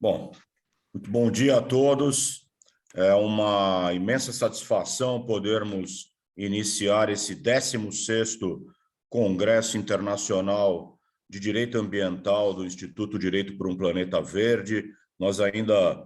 Bom, muito bom dia a todos. É uma imensa satisfação podermos iniciar esse 16º Congresso Internacional de Direito Ambiental do Instituto Direito por um Planeta Verde. Nós ainda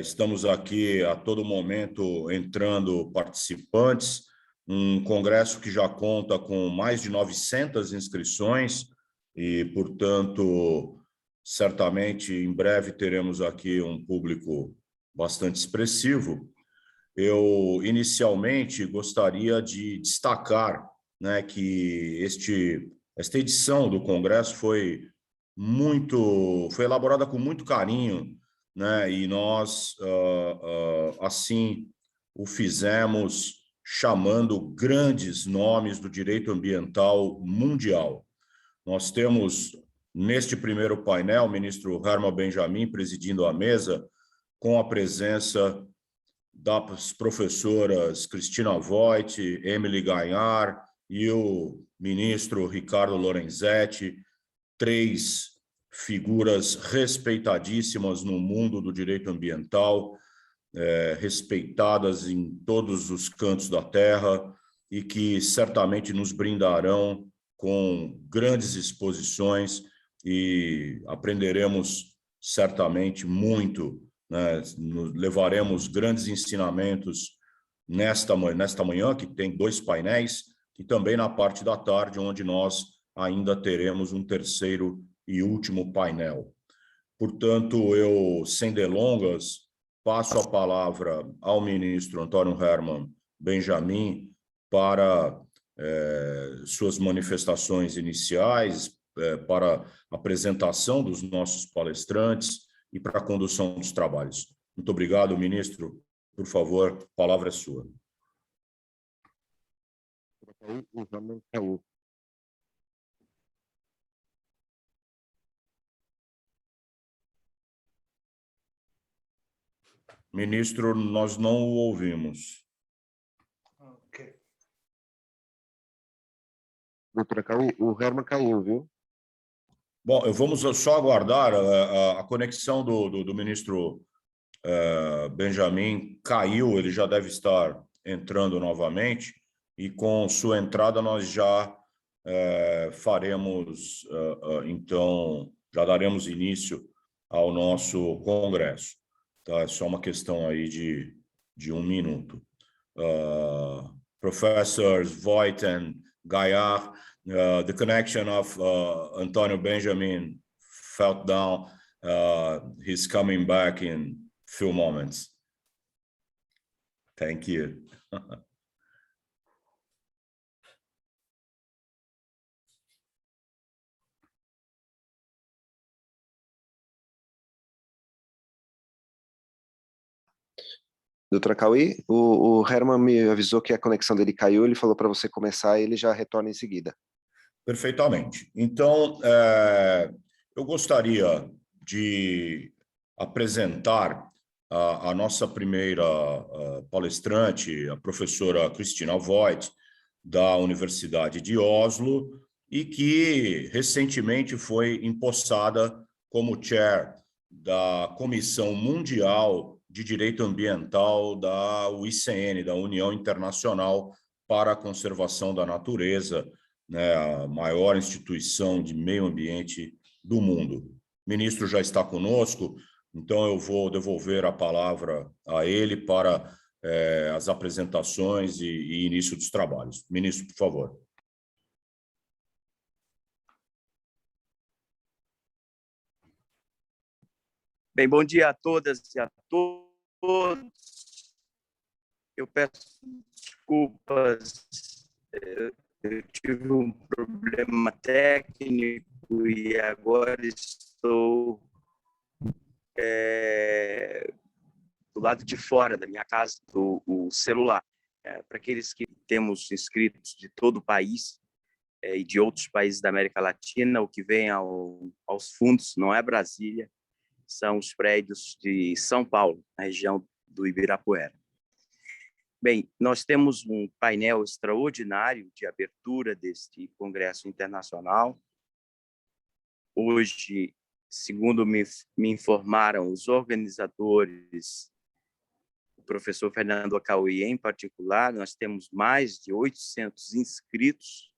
estamos aqui a todo momento entrando participantes, um congresso que já conta com mais de 900 inscrições e, portanto, certamente em breve teremos aqui um público bastante expressivo. Eu, inicialmente, gostaria de destacar, né, que esta edição do Congresso foi elaborada com muito carinho, né, e nós, assim, o fizemos chamando grandes nomes do direito ambiental mundial. Nós temos, neste primeiro painel, o ministro Herman presidindo a mesa, com a presença das professoras Christina Voigt, Émilie Gaillard e o ministro Ricardo Lorenzetti, 3 figuras respeitadíssimas no mundo do direito ambiental, respeitadas em todos os cantos da terra e que certamente nos brindarão com grandes exposições e aprenderemos certamente muito, né? Levaremos grandes ensinamentos nesta manhã, que tem 2 painéis, e também na parte da tarde, onde nós ainda teremos um terceiro e último painel. Portanto, eu, sem delongas, passo a palavra ao ministro Antônio Herman Benjamin para suas manifestações iniciais, para a apresentação dos nossos palestrantes e para a condução dos trabalhos. Muito obrigado, ministro. Por favor, a palavra é sua. Ministro, nós não o ouvimos. Ok. Doutora Cauê, o Herman caiu, viu? Bom, vamos só aguardar. A conexão do ministro Benjamin caiu, ele já deve estar entrando novamente, e com sua entrada nós já faremos, então, já daremos início ao nosso congresso. Tá? É só uma questão aí de 1 minuto. Professors Voigt and Gaillard, the connection of Antonio Benjamin fell down. He's coming back in few moments. Thank you. Doutora Cauê, o Herman me avisou que a conexão dele caiu, ele falou para você começar e ele já retorna em seguida. Perfeitamente. Então, eu gostaria de apresentar a nossa primeira palestrante, a professora Christina Voigt, da Universidade de Oslo, e que recentemente foi empossada como chair da Comissão Mundial de Direito Ambiental da UICN, da União Internacional para a Conservação da Natureza, né, a maior instituição de meio ambiente do mundo. O ministro já está conosco, então eu vou devolver a palavra a ele para as apresentações e início dos trabalhos. Ministro, por favor. Bem, bom dia a todas e a todos. Eu peço desculpas, eu tive um problema técnico e agora estou do lado de fora da minha casa, do celular. Para aqueles que temos inscritos de todo o país e de outros países da América Latina, o que vem aos fundos não é Brasília, são os prédios de São Paulo, na região do Ibirapuera. Bem, nós temos um painel extraordinário de abertura deste Congresso Internacional. Hoje Segundo me informaram os organizadores, o professor Fernando Acauí em particular, nós temos mais de 800 inscritos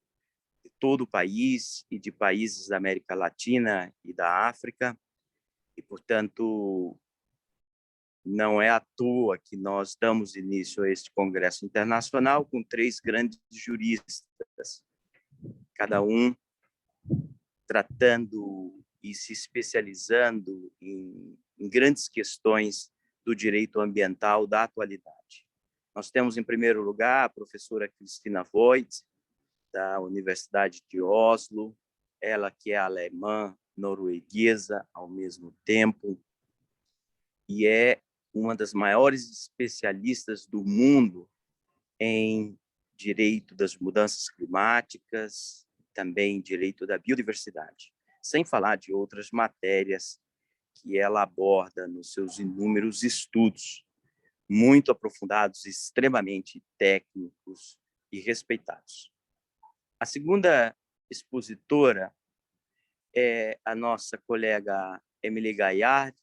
de todo o país e de países da América Latina e da África, e, portanto, não é à toa que nós damos início a este congresso internacional com 3 grandes juristas, cada um tratando e se especializando em grandes questões do direito ambiental da atualidade. Nós temos, em primeiro lugar, a professora Christina Voigt, da Universidade de Oslo, ela que é alemã, norueguesa ao mesmo tempo, e é uma das maiores especialistas do mundo em direito das mudanças climáticas, também direito da biodiversidade, sem falar de outras matérias que ela aborda nos seus inúmeros estudos, muito aprofundados, extremamente técnicos e respeitados. A segunda expositora é a nossa colega Émilie Gaillard,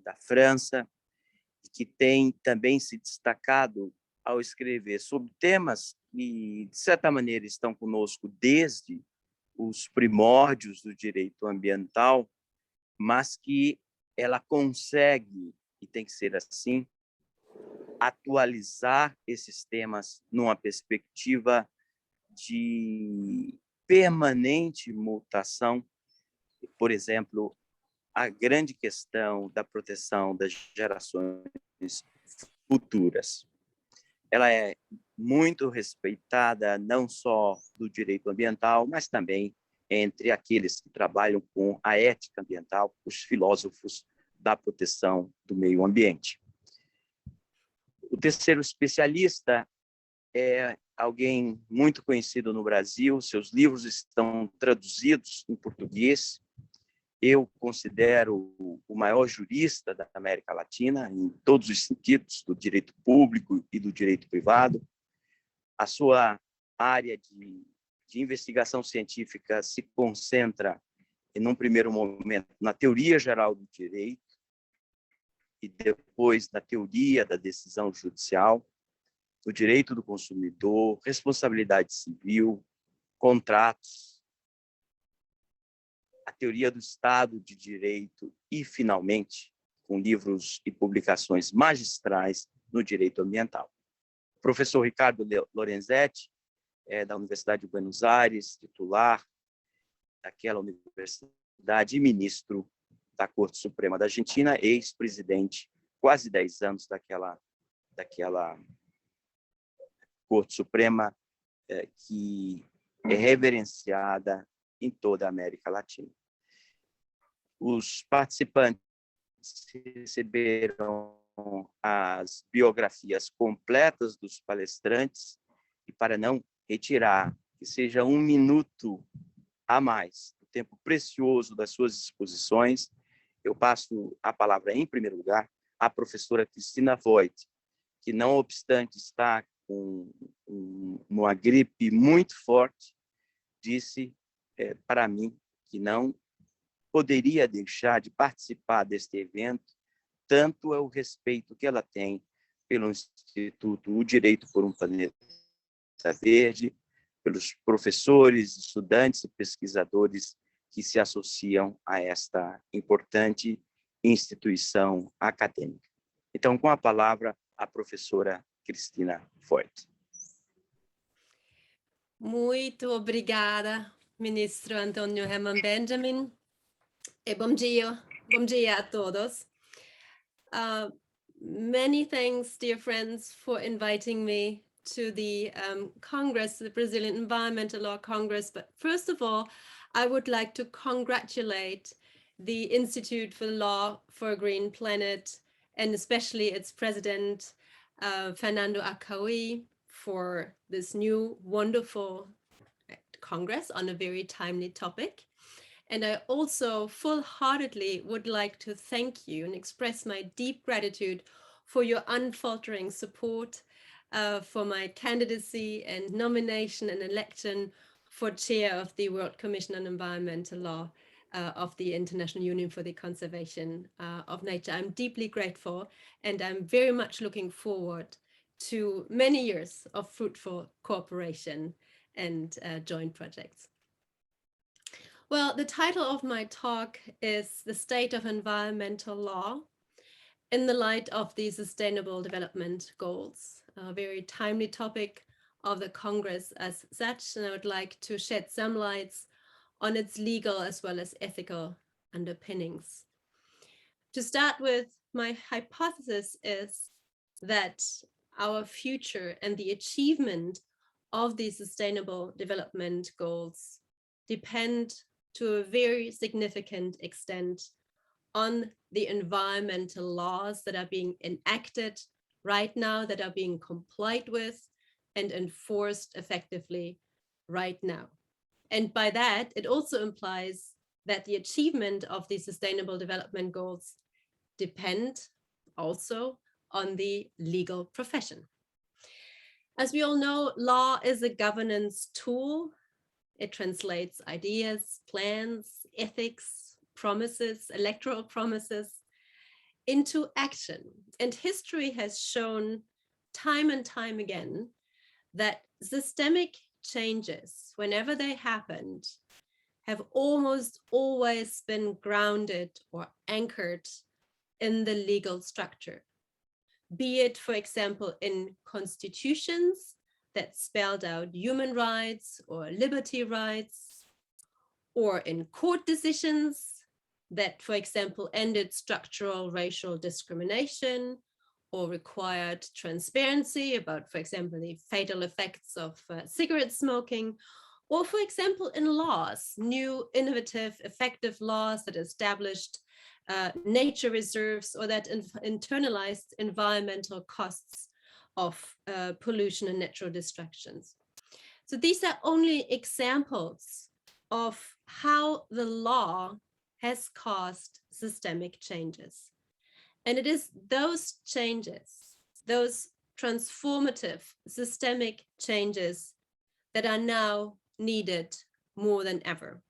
da França, que tem também se destacado ao escrever sobre temas que, de certa maneira, estão conosco desde os primórdios do direito ambiental, mas que ela consegue, e tem que ser assim, atualizar esses temas numa perspectiva de permanente mutação. Por exemplo, a grande questão da proteção das gerações futuras. Ela é muito respeitada não só do direito ambiental, mas também entre aqueles que trabalham com a ética ambiental, os filósofos da proteção do meio ambiente. O terceiro especialista é alguém muito conhecido no Brasil, seus livros estão traduzidos em português. Eu considero o maior jurista da América Latina, em todos os sentidos, do direito público e do direito privado. A sua área de investigação científica se concentra, em um primeiro momento, na teoria geral do direito e depois na teoria da decisão judicial, no direito do consumidor, responsabilidade civil, contratos, a teoria do Estado de Direito e, finalmente, com livros e publicações magistrais no direito ambiental. O professor Ricardo Lorenzetti, da Universidade de Buenos Aires, titular daquela universidade e ministro da Corte Suprema da Argentina, ex-presidente, quase 10 anos daquela Corte Suprema, que é reverenciada em toda a América Latina. Os participantes receberam as biografias completas dos palestrantes e, para não retirar que seja 1 minuto a mais do tempo precioso das suas exposições, eu passo a palavra, em primeiro lugar, à professora Christina Voigt, que, não obstante estar com uma gripe muito forte, disse para mim que não poderia deixar de participar deste evento, tanto é o respeito que ela tem pelo Instituto O Direito por um Planeta Verde, pelos professores, estudantes e pesquisadores que se associam a esta importante instituição acadêmica. Então, com a palavra, a professora Christina Voigt. Muito obrigada, Ministro Antônio Herman Benjamin. E bom dia a todos. Many thanks, dear friends, for inviting me to the Congress, the Brazilian Environmental Law Congress. But first of all, I would like to congratulate the Institute for Law for a Green Planet, and especially its president, Fernando Acauí, for this new wonderful Congress on a very timely topic. And I also full-heartedly would like to thank you and express my deep gratitude for your unfaltering support for my candidacy and nomination and election for chair of the World Commission on Environmental Law of the International Union for the Conservation of Nature. I'm deeply grateful, and I'm very much looking forward to many years of fruitful cooperation and joint projects. Well, the title of my talk is The State of Environmental Law in the Light of the Sustainable Development Goals, a very timely topic of the Congress as such, and I would like to shed some lights on its legal as well as ethical underpinnings. To start with, my hypothesis is that our future and the achievement of the Sustainable Development Goals depend to a very significant extent on the environmental laws that are being enacted right now, that are being complied with and enforced effectively right now. And by that, it also implies that the achievement of the Sustainable Development Goals depend also on the legal profession. As we all know, law is a governance tool. It translates ideas, plans, ethics, promises, electoral promises into action. And history has shown time and time again that systemic changes, whenever they happened, have almost always been grounded or anchored in the legal structure. Be it, for example, in constitutions that spelled out human rights or liberty rights, or in court decisions that, for example, ended structural racial discrimination or required transparency about, for example, the fatal effects of cigarette smoking, or, for example, in laws, new, innovative, effective laws that established nature reserves or that internalized environmental costs of pollution and natural destructions. So these are only examples of how the law has caused systemic changes. And it is those changes, those transformative systemic changes that are now needed more than ever.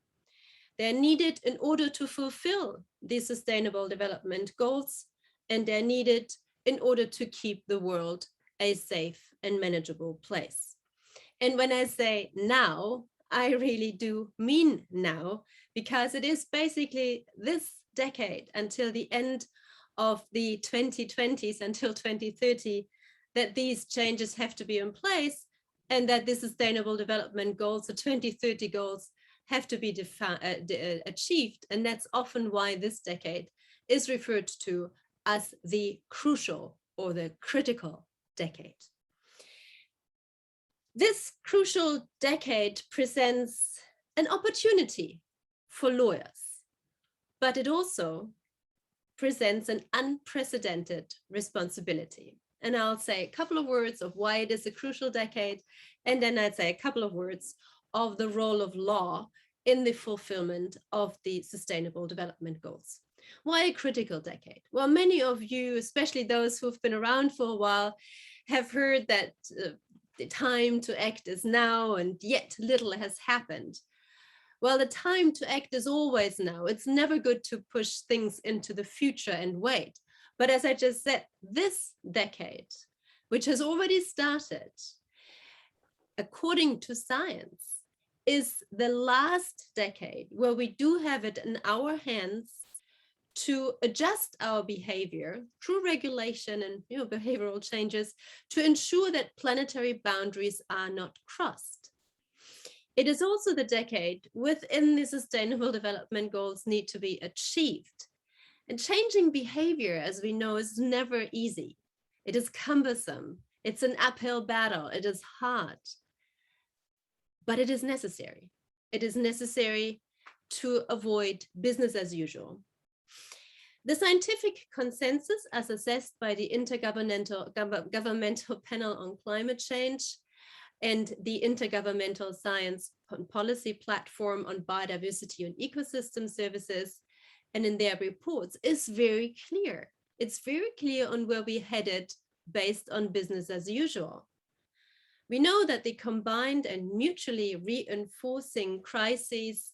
They're needed in order to fulfill the Sustainable Development Goals, and they're needed in order to keep the world a safe and manageable place. And when I say now, I really do mean now, because it is basically this decade until the end of the 2020s, until 2030, that these changes have to be in place, and that the Sustainable Development Goals, the 2030 goals, have to be achieved. And that's often why this decade is referred to as the crucial or the critical decade. This crucial decade presents an opportunity for lawyers, but it also presents an unprecedented responsibility. And I'll say a couple of words of why it is a crucial decade, and then I'd say a couple of words of the role of law in the fulfillment of the Sustainable Development Goals. Why a critical decade? Well, many of you, especially those who've been around for a while, have heard that the time to act is now, and yet little has happened. Well, the time to act is always now. It's never good to push things into the future and wait. But as I just said, this decade, which has already started, according to science, is the last decade where we do have it in our hands to adjust our behavior through regulation and behavioral changes to ensure that planetary boundaries are not crossed. It is also the decade within the Sustainable Development Goals need to be achieved. And changing behavior, as we know, is never easy. It is cumbersome. It's an uphill battle. It is hard. But it is necessary. It is necessary to avoid business as usual. The scientific consensus, as assessed by the Intergovernmental Panel on Climate Change and the Intergovernmental Science Policy Platform on Biodiversity and Ecosystem Services, and in their reports, is very clear. It's very clear on where we're headed based on business as usual. We know that the combined and mutually reinforcing crises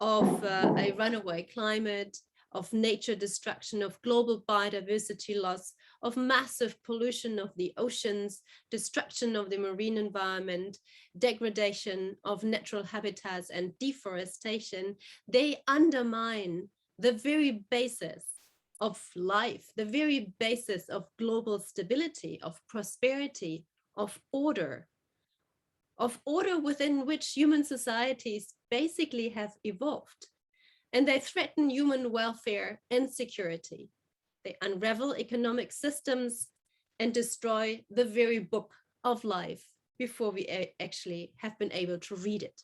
of a runaway climate, of nature destruction, of global biodiversity loss, of massive pollution of the oceans, destruction of the marine environment, degradation of natural habitats, and deforestation, they undermine the very basis of life, the very basis of global stability, of prosperity, of order within which human societies basically have evolved. And they threaten human welfare and security. They unravel economic systems and destroy the very book of life before we actually have been able to read it.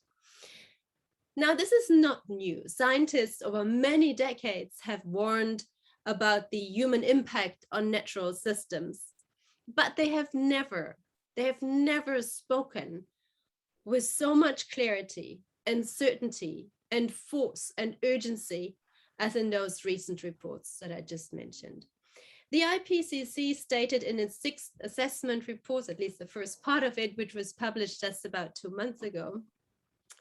Now, this is not new. Scientists over many decades have warned about the human impact on natural systems, but they have never spoken with so much clarity and certainty and force and urgency as in those recent reports that I just mentioned. The IPCC stated in its 6th assessment report, at least the first part of it, which was published just about 2 months ago,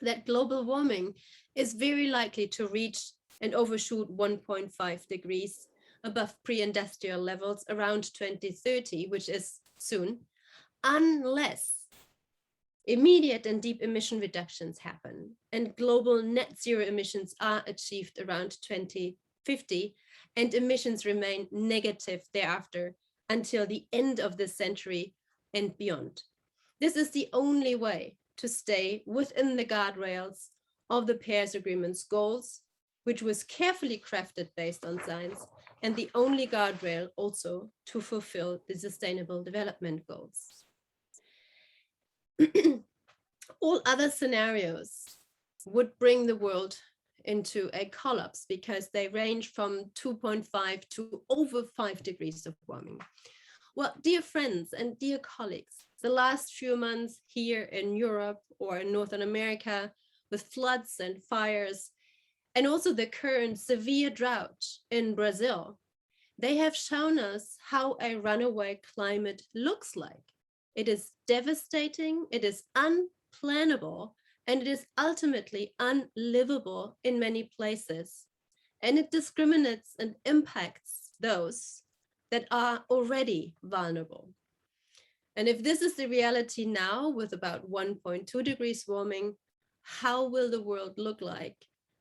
that global warming is very likely to reach and overshoot 1.5 degrees above pre-industrial levels around 2030, which is soon, unless immediate and deep emission reductions happen and global net zero emissions are achieved around 2050 and emissions remain negative thereafter until the end of the century and beyond. This is the only way to stay within the guardrails of the Paris Agreement's goals, which was carefully crafted based on science, and the only guardrail also to fulfill the Sustainable Development Goals. All other scenarios would bring the world into a collapse because they range from 2.5 to over 5 degrees of warming. Well, dear friends and dear colleagues, the last few months here in Europe or in Northern America with floods and fires, and also the current severe drought in Brazil, they have shown us how a runaway climate looks like. It is devastating, it is unplannable, and it is ultimately unlivable in many places. And it discriminates and impacts those that are already vulnerable. And if this is the reality now with about 1.2 degrees warming, how will the world look like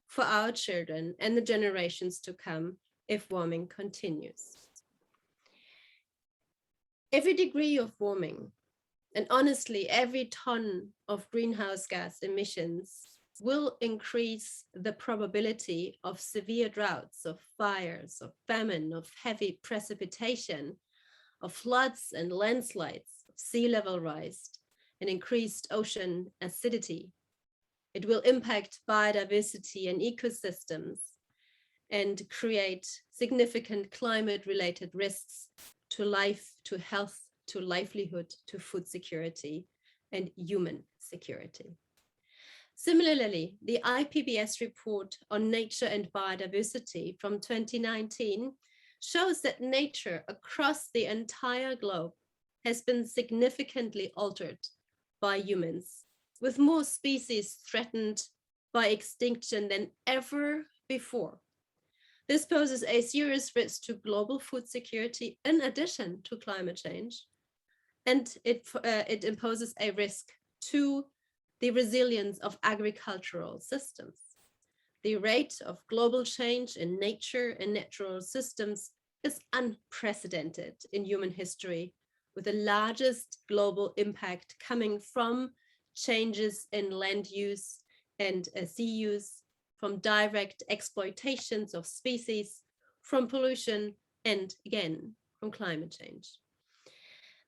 for our children and the generations to come if warming continues? Every degree of warming, and honestly, every ton of greenhouse gas emissions will increase the probability of severe droughts, of fires, of famine, of heavy precipitation, of floods and landslides, of sea level rise, and increased ocean acidity. It will impact biodiversity and ecosystems and create significant climate-related risks to life, to health, to livelihood, to food security, and human security. Similarly, the IPBES report on nature and biodiversity from 2019 shows that nature across the entire globe has been significantly altered by humans, with more species threatened by extinction than ever before. This poses a serious risk to global food security in addition to climate change, and it imposes a risk to the resilience of agricultural systems. The rate of global change in nature and natural systems is unprecedented in human history, with the largest global impact coming from changes in land use and sea use, from direct exploitations of species, from pollution, and again, from climate change.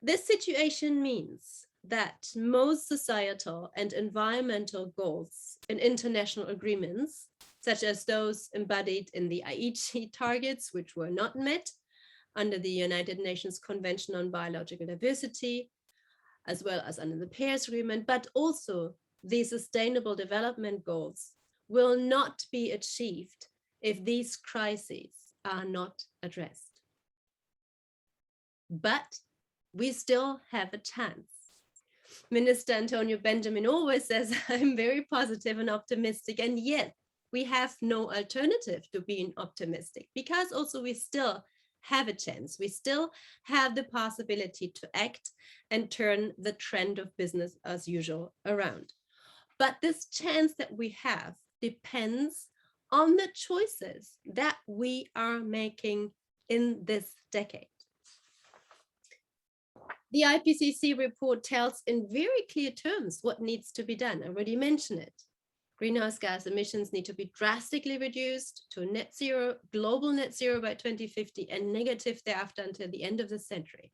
This situation means that most societal and environmental goals in international agreements, such as those embodied in the Aichi targets, which were not met under the United Nations Convention on Biological Diversity, as well as under the Paris Agreement, but also the Sustainable Development Goals, will not be achieved if these crises are not addressed. But we still have a chance. Minister Antonio Benjamin always says, I'm very positive and optimistic, and yet we have no alternative to being optimistic, because also we still have a chance. We still have the possibility to act and turn the trend of business as usual around. But this chance that we have depends on the choices that we are making in this decade. The IPCC report tells in very clear terms what needs to be done. I already mentioned it. Greenhouse gas emissions need to be drastically reduced to net zero, global net zero by 2050, and negative thereafter until the end of the century.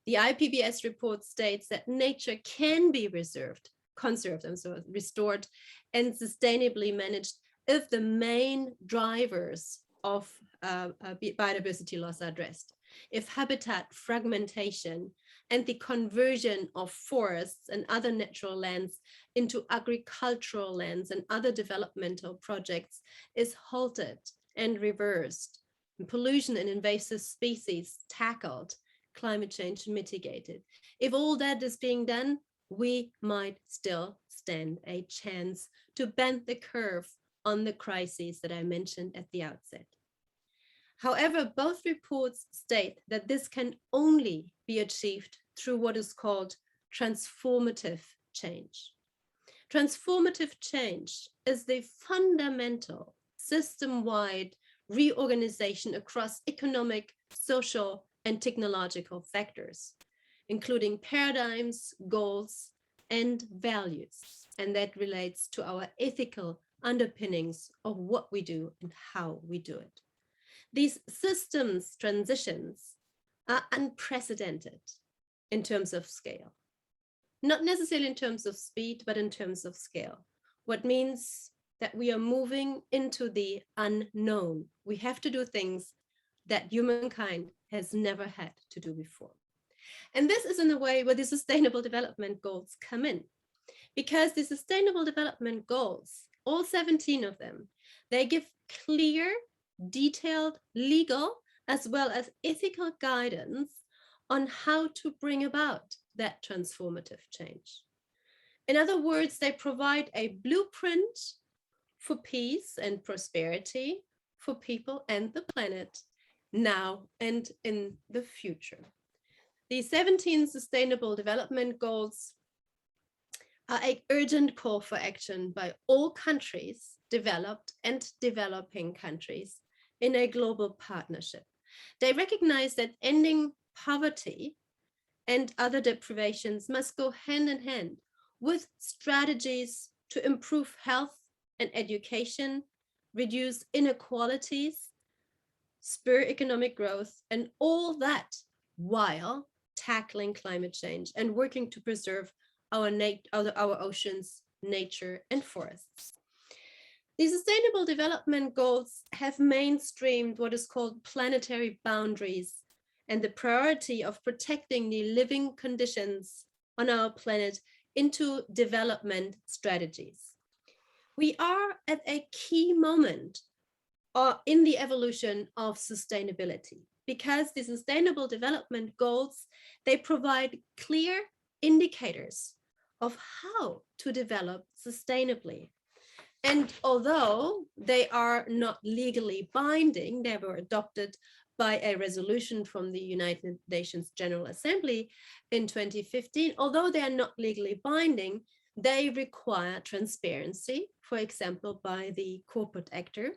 The IPBES report states that nature can be restored, and sustainably managed if the main drivers of biodiversity loss are addressed. If habitat fragmentation and the conversion of forests and other natural lands into agricultural lands and other developmental projects is halted and reversed, and pollution and invasive species tackled, climate change mitigated. If all that is being done, we might still stand a chance to bend the curve on the crises that I mentioned at the outset. However, both reports state that this can only be achieved through what is called transformative change. Transformative change is the fundamental system-wide reorganization across economic, social, and technological factors, including paradigms, goals, and values. And that relates to our ethical underpinnings of what we do and how we do it. These systems transitions are unprecedented in terms of scale, not necessarily in terms of speed, but in terms of scale. What means that we are moving into the unknown. We have to do things that humankind has never had to do before. And this is in a way where the Sustainable Development Goals come in, because the Sustainable Development Goals, all 17 of them, they give clear, detailed legal as well as ethical guidance on how to bring about that transformative change. In other words, they provide a blueprint for peace and prosperity for people and the planet now and in the future. The 17 Sustainable Development Goals are an urgent call for action by all countries, developed and developing countries, in a global partnership. They recognize that ending poverty and other deprivations must go hand in hand with strategies to improve health and education, reduce inequalities, spur economic growth, and all that while tackling climate change and working to preserve our oceans, nature, and forests. The Sustainable Development Goals have mainstreamed what is called planetary boundaries and the priority of protecting the living conditions on our planet into development strategies. We are at a key moment in the evolution of sustainability, because the Sustainable Development Goals, they provide clear indicators of how to develop sustainably. And although they are not legally binding, they were adopted by a resolution from the United Nations General Assembly in 2015. Although they are not legally binding, they require transparency, for example, by the corporate actor.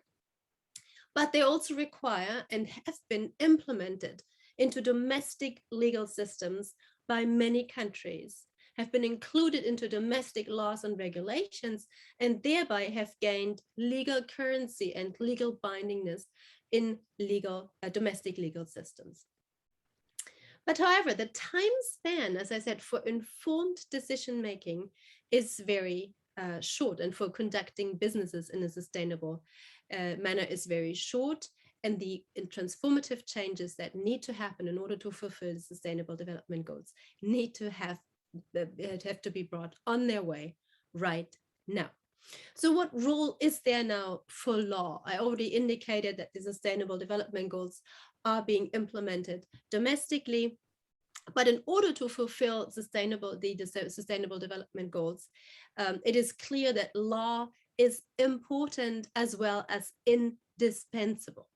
But they also require and have been implemented into domestic legal systems by many countries, have been included into domestic laws and regulations, and thereby have gained legal currency and legal bindingness in domestic legal systems. But however, the time span, as I said, for informed decision-making is very short, and for conducting businesses in a sustainable manner is very short, and the transformative changes that need to happen in order to fulfill the Sustainable Development Goals need to have to be brought on their way right now. So what role is there now for law? I already indicated that the Sustainable Development Goals are being implemented domestically, but in order to fulfill the Sustainable Development Goals, it is clear that law is important as well as indispensable,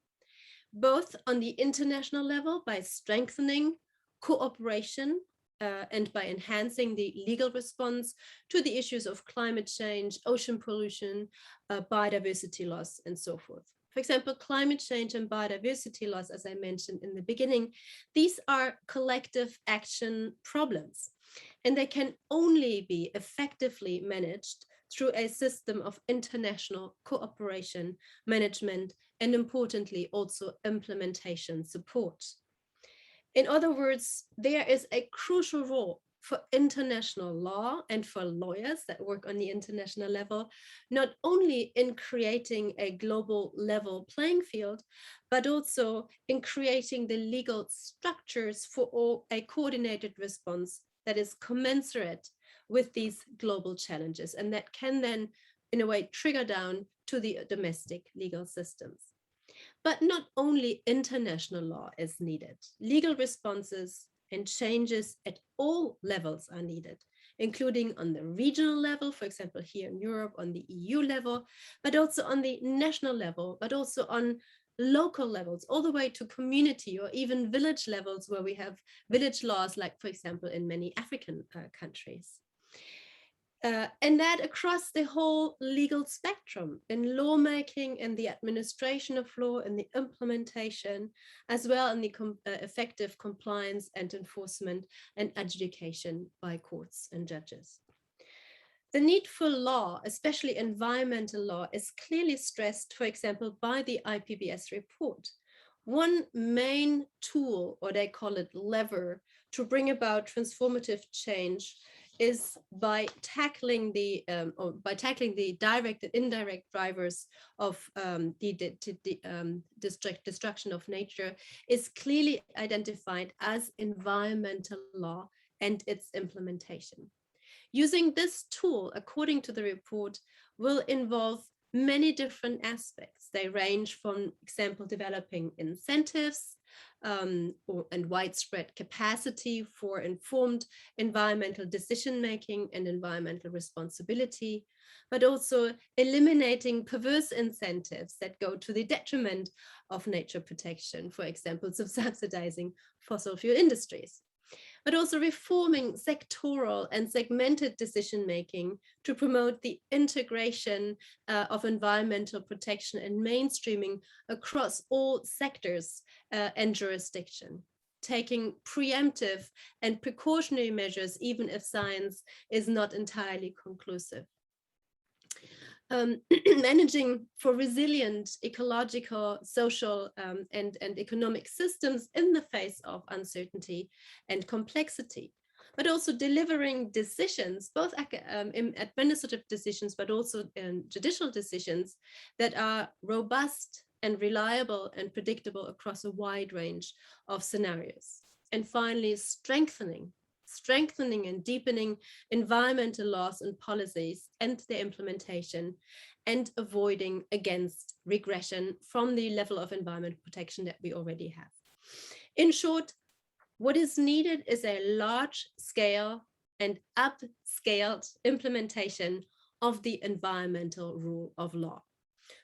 both on the international level by strengthening cooperation and by enhancing the legal response to the issues of climate change, ocean pollution, biodiversity loss, and so forth. For example, climate change and biodiversity loss, as I mentioned in the beginning, these are collective action problems, and they can only be effectively managed through a system of international cooperation, management, and importantly, also implementation support. In other words, there is a crucial role for international law and for lawyers that work on the international level, not only in creating a global level playing field, but also in creating the legal structures for a coordinated response that is commensurate with these global challenges, and that can then, in a way, trigger down to the domestic legal systems. But not only international law is needed, legal responses and changes at all levels are needed, including on the regional level, for example, here in Europe, on the EU level, but also on the national level, but also on local levels, all the way to community or even village levels where we have village laws, like, for example, in many African countries. And that across the whole legal spectrum, in lawmaking and the administration of law and the implementation, as well in the effective compliance and enforcement and adjudication by courts and judges. The need for law, especially environmental law, is clearly stressed, for example, by the IPBES report. One main tool, or they call it lever, to bring about transformative change is by tackling the direct and indirect drivers of the destruction of nature, is clearly identified as environmental law and its implementation. Using this tool, according to the report, will involve many different aspects. They range from, example, developing incentives and widespread capacity for informed environmental decision-making and environmental responsibility, but also eliminating perverse incentives that go to the detriment of nature protection, for example, subsidizing fossil fuel industries, but also reforming sectoral and segmented decision-making to promote the integration of environmental protection and mainstreaming across all sectors and jurisdiction, taking preemptive and precautionary measures, even if science is not entirely conclusive. Managing for resilient ecological, social, and economic systems in the face of uncertainty and complexity, but also delivering decisions, both administrative decisions, but also judicial decisions that are robust and reliable and predictable across a wide range of scenarios. And finally, strengthening and deepening environmental laws and policies and their implementation, and avoiding against regression from the level of environmental protection that we already have. In short, what is needed is a large scale and upscaled implementation of the environmental rule of law.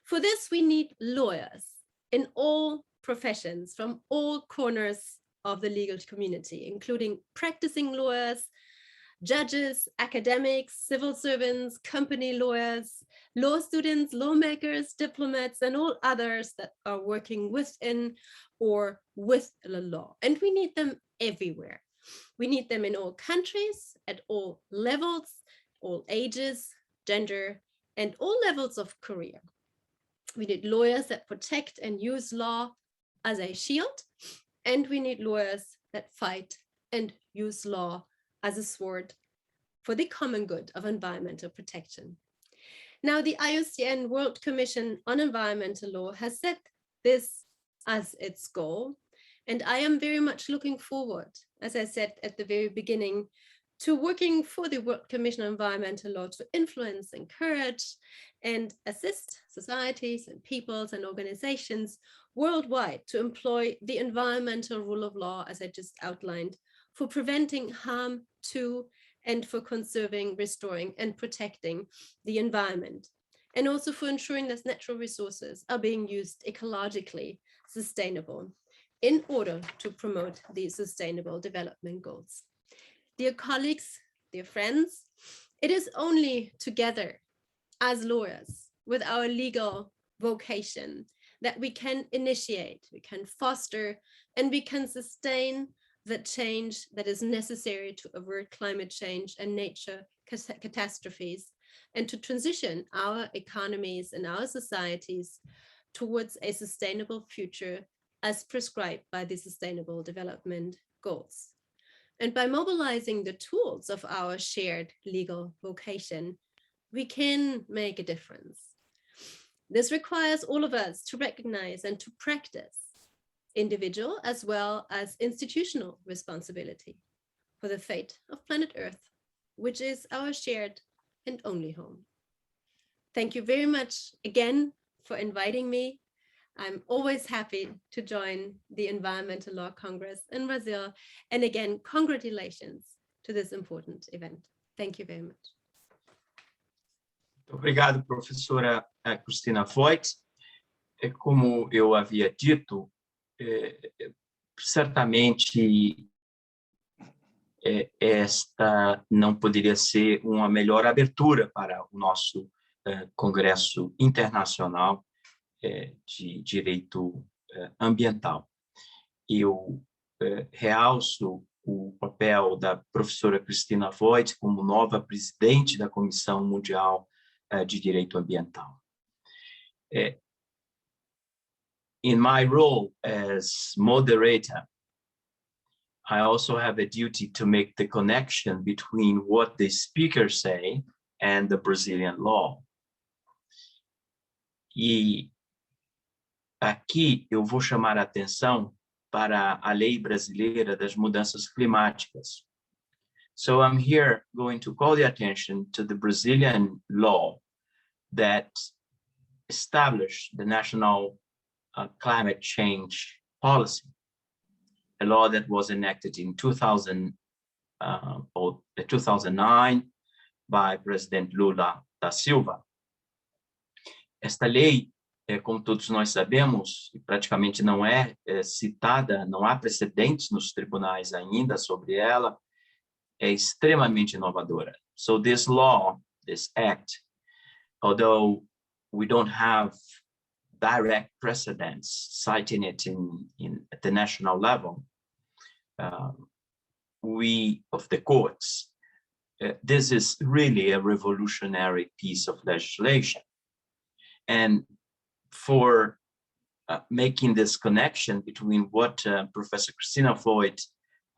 For this, we need lawyers in all professions from all corners of the legal community, including practicing lawyers, judges, academics, civil servants, company lawyers, law students, lawmakers, diplomats, and all others that are working within or with the law. And we need them everywhere. We need them in all countries, at all levels, all ages, gender, and all levels of career. We need lawyers that protect and use law as a shield, and we need lawyers that fight and use law as a sword for the common good of environmental protection. Now, the IUCN World Commission on Environmental Law has set this as its goal, and I am very much looking forward, as I said at the very beginning, to working for the World Commission on Environmental Law to influence, encourage, and assist societies and peoples and organizations worldwide to employ the environmental rule of law, as I just outlined, for preventing harm to and for conserving, restoring, and protecting the environment. and also for ensuring that natural resources are being used ecologically sustainable in order to promote these sustainable development goals. Dear colleagues, dear friends, it is only together as lawyers with our legal vocation that we can initiate, we can foster, and we can sustain the change that is necessary to avert climate change and nature catastrophes, and to transition our economies and our societies towards a sustainable future as prescribed by the Sustainable Development Goals. And by mobilizing the tools of our shared legal vocation, we can make a difference. This requires all of us to recognize and to practice individual as well as institutional responsibility for the fate of planet Earth, which is our shared and only home. Thank you very much again for inviting me. I'm always happy to join the Environmental Law Congress in Brazil. And again, congratulations to this important event. Thank you very much. Obrigado, professora Christina Voigt. Como eu havia dito, certamente esta não poderia ser uma melhor abertura para o nosso Congresso Internacional de Direito Ambiental. Eu realço o papel da professora Christina Voigt como nova presidente da Comissão Mundial de Direito Ambiental. In my role as moderator, I also have a duty to make the connection between what the speakers say and the Brazilian law. E aqui eu vou chamar a atenção para a lei brasileira das mudanças climáticas. So I'm here going to call the attention to the Brazilian law that established the national climate change policy, a law that was enacted in 2009 by President Lula da Silva. Esta lei, como todos nós sabemos, praticamente não é citada, não há precedentes nos tribunais ainda sobre ela, é extremamente inovadora. So this law, this act, although we don't have direct precedents citing it at the national level, we of the courts, this is really a revolutionary piece of legislation. And for making this connection between what Professor Christina Voigt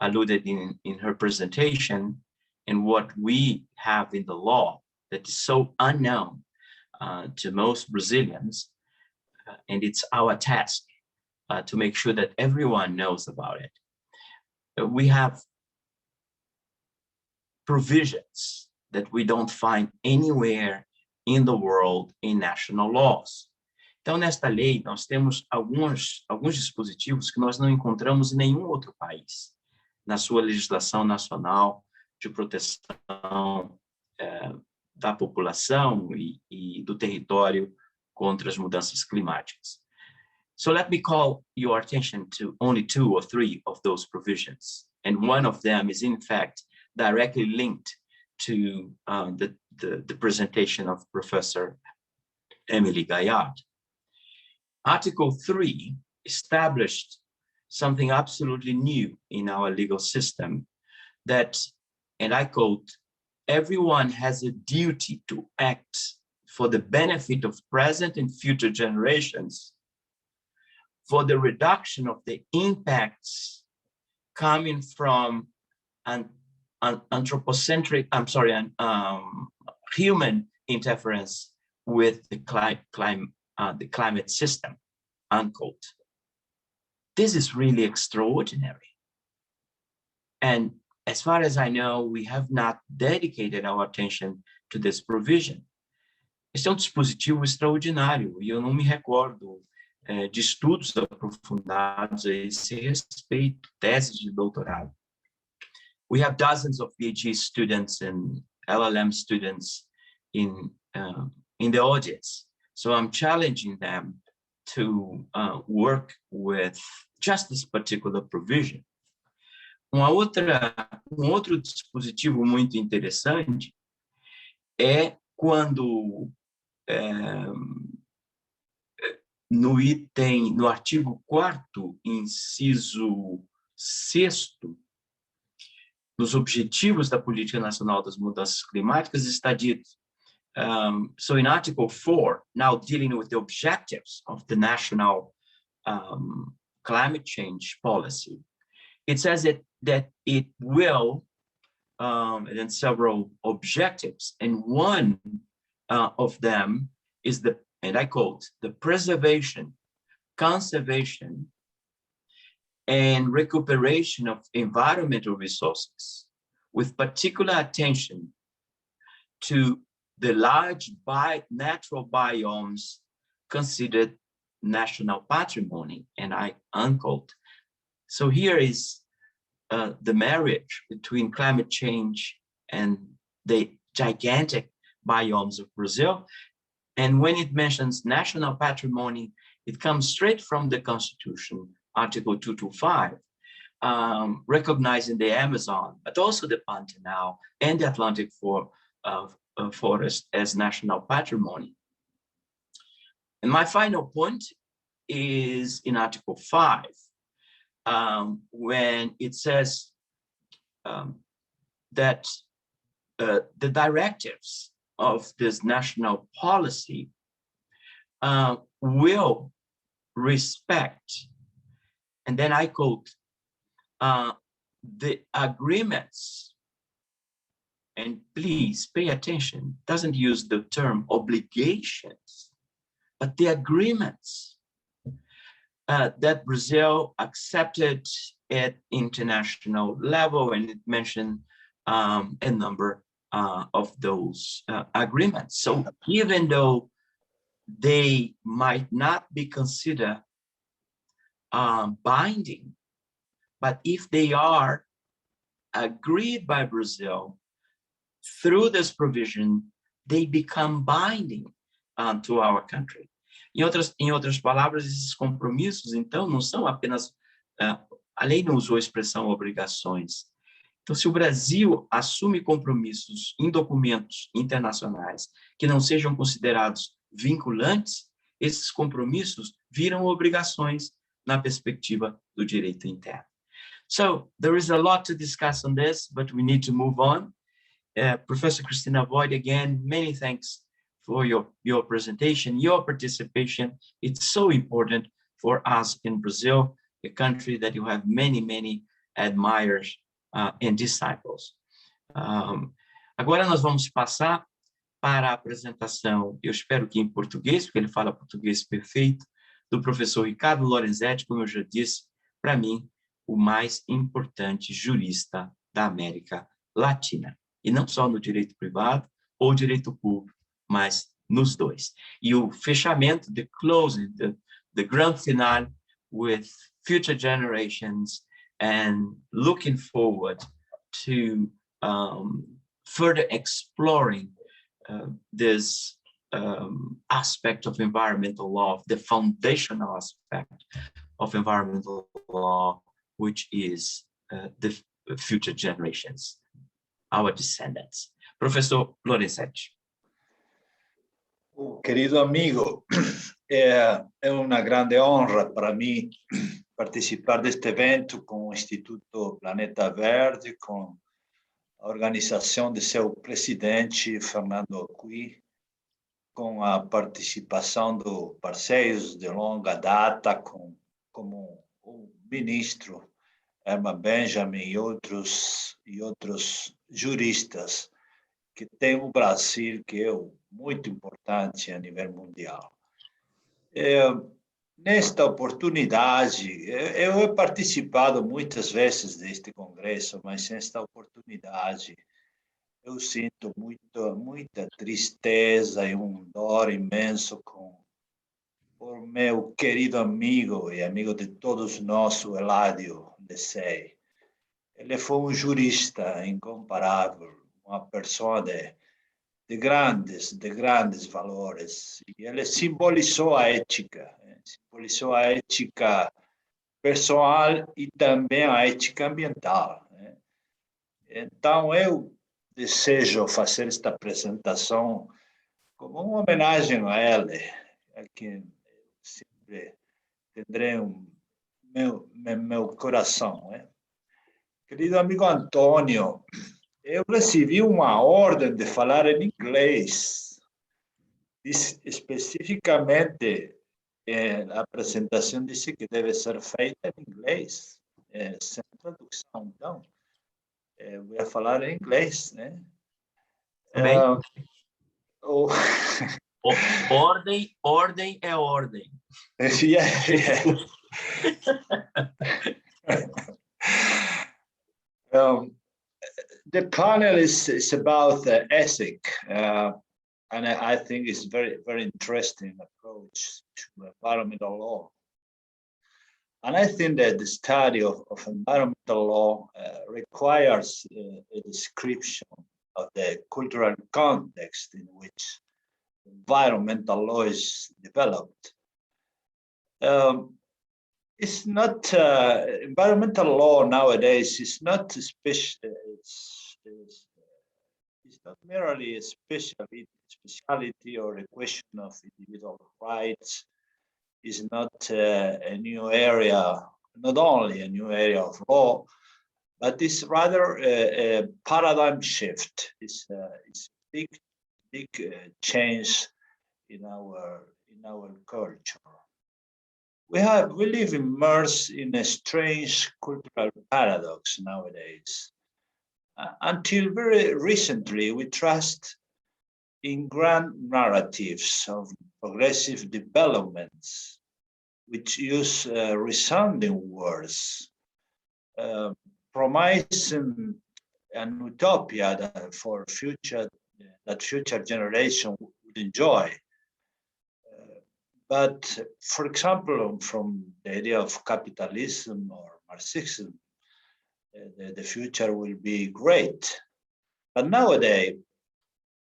alluded in her presentation and what we have in the law that is so unknown to most Brazilians, and it's our task to make sure that everyone knows about it. We have provisions that we don't find anywhere in the world in national laws. Então, nesta lei, nós temos alguns dispositivos que nós não encontramos em nenhum outro país, na sua legislação nacional de proteção da população e do território contra as mudanças climáticas. So let me call your attention to only 2 or 3 of those provisions. And one of them is, in fact, directly linked to the presentation of Professor Émilie Gaillard. Article 3 established something absolutely new in our legal system that, and I quote, everyone has a duty to act for the benefit of present and future generations for the reduction of the impacts coming from human interference with the climate system, unquote. This is really extraordinary. And as far as I know, we have not dedicated our attention to this provision. Este é um dispositivo extraordinário e eu não me recordo de estudos aprofundados a esse respeito, teses de doutorado. We have dozens of PhD students and LLM students in in the audience. So I'm challenging them to work with just this particular provision. Um outro dispositivo muito interessante é quando no artigo 4º, inciso 6º, nos Objetivos da Política Nacional das Mudanças Climáticas, está dito, so in Article 4, now dealing with the objectives of the national climate change policy, it says that it will, and then several objectives, and one of them is the, and I quote, the preservation, conservation, and recuperation of environmental resources, with particular attention to the large natural biomes considered national patrimony, and I unquote. So here is the marriage between climate change and the gigantic biomes of Brazil. And when it mentions national patrimony, it comes straight from the Constitution, Article 225, recognizing the Amazon, but also the Pantanal and the Atlantic forest as national patrimony. And my final point is in Article 5, when it says that the directives of this national policy will respect, and then I quote, the agreements, and please pay attention, doesn't use the term obligations, but the agreements that Brazil accepted at international level, and it mentioned a number of those agreements. So even though they might not be considered binding, but if they are agreed by Brazil through this provision, they become binding to our country. Em outras palavras, esses compromissos, então, não são apenas, a lei não usou a expressão obrigações. Então, se o Brasil assume compromissos em documentos internacionais que não sejam considerados vinculantes, esses compromissos viram obrigações na perspectiva do direito interno. So, there is a lot to discuss on this, but we need to move on. Professor Christina Voigt, again, many thanks for your presentation, your participation. It's so important for us in Brazil, a country that you have many, many admirers and disciples. Agora nós vamos passar para a apresentação, eu espero que em português, porque ele fala português perfeito, do professor Ricardo Lorenzetti, como eu já disse, para mim, o mais importante jurista da América Latina. E não só no direito privado ou direito público, mas nos dois. E o fechamento, the closing, the grand finale with future generations and looking forward to further exploring this aspect of environmental law, the foundational aspect of environmental law, which is the future generations, our descendants. Professor Lorenzetti. Querido amigo, é uma grande honra para mim participar deste evento com o Instituto Planeta Verde, com a organização de seu presidente, Fernando Acqui, com a participação de parceiros de longa data, como o Ministro, Herman e outros juristas que tem o Brasil, que é muito importante a nível mundial. Nesta oportunidade, eu he participado muitas vezes deste congresso, mas nesta oportunidade eu sinto muita tristeza e dor imenso por meu querido amigo e amigo de todos nós, o Eladio Dessey. Ele foi jurista incomparável, uma pessoa de de grandes valores. E ele simbolizou a ética pessoal e também a ética ambiental. Então, eu desejo fazer esta apresentação como uma homenagem a ele, a quem sempre terei meu coração. Querido amigo Antônio, eu recebi uma ordem de falar em inglês. Especificamente, a apresentação disse que deve ser feita em inglês, sem tradução. Então, eu vou falar em inglês, né? Ordem é ordem. Yeah. The panel is about ethics, and I think it's very, very interesting approach to environmental law. And I think that the study of environmental law requires a description of the cultural context in which environmental law is developed. It's not environmental law nowadays is not special. It's not merely a speciality or a question of individual rights. Is not a new area, not only a new area of law, but it's rather a paradigm shift. It's a big change in our culture. We live immersed in a strange cultural paradox nowadays. Until very recently, we trust in grand narratives of progressive developments, which use resounding words, promising an utopia that future generation would enjoy. But for example, from the idea of capitalism or Marxism, the future will be great. But nowadays,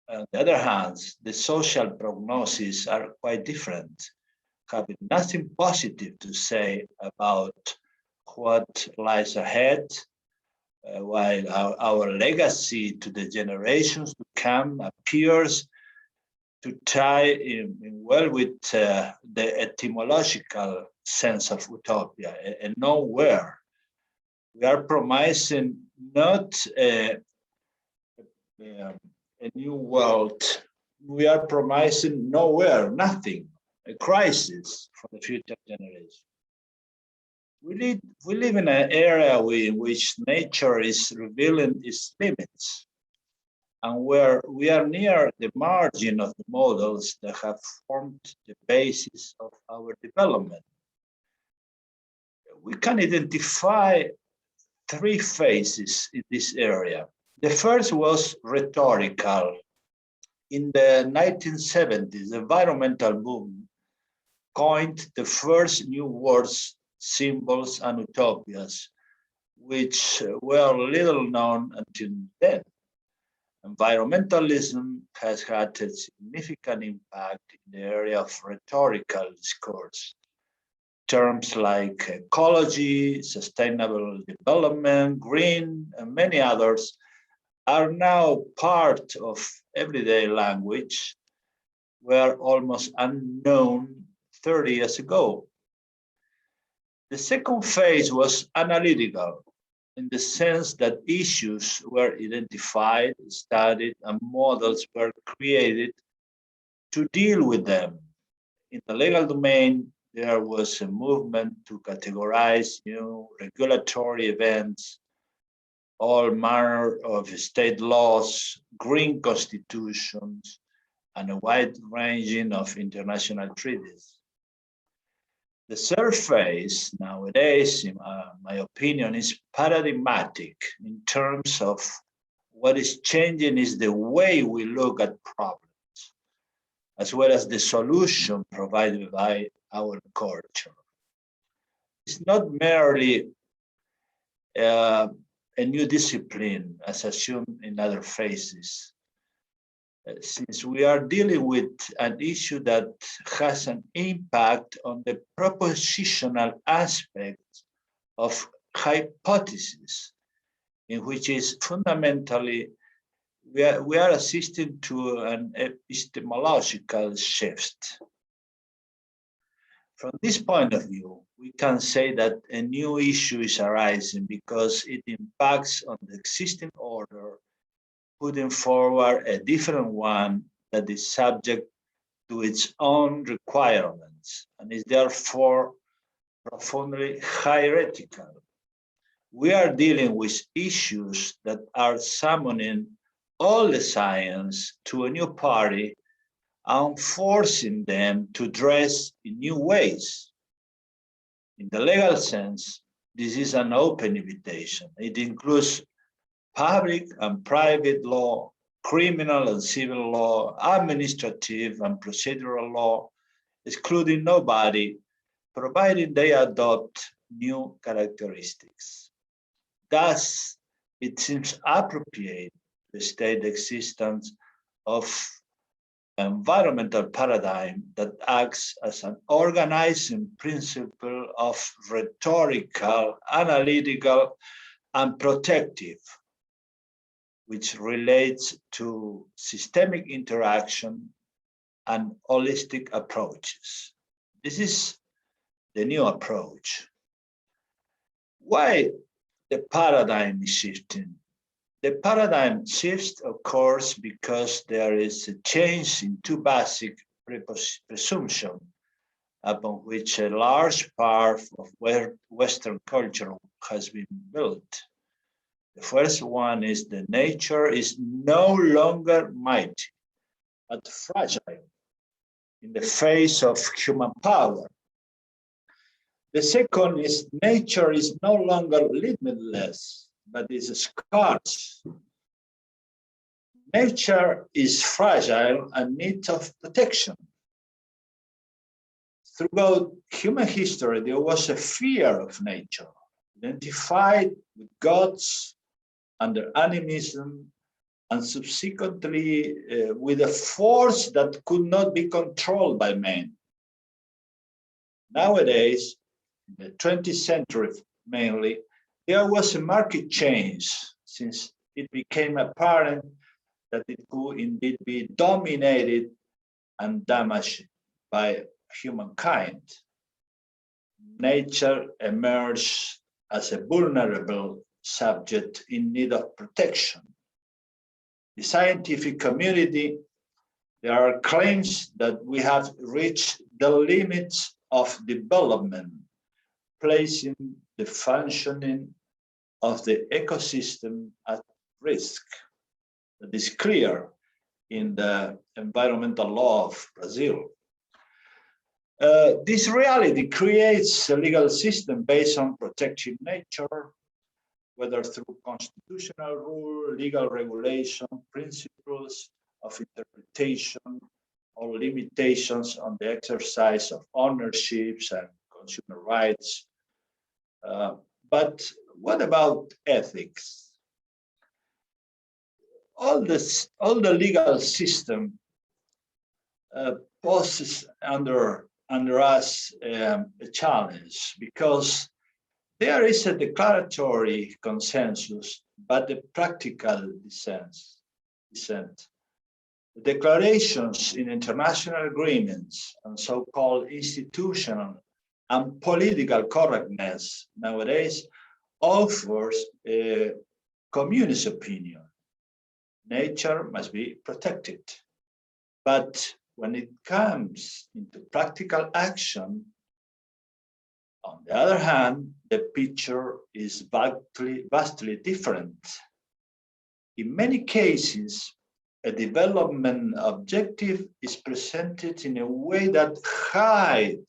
on the other hand, the social prognoses are quite different, having nothing positive to say about what lies ahead, while our legacy to the generations to come appears to tie in well with the etymological sense of utopia, and nowhere. We are promising not a new world. We are promising nowhere, nothing, a crisis for the future generation. We live in an era in which nature is revealing its limits, and where we are near the margin of the models that have formed the basis of our development. We can identify three phases in this area. The first was rhetorical. In the 1970s, the environmental movement coined the first new words, symbols, and utopias, which were little known until then. Environmentalism has had a significant impact in the area of rhetorical discourse. Terms like ecology, sustainable development, green, and many others are now part of everyday language, were almost unknown 30 years ago. The second phase was analytical, in the sense that issues were identified, studied, and models were created to deal with them. In the legal domain, there was a movement to categorize new regulatory events, all manner of state laws, green constitutions, and a wide ranging of international treaties. The third phase nowadays, in my opinion, is paradigmatic in terms of what is changing is the way we look at problems, as well as the solution provided by our culture. It's not merely a new discipline as assumed in other phases. since we are dealing with an issue that has an impact on the propositional aspect of hypothesis, in which is fundamentally we are assisting to an epistemological shift. From this point of view, we can say that a new issue is arising because it impacts on the existing order, putting forward a different one that is subject to its own requirements and is therefore profoundly hierarchical. We are dealing with issues that are summoning all the science to a new party and forcing them to dress in new ways. In the legal sense, this is an open invitation. It includes public and private law, criminal and civil law, administrative and procedural law, excluding nobody, provided they adopt new characteristics. Thus, it seems appropriate to state the existence of an environmental paradigm that acts as an organizing principle of rhetorical, analytical, and protective, which relates to systemic interaction and holistic approaches. This is the new approach. Why the paradigm is shifting? The paradigm shifts, of course, because there is a change in two basic presumptions upon which a large part of Western culture has been built. The first one is that nature is no longer mighty, but fragile in the face of human power. The second is nature is no longer limitless, but is scarce. Nature is fragile and needs of protection. Throughout human history, there was a fear of nature, identified with gods under animism, and subsequently with a force that could not be controlled by men. Nowadays, in the 20th century mainly, there was a marked change since it became apparent that it could indeed be dominated and damaged by humankind. Nature emerged as a vulnerable subject in need of protection. The scientific community, there are claims that we have reached the limits of development, placing the functioning of the ecosystem at risk. That is clear in the environmental law of Brazil. This reality creates a legal system based on protecting nature, whether through constitutional rule, legal regulation, principles of interpretation, or limitations on the exercise of ownerships and consumer rights. But what about ethics? All the legal system poses under us a challenge, because there is a declaratory consensus, but a practical dissent. The declarations in international agreements and so-called institutional and political correctness nowadays offers a communist opinion. Nature must be protected. But when it comes into practical action, on the other hand, the picture is vastly different. In many cases, a development objective is presented in a way that hide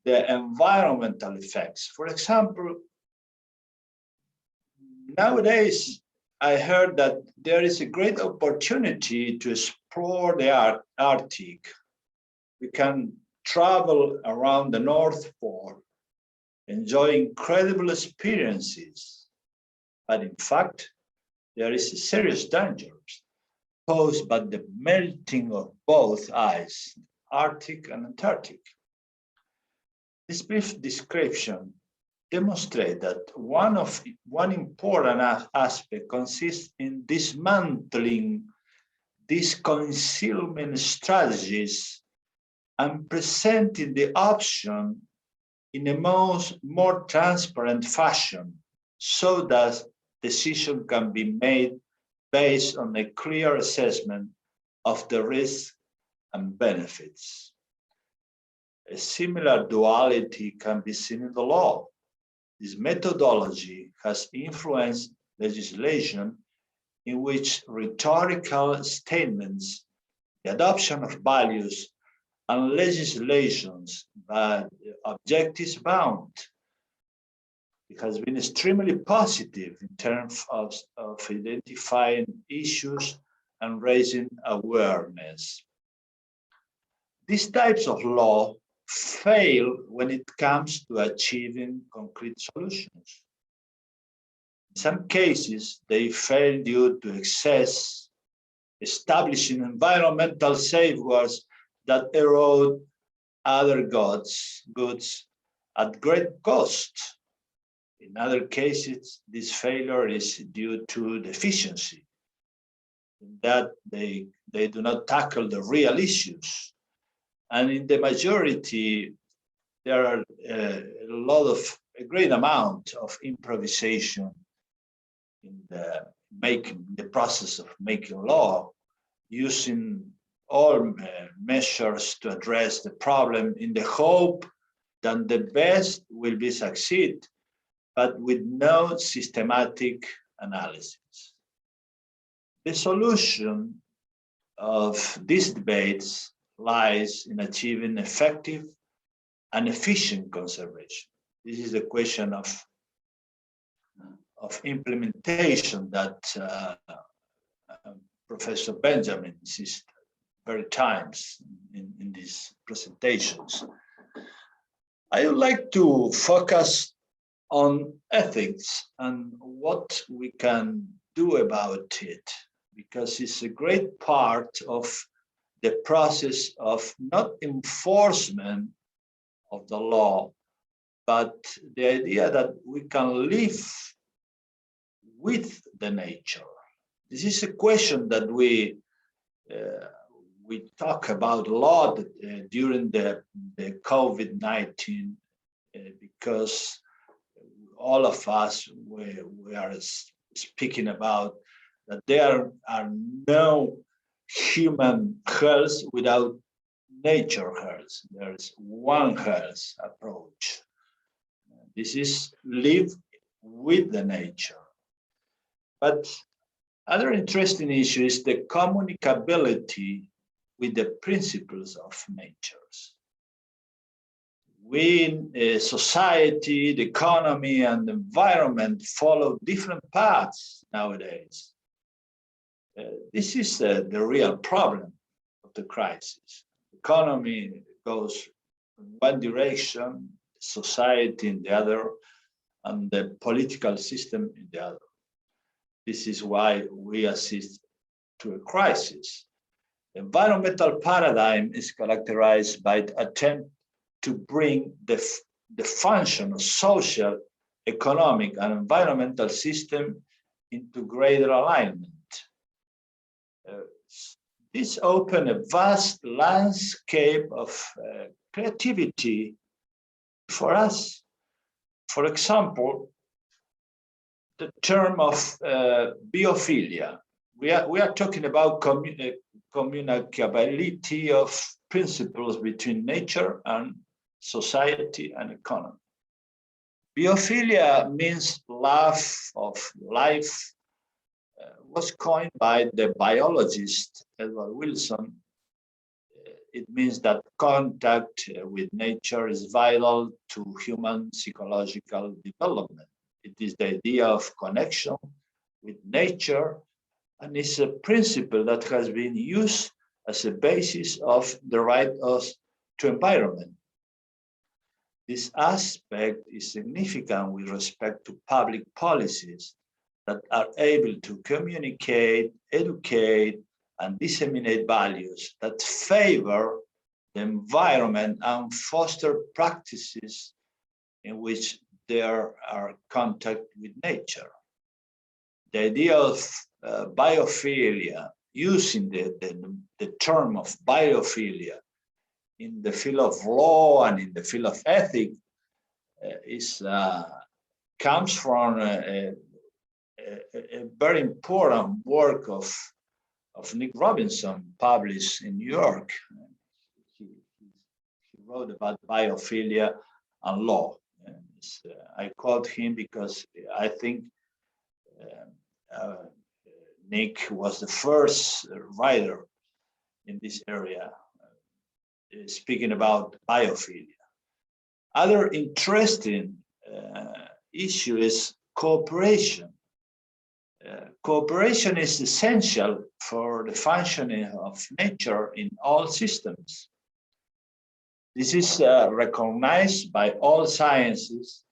the environmental effects. For example, nowadays, I heard that there is a great opportunity to explore the Arctic. We can travel around the North Pole, enjoy incredible experiences. But in fact, there is a serious danger. caused by the melting of both ice, Arctic and Antarctic. This brief description demonstrates that one important aspect consists in dismantling these concealment strategies and presenting the option in a more transparent fashion, so that decision can be made based on a clear assessment of the risks and benefits. A similar duality can be seen in the law. This methodology has influenced legislation in which rhetorical statements, the adoption of values, and legislations by objectives bound. It has been extremely positive in terms of identifying issues and raising awareness. These types of law fail when it comes to achieving concrete solutions. In some cases, they fail due to excess, establishing environmental safeguards that erode other goods at great cost. In other cases, this failure is due to deficiency, in that they do not tackle the real issues. And in the majority, there are a great amount of improvisation in the process of making law, using all measures to address the problem in the hope that the best will be succeed, but with no systematic analysis. The solution of these debates lies in achieving effective and efficient conservation. This is a question of implementation that Professor Benjamin insists very times in these presentations. I would like to focus on ethics and what we can do about it, because it's a great part of the process of not enforcement of the law, but the idea that we can live with the nature. This is a question that we talk about a lot during the COVID-19, because all of us, we are speaking about that there are no human health without nature health. There is one health approach. This is live with the nature. But other interesting issue is the communicability with the principles of nature. We in society, the economy, and the environment follow different paths nowadays. This is the real problem of the crisis. The economy goes in one direction, society in the other, and the political system in the other. This is why we assist to a crisis. The environmental paradigm is characterized by the attempt to bring the function of social, economic, and environmental system into greater alignment. This opens a vast landscape of creativity for us. For example, the term of biophilia. We are talking about communicability of principles between nature and society and economy. Biophilia means love of life, was coined by the biologist Edward Wilson. It means that contact with nature is vital to human psychological development. It is the idea of connection with nature, and it's a principle that has been used as a basis of the right to environment. This aspect is significant with respect to public policies that are able to communicate, educate, and disseminate values that favor the environment and foster practices in which there are contact with nature. The idea of biophilia, using the term of biophilia in the field of law and in the field of ethics comes from a very important work of Nick Robinson, published in New York. He wrote about biophilia and law. I quote him because I think Nick was the first writer in this area speaking about biophilia. Other interesting issue is cooperation. Cooperation is essential for the functioning of nature in all systems. This is recognized by all sciences,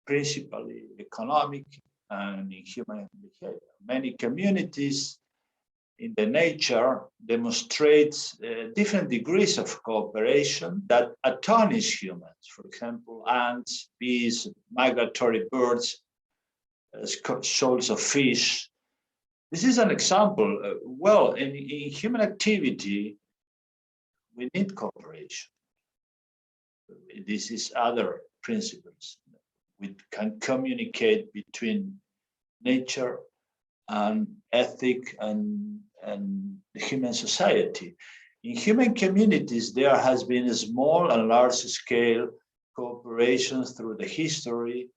principally economic and in human behavior. Many communities in the nature demonstrate different degrees of cooperation that astonish humans. For example, ants, bees, migratory birds, shoals of fish. This is an example. Well, in human activity, we need cooperation. This is other principles. We can communicate between nature and ethics and the human society. In human communities, there has been a small and large scale cooperation through the history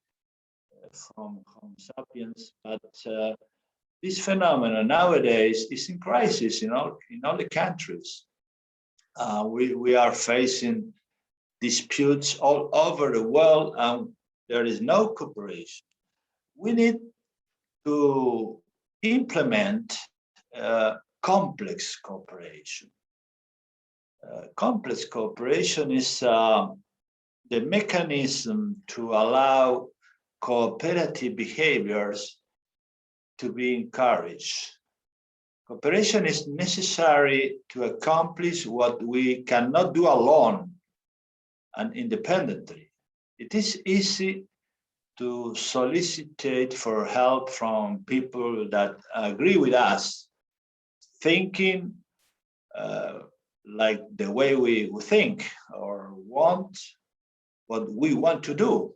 from Homo sapiens, but this phenomenon nowadays is in crisis in all the countries. We are facing disputes all over the world, and there is no cooperation. We need to implement complex cooperation. Complex cooperation is the mechanism to allow cooperative behaviors to be encouraged. Cooperation is necessary to accomplish what we cannot do alone and independently. It is easy to solicit for help from people that agree with us, thinking like the way we think or want what we want to do.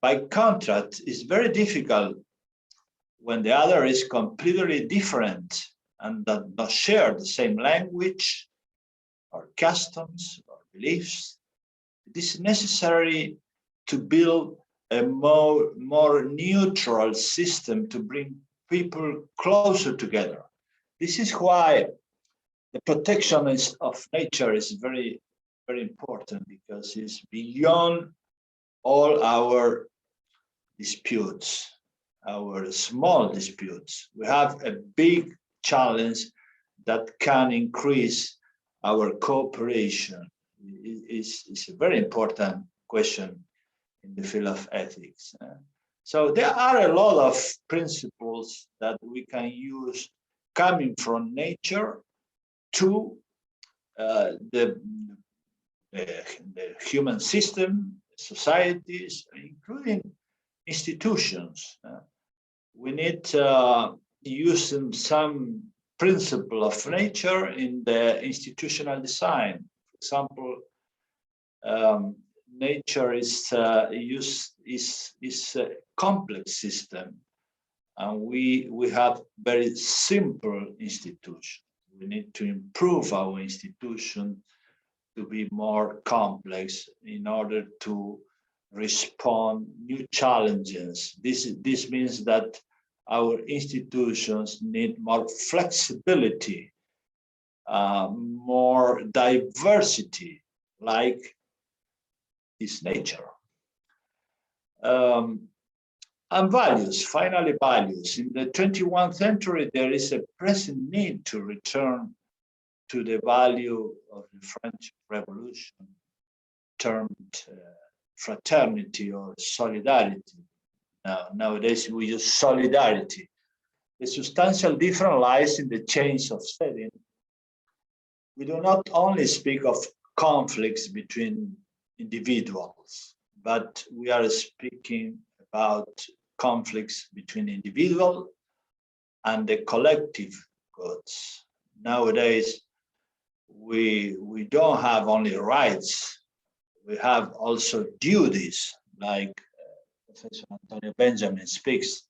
By contrast, it's very difficult when the other is completely different and does not share the same language or customs or beliefs. It is necessary to build a more neutral system to bring people closer together. This is why the protection of nature is very, very important, because it's beyond all our disputes, our small disputes. We have a big challenge that can increase our cooperation. It's a very important question in the field of ethics. So there are a lot of principles that we can use coming from nature to the human system, societies, including institutions. We need to use some principle of nature in the institutional design. For example, nature is a complex system, and we have very simple institutions. We need to improve our institution to be more complex in order to respond new challenges. This means that our institutions need more flexibility, more diversity, like is nature. And values, finally values. In the 21st century, there is a pressing need to return to the value of the French Revolution, termed fraternity or solidarity. Nowadays we use solidarity. the substantial difference lies in the change of setting. We do not only speak of conflicts between individuals, but we are speaking about conflicts between individuals and the collective goods. Nowadays, we don't have only rights, we have also duties, like Professor Antonio Benjamin speaks,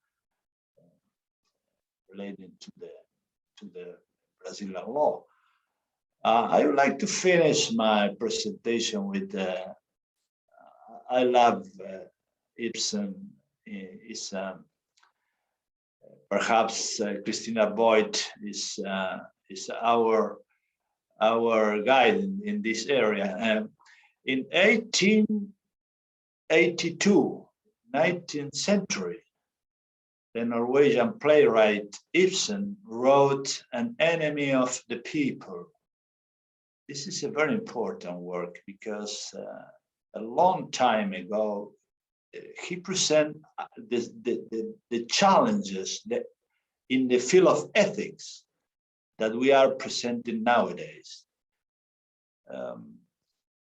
related to the Brazilian law. I would like to finish my presentation with, I love Ibsen, is perhaps Christina Voigt is our guide in this area. In 1882, 19th century, the Norwegian playwright Ibsen wrote An Enemy of the People. This is a very important work because a long time ago, he presented the challenges that in the field of ethics that we are presenting nowadays.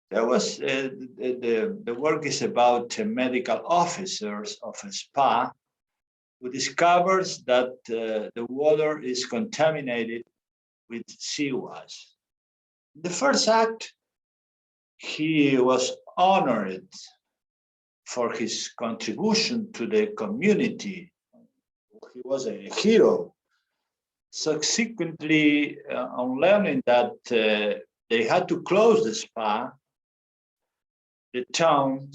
There was the work is about medical officers of a spa who discovers that the water is contaminated with seawash. The first act, he was honored for his contribution to the community. He was a hero. Subsequently, on learning that they had to close the spa, the town,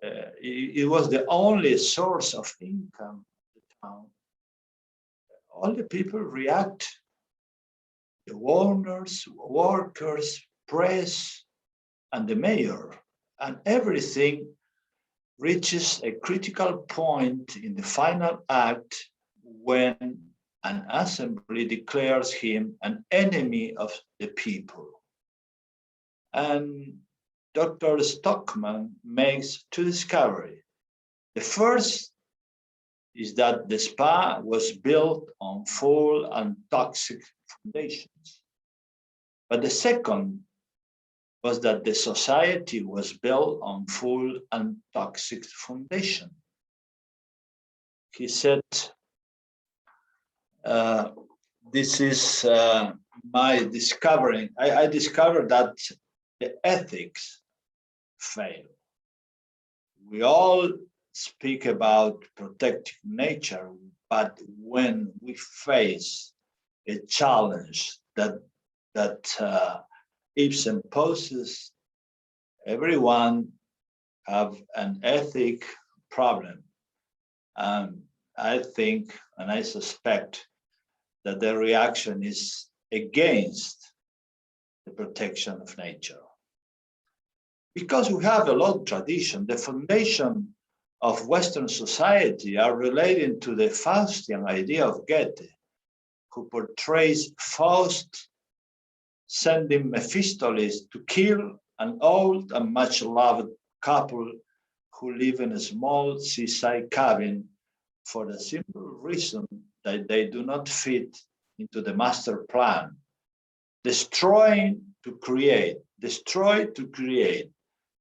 it was the only source of income of the town. All the people react, the owners, workers, press, and the mayor, and everything reaches a critical point in the final act when an assembly declares him an enemy of the people. And Dr. Stockman makes two discoveries. The first is that the spa was built on full and toxic foundations. But the second was that the society was built on full and toxic foundation. He said, this is my discovering. I discovered that the ethics fail. We all speak about protecting nature, but when we face a challenge that Ibsen poses, everyone have an ethic problem. I think, and I suspect, that the reaction is against the protection of nature. Because we have a long tradition, the foundation of Western society are related to the Faustian idea of Goethe, who portrays Faust sending Mephistopheles to kill an old and much loved couple who live in a small seaside cabin for the simple reason that they do not fit into the master plan. Destroy to create,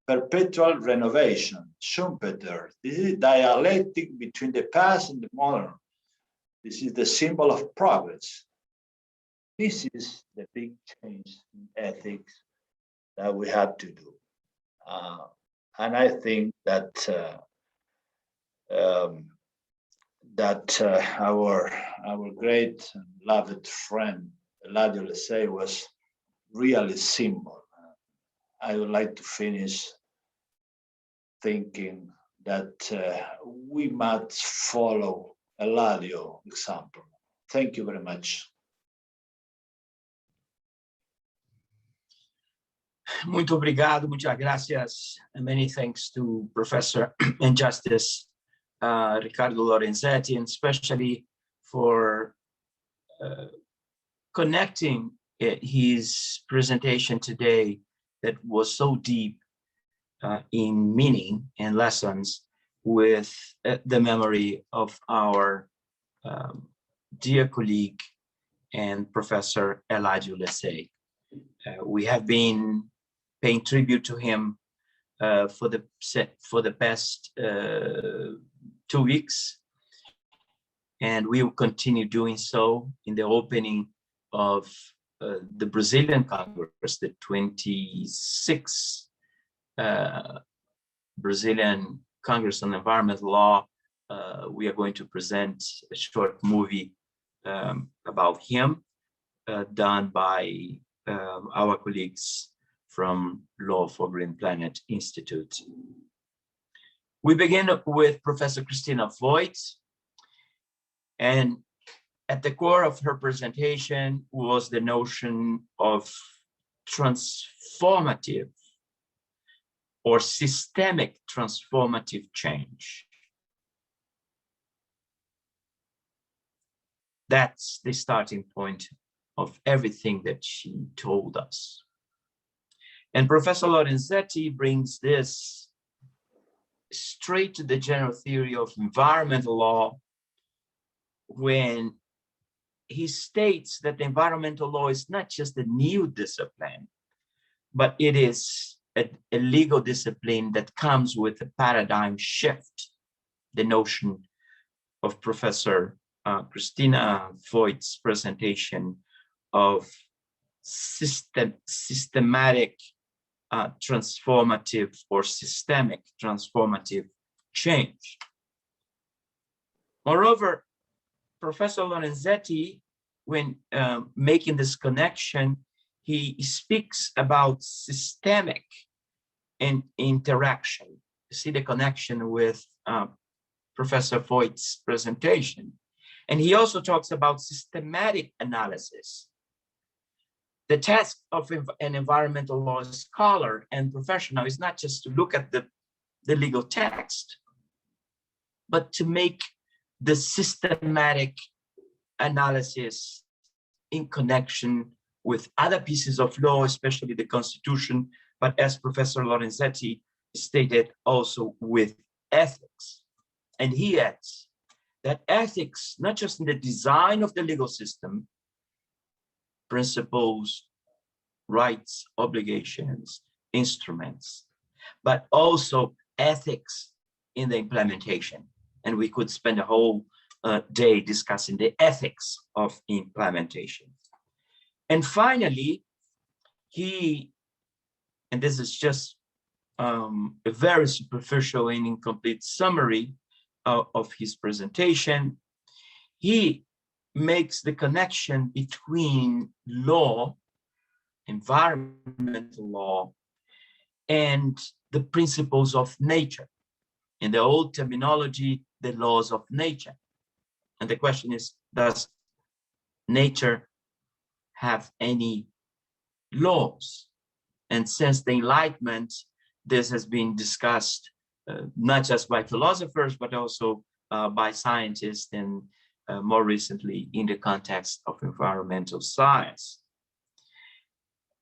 perpetual renovation, Schumpeter. This is dialectic between the past and the modern. This is the symbol of progress. This is the big change in ethics that we have to do. And I think that our great and loved friend, Eladio Lesay, was really simple. I would like to finish thinking that we must follow Eladio example. Thank you very much. Muito obrigado, muchas gracias, and many thanks to Professor and Justice Ricardo Lorenzetti, and especially for connecting his presentation today that was so deep in meaning and lessons with the memory of our dear colleague and Professor Eladio Lessay. We have been paying tribute to him for the past 2 weeks, and we will continue doing so in the opening of the Brazilian Congress, the 26th Brazilian Congress on Environmental Law. We are going to present a short movie about him, done by our colleagues from Law for Green Planet Institute. We begin with Professor Christina Voigt, and at the core of her presentation was the notion of transformative or systemic transformative change. That's the starting point of everything that she told us. And Professor Lorenzetti brings this straight to the general theory of environmental law when he states that the environmental law is not just a new discipline, but it is a legal discipline that comes with a paradigm shift. The notion of Professor Christina Voigt's presentation of systematic transformative or systemic transformative change. Moreover, Professor Lorenzetti, when making this connection, he speaks about systemic interaction. You see the connection with Professor Voigt's presentation. And he also talks about systematic analysis. The task of an environmental law scholar and professional is not just to look at the legal text, but to make the systematic analysis in connection with other pieces of law, especially the Constitution, but as Professor Lorenzetti stated, also with ethics. And he adds that ethics, not just in the design of the legal system, principles, rights, obligations, instruments, but also ethics in the implementation. And we could spend a whole day discussing the ethics of implementation. And finally, and this is just a very superficial and incomplete summary of his presentation, he makes the connection between law, environmental law, and the principles of nature. In the old terminology, the laws of nature. And the question is, does nature have any laws? And since the Enlightenment, this has been discussed not just by philosophers, but also by scientists, and more recently in the context of environmental science.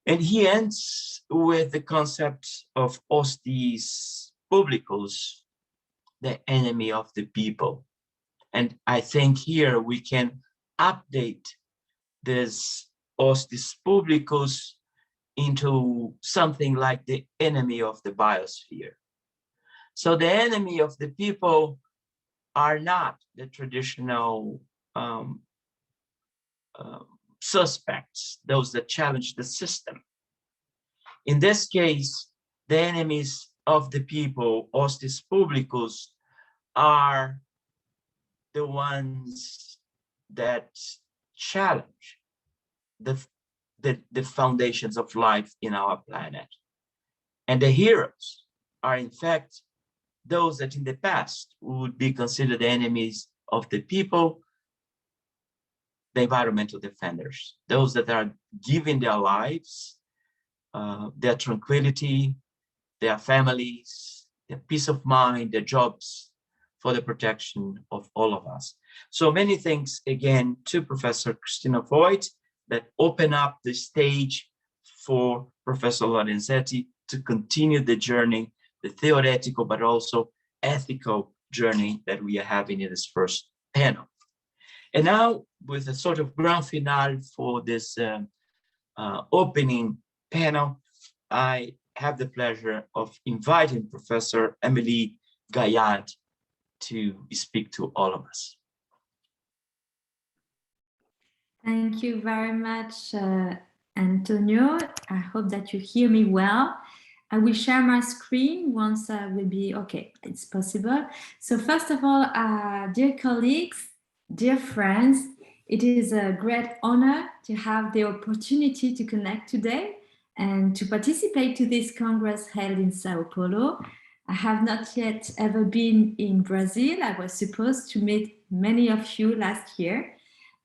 And he ends with the concept of hostis publicus, the enemy of the people. And I think here we can update this hostis publicus into something like the enemy of the biosphere. So the enemy of the people are not the traditional suspects, those that challenge the system. In this case, the enemies of the people, hostis publicus, are the ones that challenge the foundations of life in our planet. And the heroes are, in fact, those that in the past would be considered the enemies of the people, the environmental defenders, those that are giving their lives, their tranquility, their families, their peace of mind, their jobs, for the protection of all of us. So many thanks again to Professor Christina Voigt that open up the stage for Professor Lorenzetti to continue the journey, the theoretical but also ethical journey that we are having in this first panel. And now, with a sort of grand finale for this opening panel, I have the pleasure of inviting Professor Émilie Gaillard to speak to all of us. Thank you very much, Antonio. I hope that you hear me well. I will share my screen once I will be, okay, it's possible. So first of all, dear colleagues, dear friends, it is a great honor to have the opportunity to connect today and to participate to this Congress held in Sao Paulo. I have not yet ever been in Brazil. I was supposed to meet many of you last year,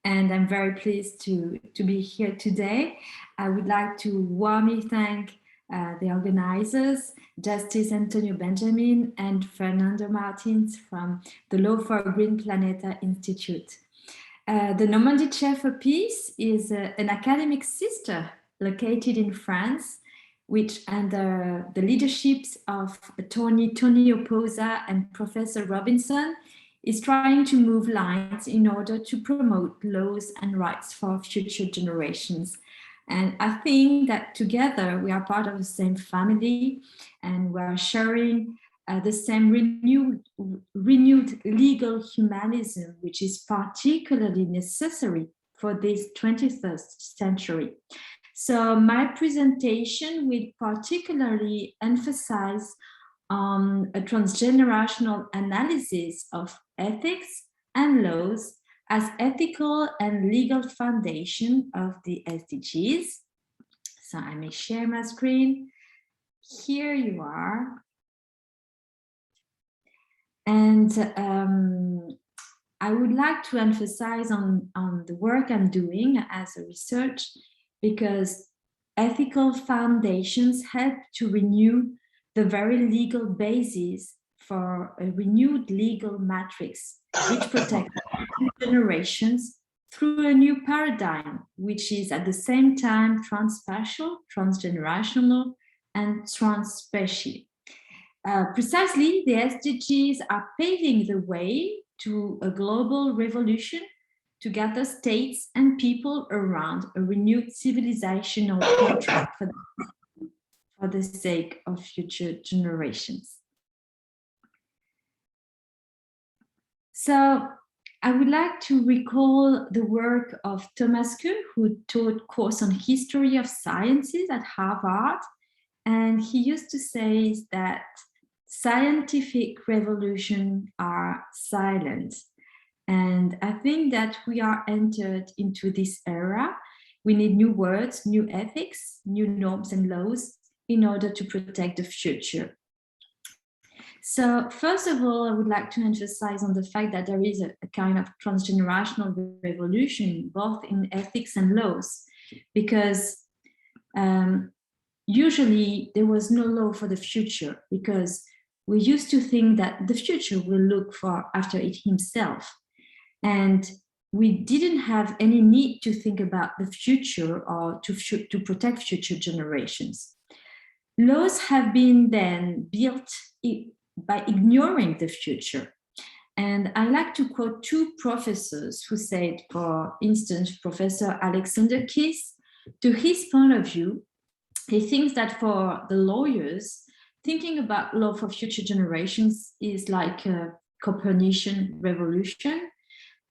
and I'm very pleased to be here today. I would like to warmly thank the organizers, Justice Antonio Benjamin and Fernando Martins from the Law for a Green Planeta Institute. The Normandy Chair for Peace is an academic sister located in France, which under the leaderships of Tony Oposa and Professor Robinson is trying to move lines in order to promote laws and rights for future generations. And I think that together we are part of the same family and we are sharing the same renewed legal humanism, which is particularly necessary for this 21st century. So my presentation will particularly emphasize a transgenerational analysis of ethics and laws as ethical and legal foundation of the SDGs. So I may share my screen. Here you are. And I would like to emphasize on the work I'm doing as a research, because ethical foundations help to renew the very legal basis for a renewed legal matrix, which protects generations through a new paradigm, which is at the same time transspatial, transgenerational, and transspecial. Precisely, the SDGs are paving the way to a global revolution to gather states and people around a renewed civilizational contract for the sake of future generations. So I would like to recall the work of Thomas Kuhn, who taught course on history of sciences at Harvard. And he used to say that scientific revolutions are silent. And I think that we are entered into this era. We need new words, new ethics, new norms and laws in order to protect the future. So first of all, I would like to emphasize on the fact that there is a kind of transgenerational revolution, both in ethics and laws, because usually there was no law for the future, because we used to think that the future will look for after it himself. And we didn't have any need to think about the future or to protect future generations. Laws have been then built by ignoring the future. And I like to quote two professors who said, for instance, Professor Alexander Kiss, to his point of view, he thinks that for the lawyers, thinking about law for future generations is like a Copernican revolution.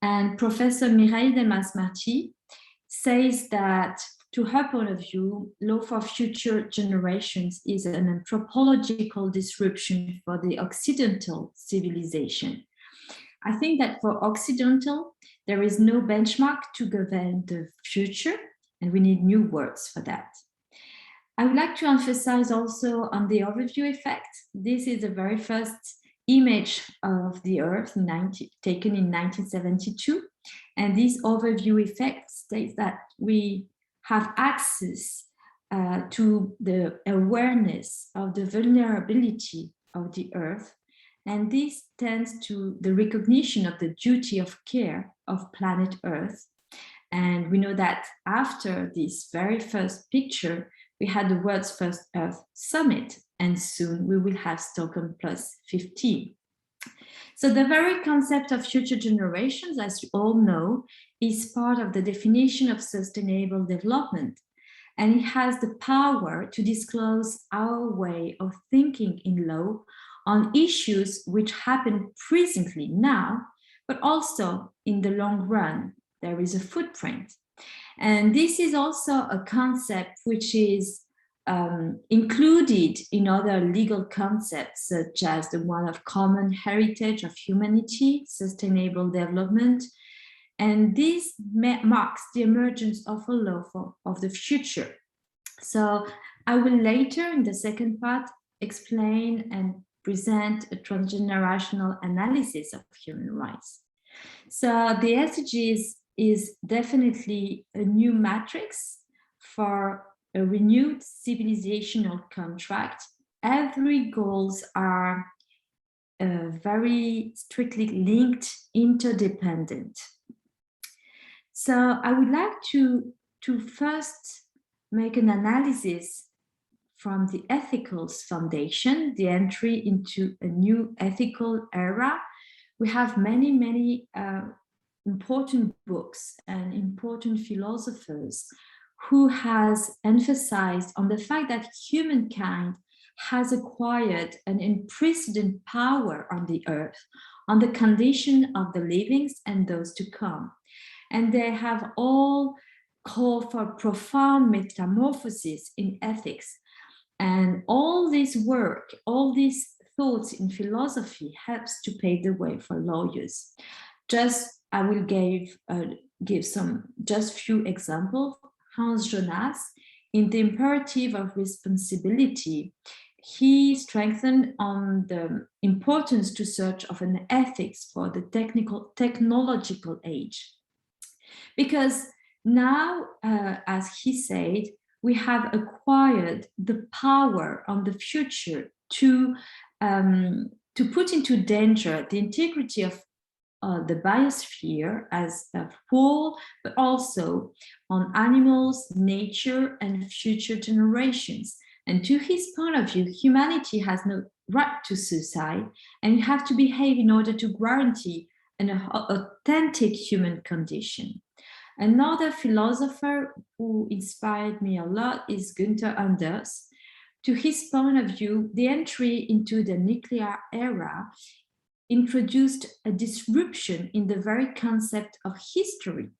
And Professor Mireille Delmas-Marty says that, to her point of view, law for future generations is an anthropological disruption for the Occidental civilization. I think that for Occidental, there is no benchmark to govern the future, and we need new words for that. I would like to emphasize also on the overview effect. This is the very first image of the Earth taken in 1972. And this overview effect states that we have access to the awareness of the vulnerability of the Earth. And this tends to the recognition of the duty of care of planet Earth. And we know that after this very first picture, we had the world's first Earth Summit, and soon we will have Stockholm +15. So the very concept of future generations, as you all know, is part of the definition of sustainable development. And it has the power to disclose our way of thinking in law on issues which happen presently now, but also in the long run. There is a footprint. And this is also a concept which is included in other legal concepts, such as the one of common heritage of humanity, sustainable development. And this marks the emergence of a law of the future. So I will later, in the second part, explain and present a transgenerational analysis of human rights. So the SDGs is definitely a new matrix for a renewed civilizational contract. Every goals are very strictly linked, interdependent. So I would like to first make an analysis from the Ethicals Foundation, the entry into a new ethical era. We have many important books and important philosophers who has emphasized on the fact that humankind has acquired an unprecedented power on the earth, on the condition of the livings and those to come. And they have all called for profound metamorphosis in ethics. And all this work, all these thoughts in philosophy helps to pave the way for lawyers. I will give some just few examples. Hans Jonas, in the imperative of responsibility, he strengthened on the importance to search of an ethics for the technological age. Because now, as he said, we have acquired the power on the future to put into danger the integrity of the biosphere as a whole, but also on animals, nature, and future generations. And to his point of view, humanity has no right to suicide, and you have to behave in order to guarantee an authentic human condition. Another philosopher who inspired me a lot is Günther Anders. To his point of view, the entry into the nuclear era introduced a disruption in the very concept of history,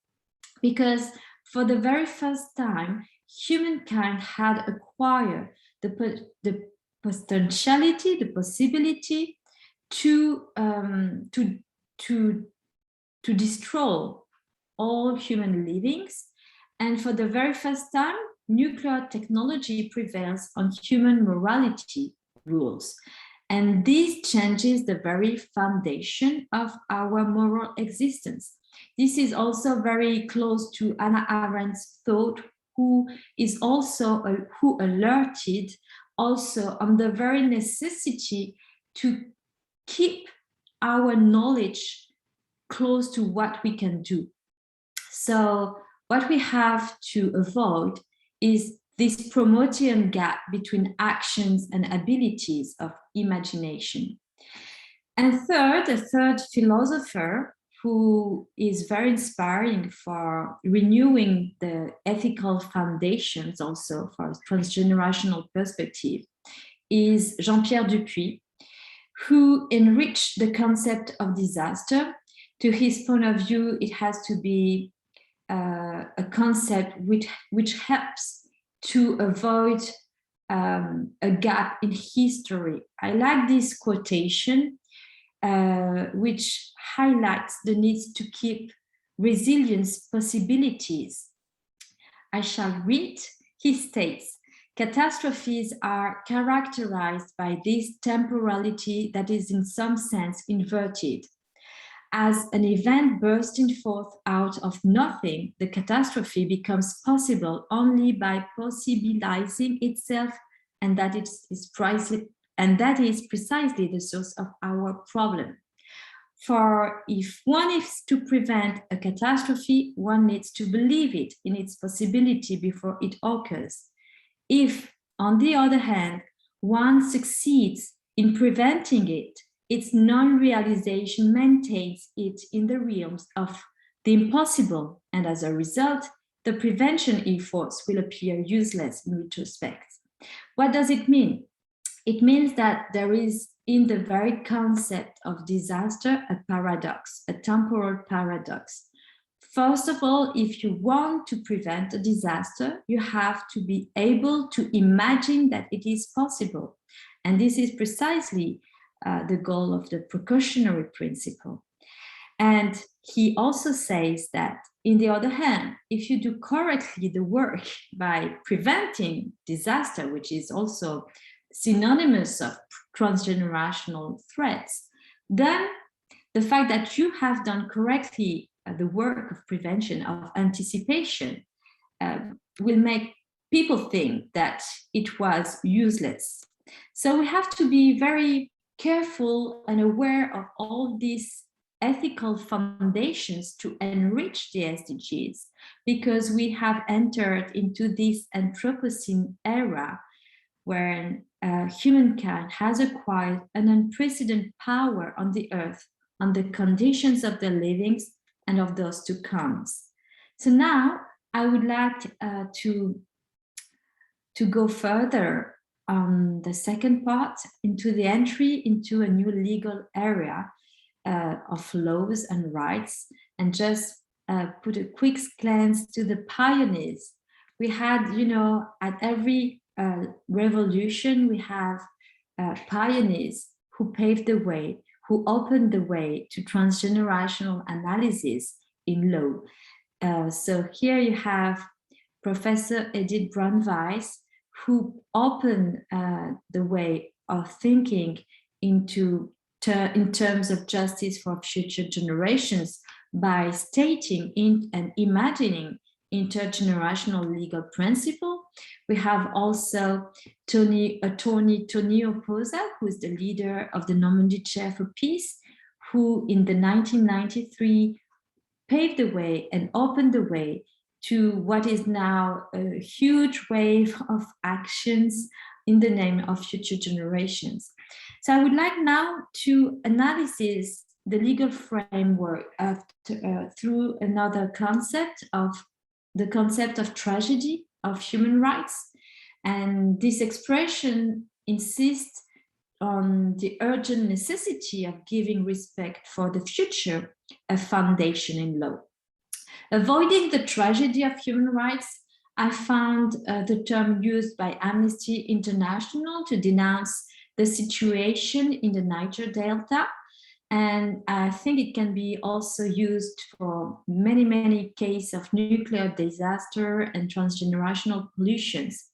because for the very first time, humankind had acquired the potentiality, the possibility to destroy all human livings. And for the very first time, nuclear technology prevails on human morality rules. And this changes the very foundation of our moral existence. This is also very close to Hannah Arendt's thought, who alerted also on the very necessity to keep our knowledge close to what we can do. So what we have to avoid is this Promethean gap between actions and abilities of imagination. And third, a third philosopher who is very inspiring for renewing the ethical foundations also for transgenerational perspective is Jean-Pierre Dupuy, who enriched the concept of disaster. To his point of view, it has to be a concept which helps to avoid a gap in history. I like this quotation, which highlights the need to keep resilience possibilities. I shall read. He states, catastrophes are characterized by this temporality that is in some sense inverted. As an event bursting forth out of nothing, the catastrophe becomes possible only by possibilizing itself, and that is precisely the source of our problem. For if one is to prevent a catastrophe, one needs to believe it in its possibility before it occurs. If, on the other hand, one succeeds in preventing it, its non-realization maintains it in the realms of the impossible, and as a result, the prevention efforts will appear useless in retrospect. What does it mean? It means that there is in the very concept of disaster a paradox, a temporal paradox. First of all, if you want to prevent a disaster, you have to be able to imagine that it is possible. And this is precisely the goal of the precautionary principle. And he also says that, in the other hand, if you do correctly the work by preventing disaster, which is also synonymous of transgenerational threats, then the fact that you have done correctly the work of prevention, of anticipation, will make people think that it was useless. So we have to be very careful and aware of all these ethical foundations to enrich the SDGs, because we have entered into this Anthropocene era where humankind has acquired an unprecedented power on the earth, on the conditions of the livings and of those to come. So now I would like to go further on the second part, into the entry into a new legal area of laws and rights, and just put a quick glance to the pioneers. We had, you know, at every revolution, we have pioneers who paved the way, who opened the way to transgenerational analysis in law. So here you have Professor Edith Brandweiss, who opened the way of thinking into in terms of justice for future generations by stating and imagining intergenerational legal principle. We have also attorney Tonio Posa, who is the leader of the Normandy Chair for Peace, who in the 1993 paved the way and opened the way to what is now a huge wave of actions in the name of future generations. So I would like now to analyze the legal framework through another concept of the concept of tragedy of human rights. And this expression insists on the urgent necessity of giving respect for the future a foundation in law. Avoiding the tragedy of human rights, I found the term used by Amnesty International to denounce the situation in the Niger Delta. And I think it can be also used for many, many cases of nuclear disaster and transgenerational pollutions.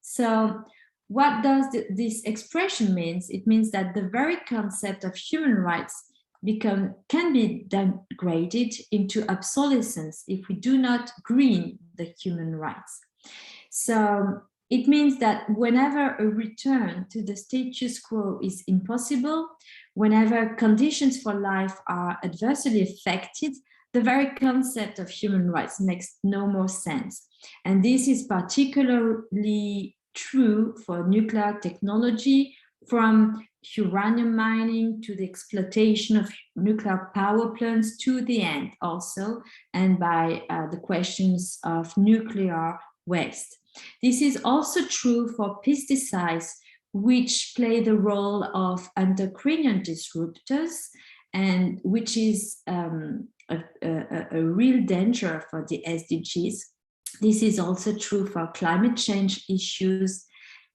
So what does this expression mean? It means that the very concept of human rights can be downgraded into obsolescence if we do not green the human rights. So it means that whenever a return to the status quo is impossible, whenever conditions for life are adversely affected, the very concept of human rights makes no more sense. And this is particularly true for nuclear technology, from uranium mining to the exploitation of nuclear power plants to the end also, and by the questions of nuclear waste. This is also true for pesticides, which play the role of endocrine disruptors, and which is a real danger for the SDGs. This is also true for climate change issues.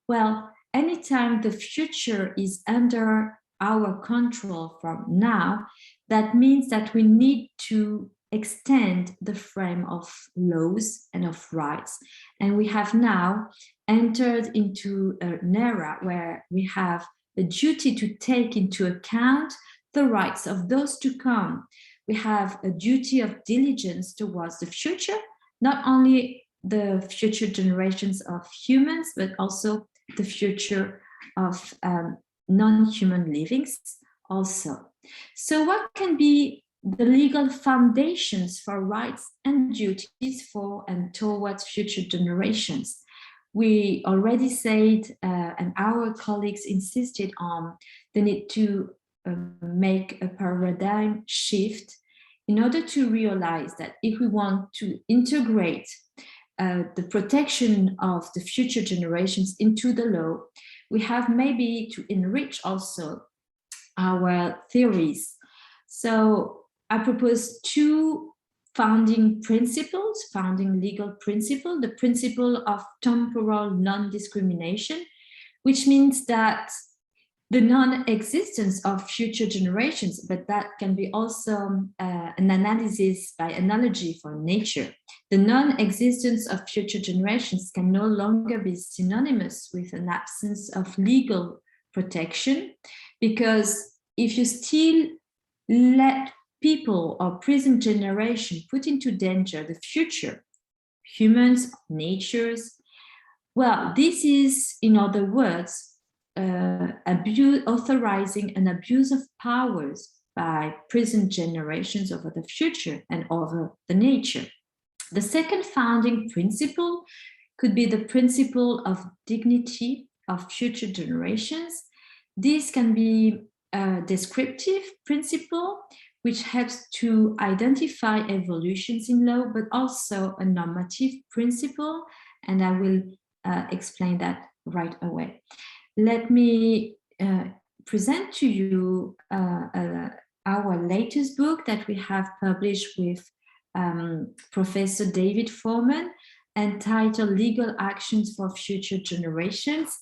Well, anytime the future is under our control from now, that means that we need to extend the frame of laws and of rights. And we have now entered into an era where we have a duty to take into account the rights of those to come. We have a duty of diligence towards the future, not only the future generations of humans, but also the future of non-human livings also. So what can be the legal foundations for rights and duties for and towards future generations? We already said, and our colleagues insisted on the need to make a paradigm shift in order to realize that if we want to integrate the protection of the future generations into the law, we have maybe to enrich also our theories. So I propose two founding principles, founding legal principle, the principle of temporal non-discrimination, which means that the non-existence of future generations, but that can be also an analysis by analogy for nature. The non-existence of future generations can no longer be synonymous with an absence of legal protection, because if you still let people or present generation put into danger the future, humans, natures, well, this is, in other words, authorizing an abuse of powers by present generations over the future and over the nature. The second founding principle could be the principle of dignity of future generations. This can be a descriptive principle which helps to identify evolutions in law, but also a normative principle, and I will explain that right away. Let me present to you our latest book that we have published with Professor David Foreman, entitled Legal Actions for Future Generations.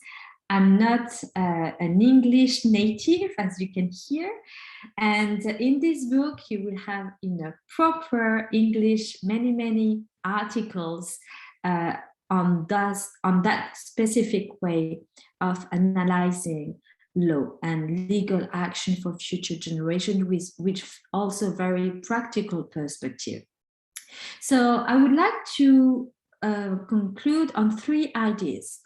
I'm not an English native, as you can hear. And in this book, you will have in a proper English many articles on that specific way of analyzing law and legal action for future generations, with which also very practical perspective. So I would like to conclude on three ideas.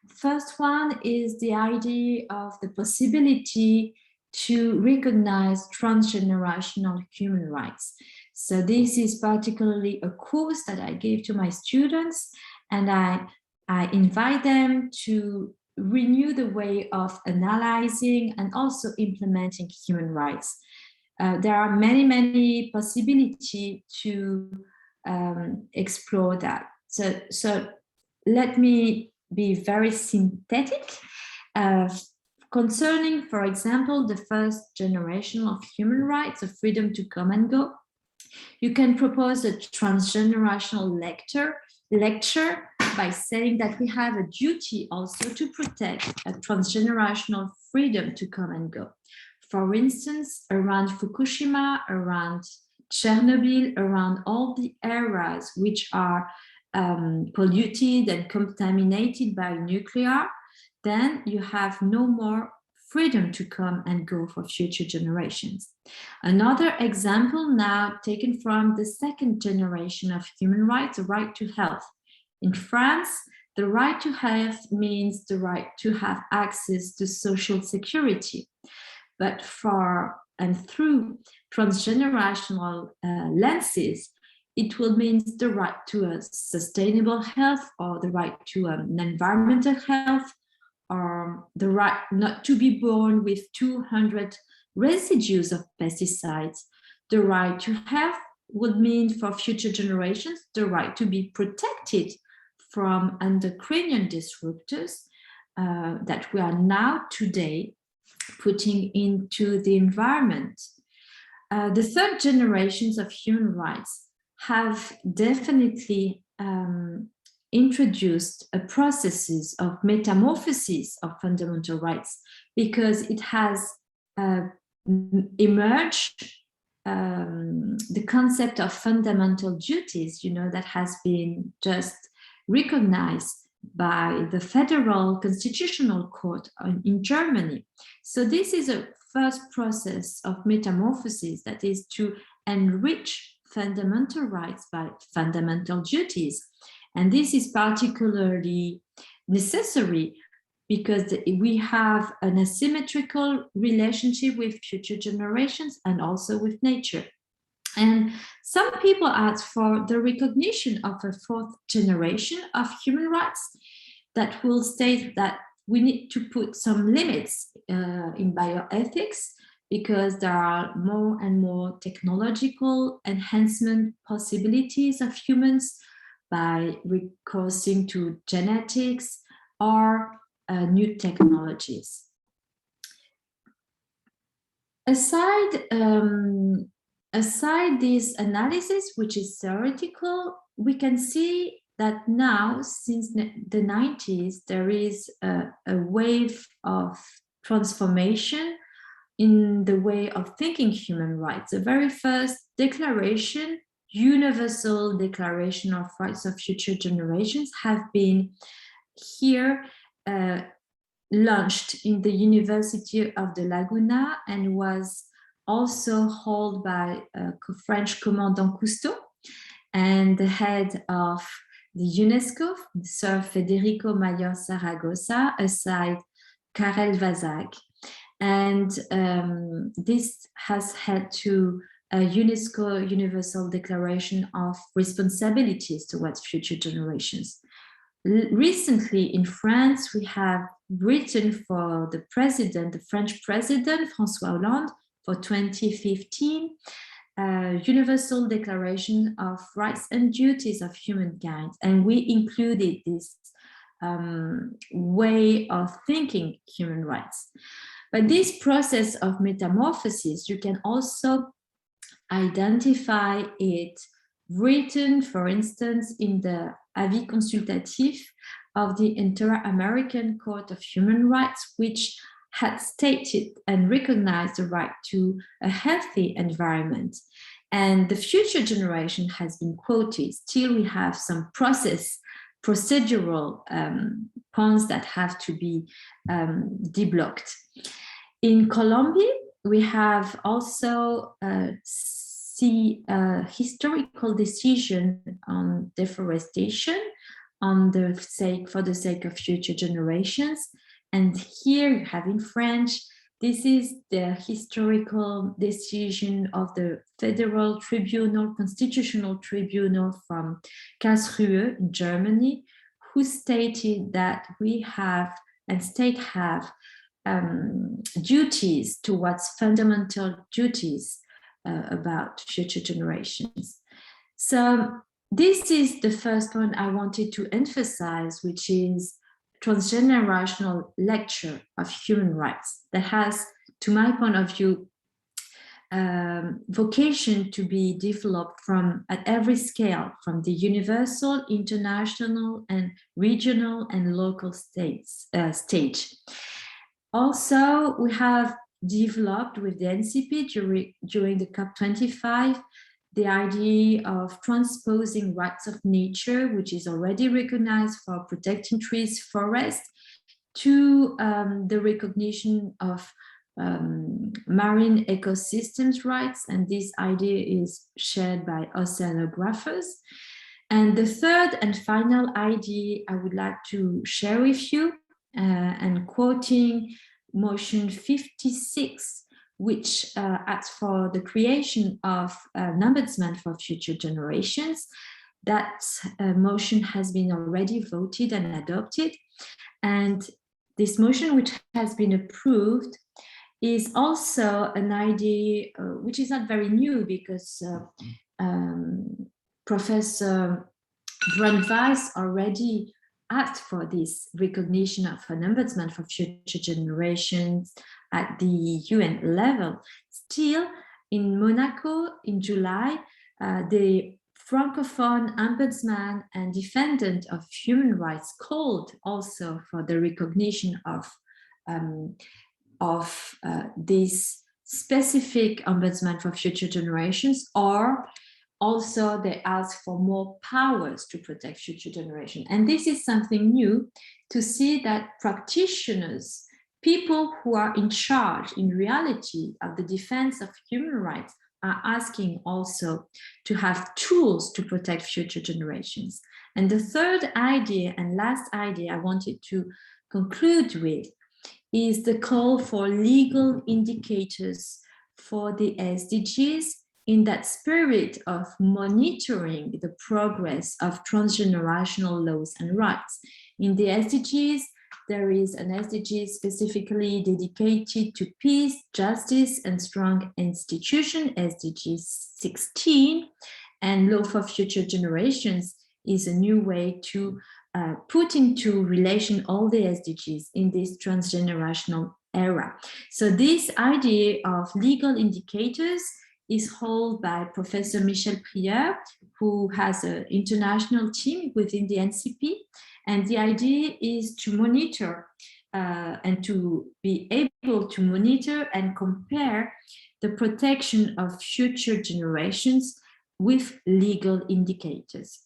First one is the idea of the possibility to recognize transgenerational human rights. So this is particularly a course that I gave to my students, and I invite them to renew the way of analyzing and also implementing human rights. There are many possibilities to explore that. So let me be very synthetic. Concerning, for example, the first generation of human rights, the freedom to come and go, you can propose a transgenerational lecture by saying that we have a duty also to protect a transgenerational freedom to come and go. For instance, around Fukushima, around Chernobyl, around all the areas which are polluted and contaminated by nuclear, then you have no more freedom to come and go for future generations. Another example now taken from the second generation of human rights, the right to health. In France, the right to health means the right to have access to social security. But for and through transgenerational lenses, it will mean the right to a sustainable health, or the right to an environmental health, or the right not to be born with 200 residues of pesticides. The right to health would mean for future generations the right to be protected from endocrine disruptors that we are now today putting into the environment. The third generations of human rights have definitely introduced a processes of metamorphosis of fundamental rights, because it has emerged the concept of fundamental duties, that has been just recognized by the Federal Constitutional Court in Germany. So this is a first process of metamorphosis, that is to enrich fundamental rights by fundamental duties. And this is particularly necessary because we have an asymmetrical relationship with future generations and also with nature. And some people ask for the recognition of a fourth generation of human rights that will state that we need to put some limits in bioethics, because there are more and more technological enhancement possibilities of humans by recourse to genetics or new technologies. Aside this analysis, which is theoretical, we can see that now, since the 90s, there is a wave of transformation in the way of thinking human rights. The very first declaration, Universal Declaration of Rights of Future Generations, have been here launched in the University of the Laguna and was also held by French Commandant Cousteau and the head of the UNESCO, Sir Federico Mayor Saragossa, aside Karel Vazag. And this has led to a UNESCO Universal Declaration of Responsibilities towards future generations. Recently in France, we have written for the president, the French president, François Hollande, for 2015, Universal Declaration of Rights and Duties of Humankind. And we included this way of thinking human rights. But this process of metamorphosis, you can also identify it written, for instance, in the Avis Consultatif of the Inter-American Court of Human Rights, which had stated and recognized the right to a healthy environment. And the future generation has been quoted. Still, we have some procedural points that have to be deblocked. In Colombia, we have also historical decision on deforestation for the sake of future generations. And here you have in French, this is the historical decision of the Federal Tribunal, Constitutional Tribunal from Karlsruhe in Germany, who stated that we have, and state have, duties towards fundamental duties about future generations. So this is the first point I wanted to emphasize, which is transgenerational lecture of human rights that has, to my point of view, vocation to be developed at every scale, from the universal, international, and regional and local stage. Also, we have developed with the NCP during the COP25 the idea of transposing rights of nature, which is already recognized for protecting trees, forests, to the recognition of marine ecosystems rights. And this idea is shared by oceanographers. And the third and final idea I would like to share with you, and quoting motion 56, which asks for the creation of an ombudsman for future generations. That motion has been already voted and adopted. And this motion, which has been approved, is also an idea which is not very new, because Professor Weiss already asked for this recognition of an ombudsman for future generations at the UN level. Still, in Monaco in July, the Francophone ombudsman and defendant of human rights called also for the recognition of this specific ombudsman for future generations, or also they ask for more powers to protect future generations. And this is something new, to see that practitioners, people who are in charge in reality of the defense of human rights, are asking also to have tools to protect future generations. And the third idea and last idea I wanted to conclude with is the call for legal indicators for the SDGs, in that spirit of monitoring the progress of transgenerational laws and rights. In the SDGs, there is an SDG specifically dedicated to peace, justice, and strong institution, SDG 16, and Law for Future Generations is a new way to put into relation all the SDGs in this transgenerational era. So this idea of legal indicators is held by Professor Michel Prieur, who has an international team within the NCP. And the idea is to monitor and to be able to monitor and compare the protection of future generations with legal indicators.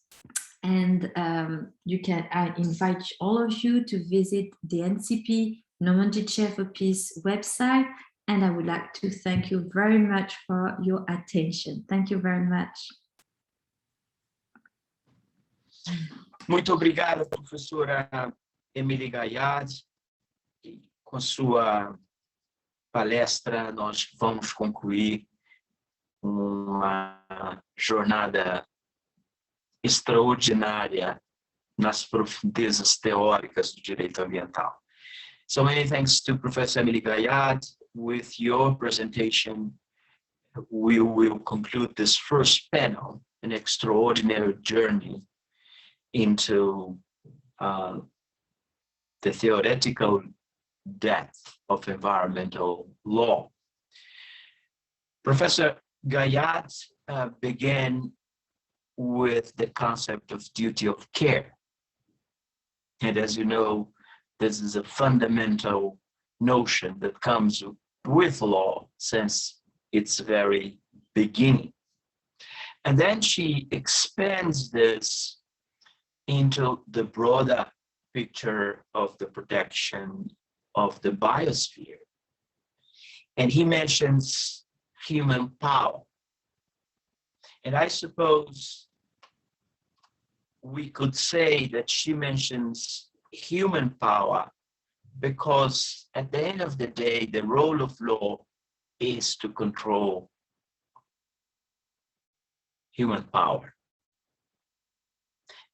And I invite all of you to visit the NCP Normandy Chair for Peace website. And I would like to thank you very much for your attention. Thank you very much. Muito obrigado, professora Émilie Gaillard. Com sua palestra, nós vamos concluir uma jornada extraordinária nas profundezas teóricas do direito ambiental. So many thanks to Professor Émilie Gaillard. With your presentation, we will conclude this first panel, an extraordinary journey into the theoretical depth of environmental law. Professor Gaillard began with the concept of duty of care. And as you know, this is a fundamental notion that comes with law since its very beginning. And then she expands this into the broader picture of the protection of the biosphere. And he mentions human power. And I suppose we could say that she mentions human power because at the end of the day, the role of law is to control human power.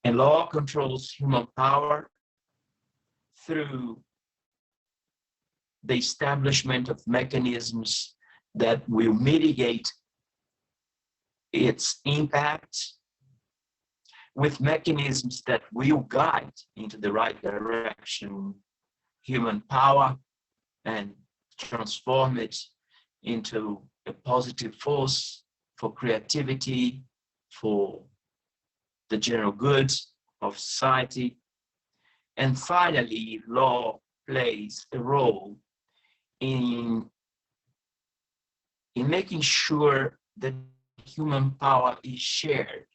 And law controls human power through the establishment of mechanisms that will mitigate its impact, with mechanisms that will guide into the right direction human power and transform it into a positive force for creativity, for the general good of society. And finally, law plays a role in making sure that human power is shared.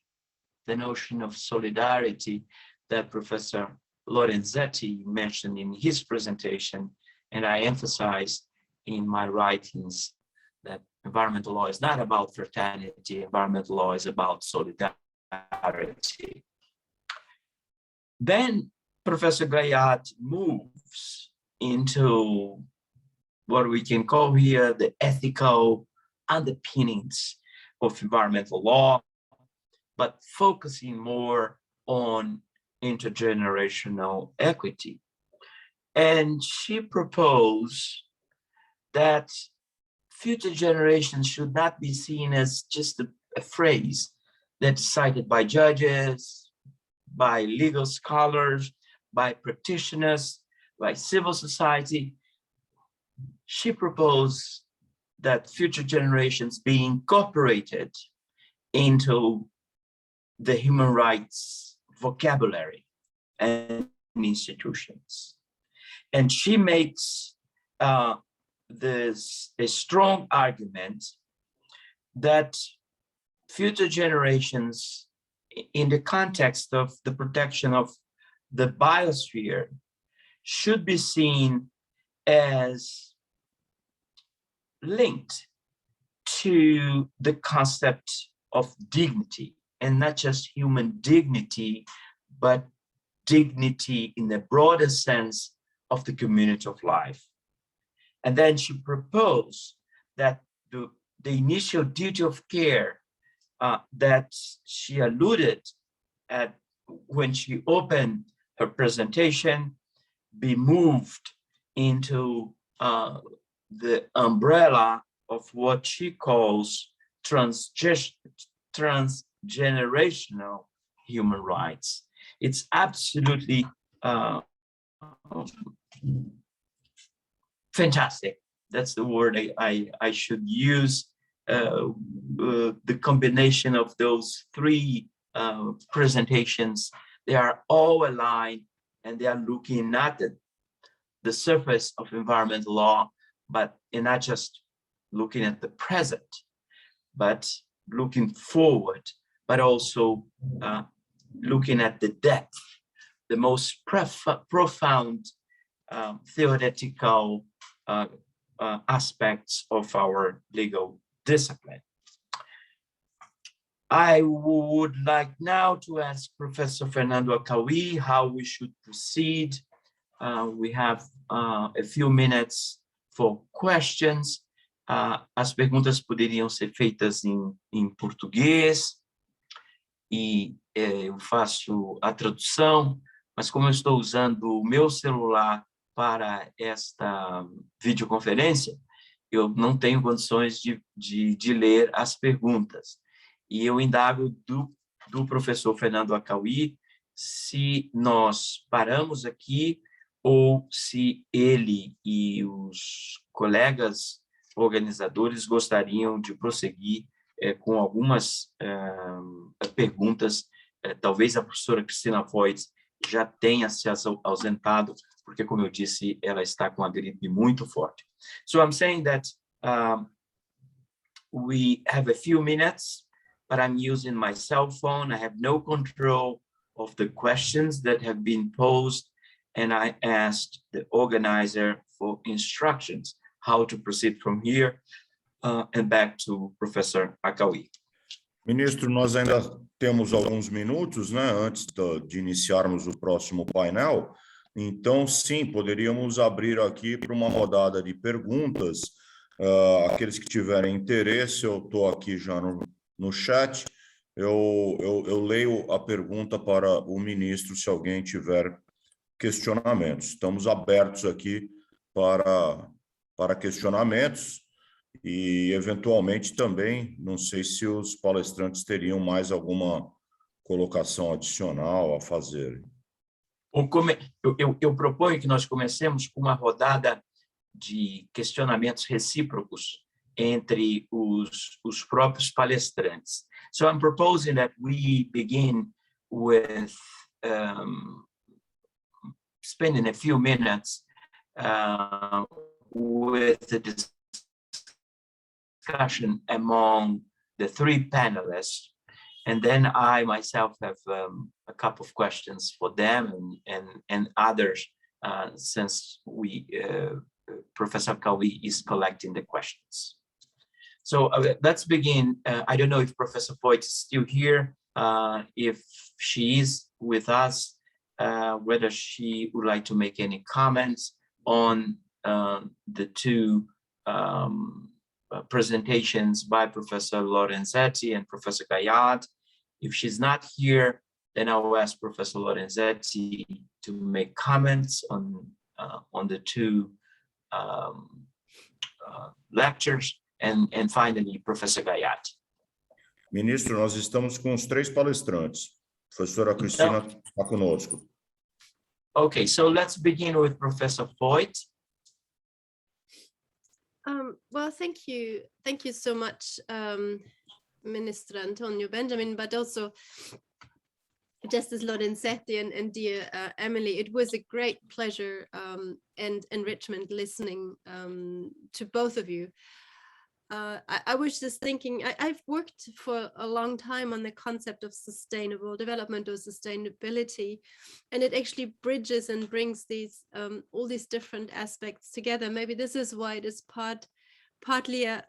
The notion of solidarity that Professor Lorenzetti mentioned in his presentation, and I emphasized in my writings that environmental law is not about fraternity, environmental law is about solidarity. Then Professor Gaillard moves into what we can call here the ethical underpinnings of environmental law, but focusing more on intergenerational equity. And she proposed that future generations should not be seen as just a phrase that's cited by judges, by legal scholars, by practitioners, by civil society. She proposed that future generations be incorporated into the human rights vocabulary and institutions. And she makes a strong argument that future generations, in the context of the protection of the biosphere, should be seen as linked to the concept of dignity, and not just human dignity, but dignity in the broader sense of the community of life. And then she proposed that the initial duty of care that she alluded at when she opened her presentation be moved into the umbrella of what she calls transgenerational human rights. It's absolutely fantastic. That's the word I should use. The combination of those three presentations, they are all aligned, and they are looking not at the surface of environmental law, but not just looking at the present, but looking forward, but also looking at the depth, the most profound theoretical aspects of our legal discipline. I would like now to ask Professor Fernando Acauí how we should proceed. We have a few minutes for questions. As perguntas poderiam ser feitas em português e eu faço a tradução, mas como eu estou usando o meu celular para esta videoconferência, eu não tenho condições de ler as perguntas. E eu indago do professor Fernando Acauí se nós paramos aqui ou se ele e os colegas organizadores gostariam de prosseguir com algumas perguntas. Talvez a professora Christina Voigt já tenha se ausentado, porque, como eu disse, ela está com a gripe muito forte. So I'm saying that we have a few minutes, but I'm using my cell phone. I have no control of the questions that have been posed, and I asked the organizer for instructions how to proceed from here, and back to Professor Acauí. Ministro, nós ainda temos alguns minutos, né, antes de iniciarmos o próximo painel. Então, sim, poderíamos abrir aqui para uma rodada de perguntas. Aqueles que tiverem interesse, eu estou aqui já no chat. Eu leio a pergunta para o ministro, se alguém tiver questionamentos. Estamos abertos aqui para questionamentos e, eventualmente, também, não sei se os palestrantes teriam mais alguma colocação adicional a fazer. Eu proponho que nós comecemos com uma rodada de questionamentos recíprocos entre os próprios palestrantes. So I'm proposing that we begin with spending a few minutes with the discussion among the three panelists. And then I myself have a couple of questions for them and others, since Professor Acauí is collecting the questions. So let's begin. I don't know if Professor Voigt is still here, if she is with us, whether she would like to make any comments on the two presentations by Professor Lorenzetti and Professor Gaillard. If she's not here, then I will ask Professor Lorenzetti to make comments on the two lectures, and finally Professor Gaillard. Ministro, nós estamos com os três palestrantes. Professora Christina está conosco. Okay, so let's begin with Professor Voigt. Well, thank you so much, Minister Antonio Benjamin, but also Justice Lorenzetti and dear Émilie. It was a great pleasure and enrichment listening to both of you. I was just thinking, I've worked for a long time on the concept of sustainable development or sustainability, and it actually bridges and brings these all these different aspects together. Maybe this is why it is partly a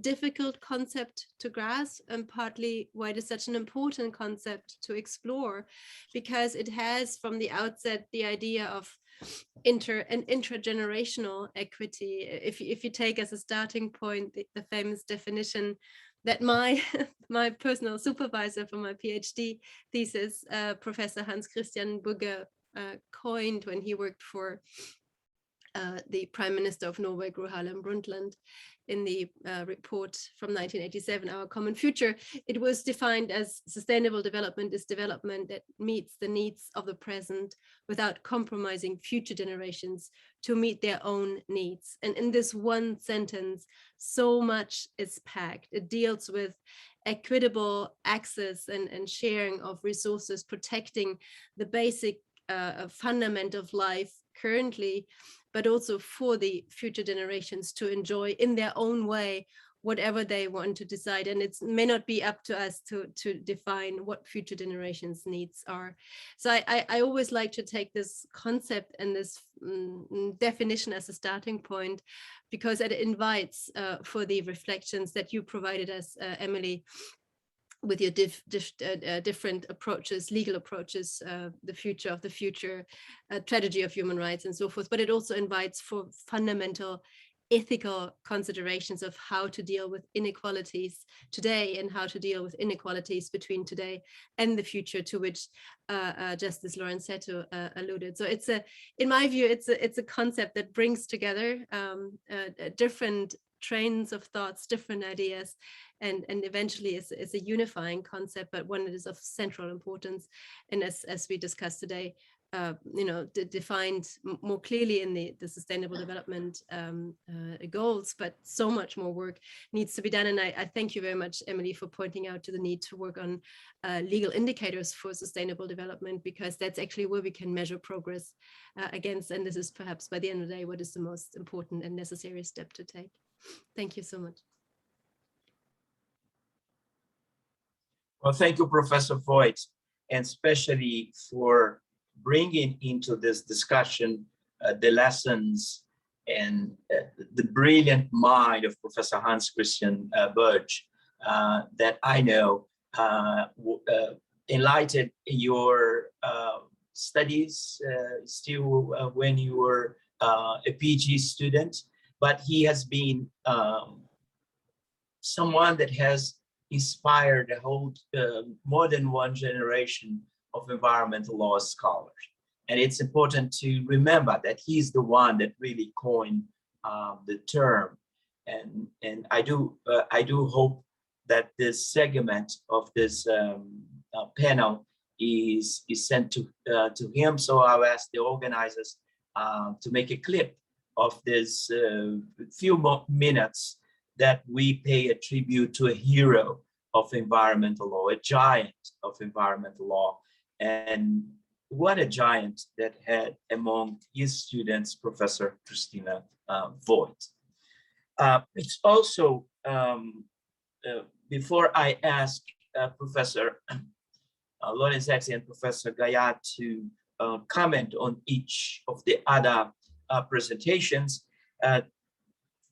difficult concept to grasp, and partly why it is such an important concept to explore, because it has from the outset the idea of intragenerational equity. If you take as a starting point the famous definition that my personal supervisor for my PhD thesis, Professor Hans Christian Bugger, coined when he worked for the Prime Minister of Norway, Gro Harlem Brundtland, in the report from 1987, Our Common Future. It was defined as sustainable development is development that meets the needs of the present without compromising future generations to meet their own needs. And in this one sentence, so much is packed. It deals with equitable access and sharing of resources, protecting the basic fundament of life currently, but also for the future generations to enjoy in their own way whatever they want to decide. And it may not be up to us to define what future generations' needs are. So I always like to take this concept and this definition as a starting point, because it invites for the reflections that you provided us, Émilie, with your different approaches, legal approaches, the future of the future, tragedy of human rights and so forth. But it also invites for fundamental ethical considerations of how to deal with inequalities today and how to deal with inequalities between today and the future, to which Justice Lorenzetti alluded. So it's in my view, it's a concept that brings together different trains of thoughts, different ideas, and eventually is a unifying concept, but one that is of central importance. And as we discussed today, defined more clearly in the sustainable development goals, but so much more work needs to be done. And I thank you very much, Émilie, for pointing out to the need to work on legal indicators for sustainable development, because that's actually where we can measure progress against. And this is perhaps by the end of the day, what is the most important and necessary step to take. Thank you so much. Well, thank you, Professor Voigt, and especially for bringing into this discussion the lessons and the brilliant mind of Professor Hans Christian Voigt that I know enlightened your studies still when you were a PG student, but he has been someone that has inspired a whole more than one generation of environmental law scholars. And it's important to remember that he's the one that really coined the term. And I do hope that this segment of this panel is sent to him. So I'll ask the organizers to make a clip of this few minutes that we pay a tribute to a hero of environmental law, a giant of environmental law. And what a giant that had among his students, Professor Christina Voigt. It's also, before I ask Professor Lorenzetti and Professor Gaillard to comment on each of the other presentations,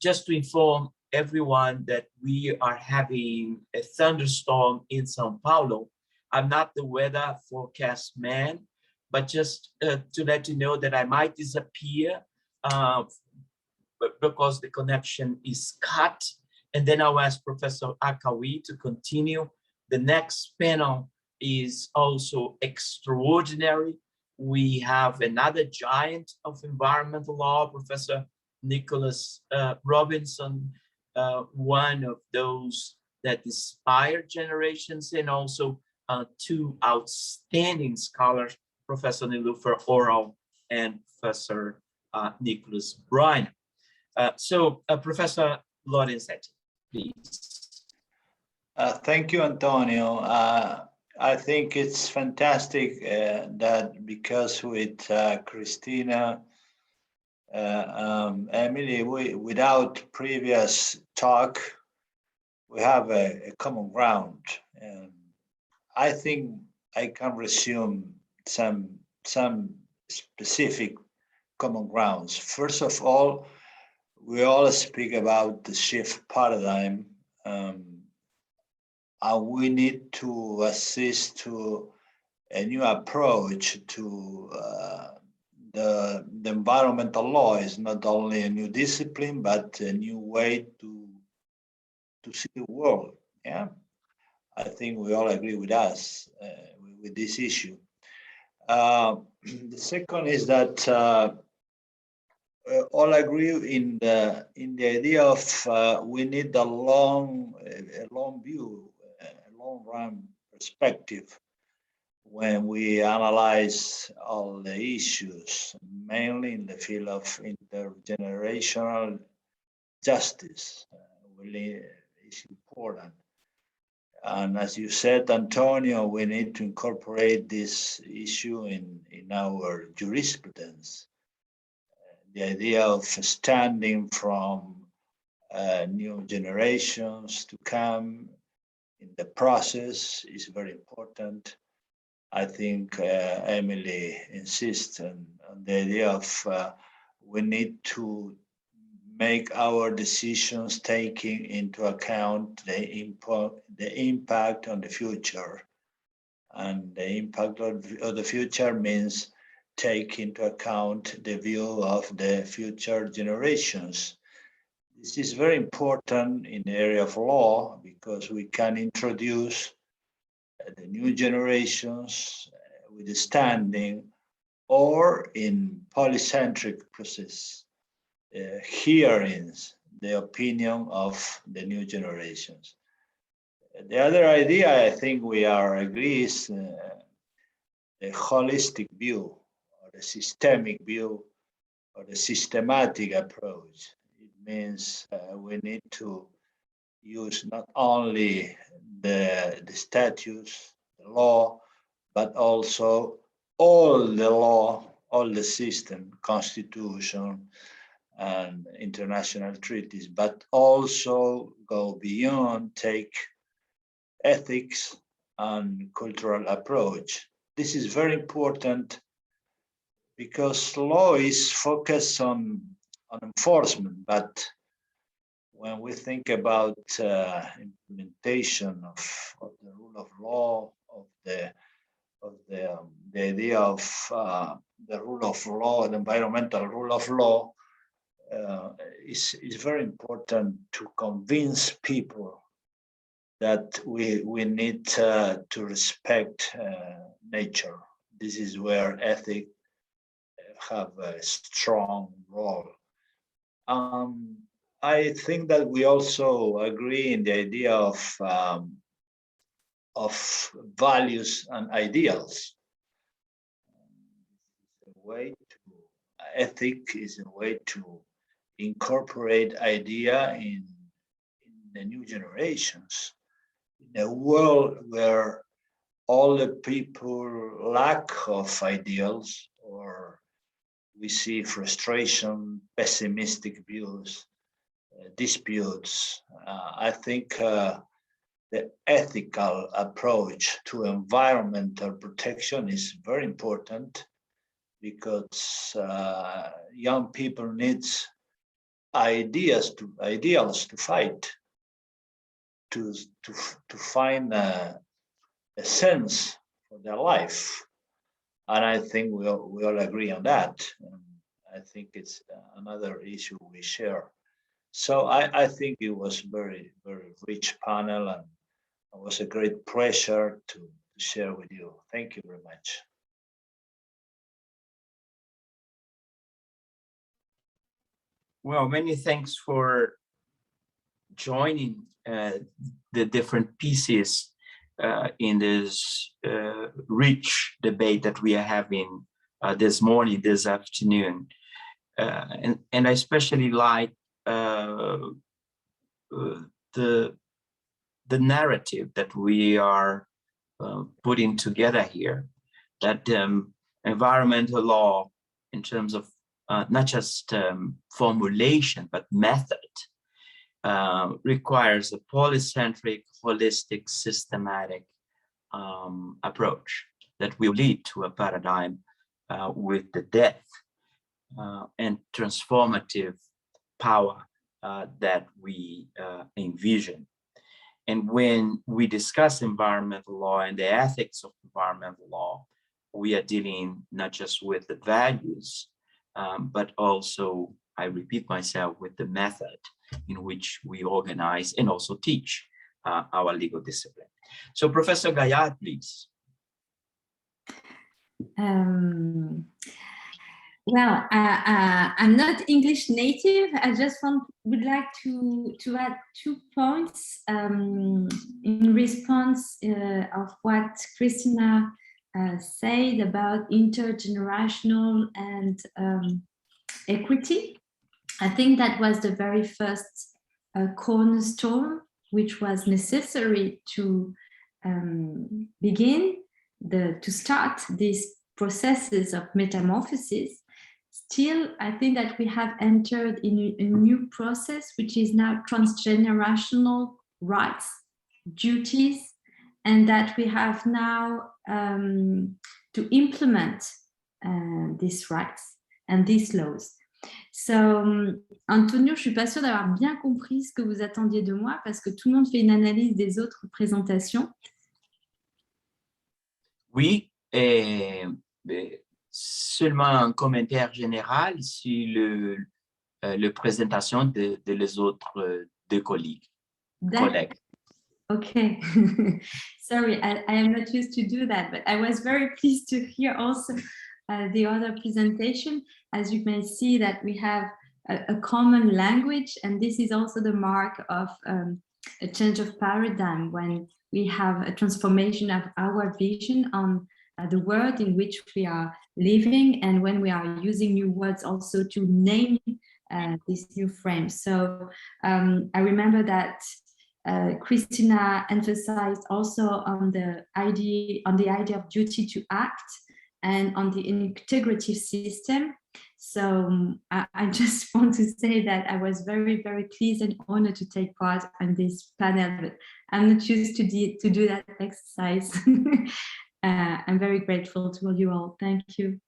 just to inform everyone that we are having a thunderstorm in Sao Paulo. I'm not the weather forecast man, but just to let you know that I might disappear because the connection is cut. And then I'll ask Professor Akawi to continue. The next panel is also extraordinary. We have another giant of environmental law, Professor Nicholas Robinson, one of those that inspired generations, and also two outstanding scholars, Professor Nilufer Oral and Professor Nicholas Bryan. So Professor Lorenzetti, please. Thank you, Antonio. I think it's fantastic that because with Christina, Émilie, without previous talk, we have a common ground. I think I can resume some specific common grounds. First of all, we all speak about the shift paradigm, and we need to assist to a new approach to the environmental law. Is not only a new discipline, but a new way to see the world. Yeah, I think we all agree with us with this issue. The second is that all agree in the idea of we need a long view, a long run perspective when we analyze all the issues, mainly in the field of intergenerational justice. Really is important. And as you said, Antonio, we need to incorporate this issue in our jurisprudence. The idea of standing from new generations to come in the process is very important. I think Émilie insists on the idea of we need to make our decisions taking into account the impact on the future. And the impact of the future means take into account the view of the future generations. This is very important in the area of law because we can introduce the new generations with the standing or in polycentric process. Hearings, the opinion of the new generations. The other idea I think we are agree is the holistic view or the systemic view or the systematic approach. It means we need to use not only the statutes, the law, but also all the law, all the system, constitution, and international treaties, but also go beyond, take ethics and cultural approach. This is very important because law is focused on enforcement, but when we think about implementation of the rule of law, of the idea of the rule of law, the environmental rule of law, is very important to convince people that we need to respect nature. This is where ethics have a strong role. I think that we also agree in the idea of values and ideals. Ethic is a way to incorporate idea in the new generations. In a world where all the people lack of ideals, or we see frustration, pessimistic views, disputes, I think the ethical approach to environmental protection is very important because young people need ideals to fight, to find a sense for their life, and I think we all agree on that. I think it's another issue we share. So I think it was very rich panel, and it was a great pleasure to share with you. Thank you very much. Well, many thanks for joining the different pieces in this rich debate that we are having this morning, this afternoon. And I especially like the narrative that we are putting together here, that environmental law, in terms of not just formulation, but method, requires a polycentric, holistic, systematic approach that will lead to a paradigm with the depth and transformative power that we envision. And when we discuss environmental law and the ethics of environmental law, we are dealing not just with the values, but also, I repeat myself, with the method in which we organize and also teach our legal discipline. So Professor Gaillard, please. Well, I'm not English native. I just would like to add 2 points in response of what Christina said about intergenerational and equity. I think that was the very first cornerstone, which was necessary to to start these processes of metamorphosis. Still, I think that we have entered in a new process, which is now transgenerational rights, duties, and that we have now to implement these rights and these laws. So, Antonio, je suis pas sûre d'avoir bien compris ce que vous attendiez de moi parce que tout le monde fait une analyse des autres présentations. Oui, seulement un commentaire général sur la présentation de les autres deux collègues. Okay. Sorry, I am not used to do that, but I was very pleased to hear also the other presentation. As you may see that we have a common language, and this is also the mark of a change of paradigm when we have a transformation of our vision on the world in which we are living, and when we are using new words also to name this new frame. So I remember that Christina emphasized also on the idea of duty to act and on the integrative system. So I just want to say that I was very, very pleased and honored to take part in this panel, but I'm not used to do that exercise. I'm very grateful to you all. Thank you.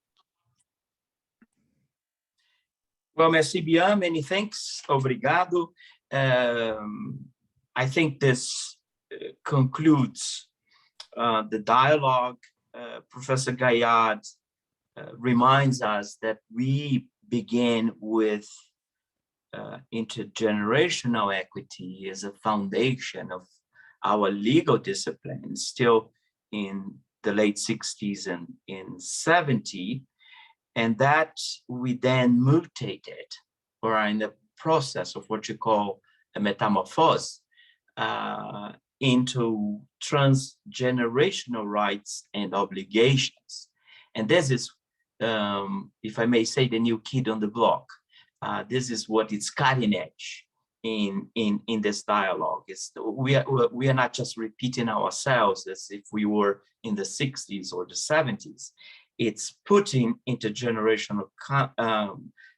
Well, merci bien, many thanks, obrigado. I think this concludes the dialogue. Professor Gaillard reminds us that we begin with intergenerational equity as a foundation of our legal discipline, still in the late 60s and in 70, and that we then mutated, or are in the process of what you call a metamorphose, into transgenerational rights and obligations. And this is, if I may say, the new kid on the block. This is what is cutting edge in this dialogue. We are not just repeating ourselves as if we were in the 60s or the 70s. It's putting intergenerational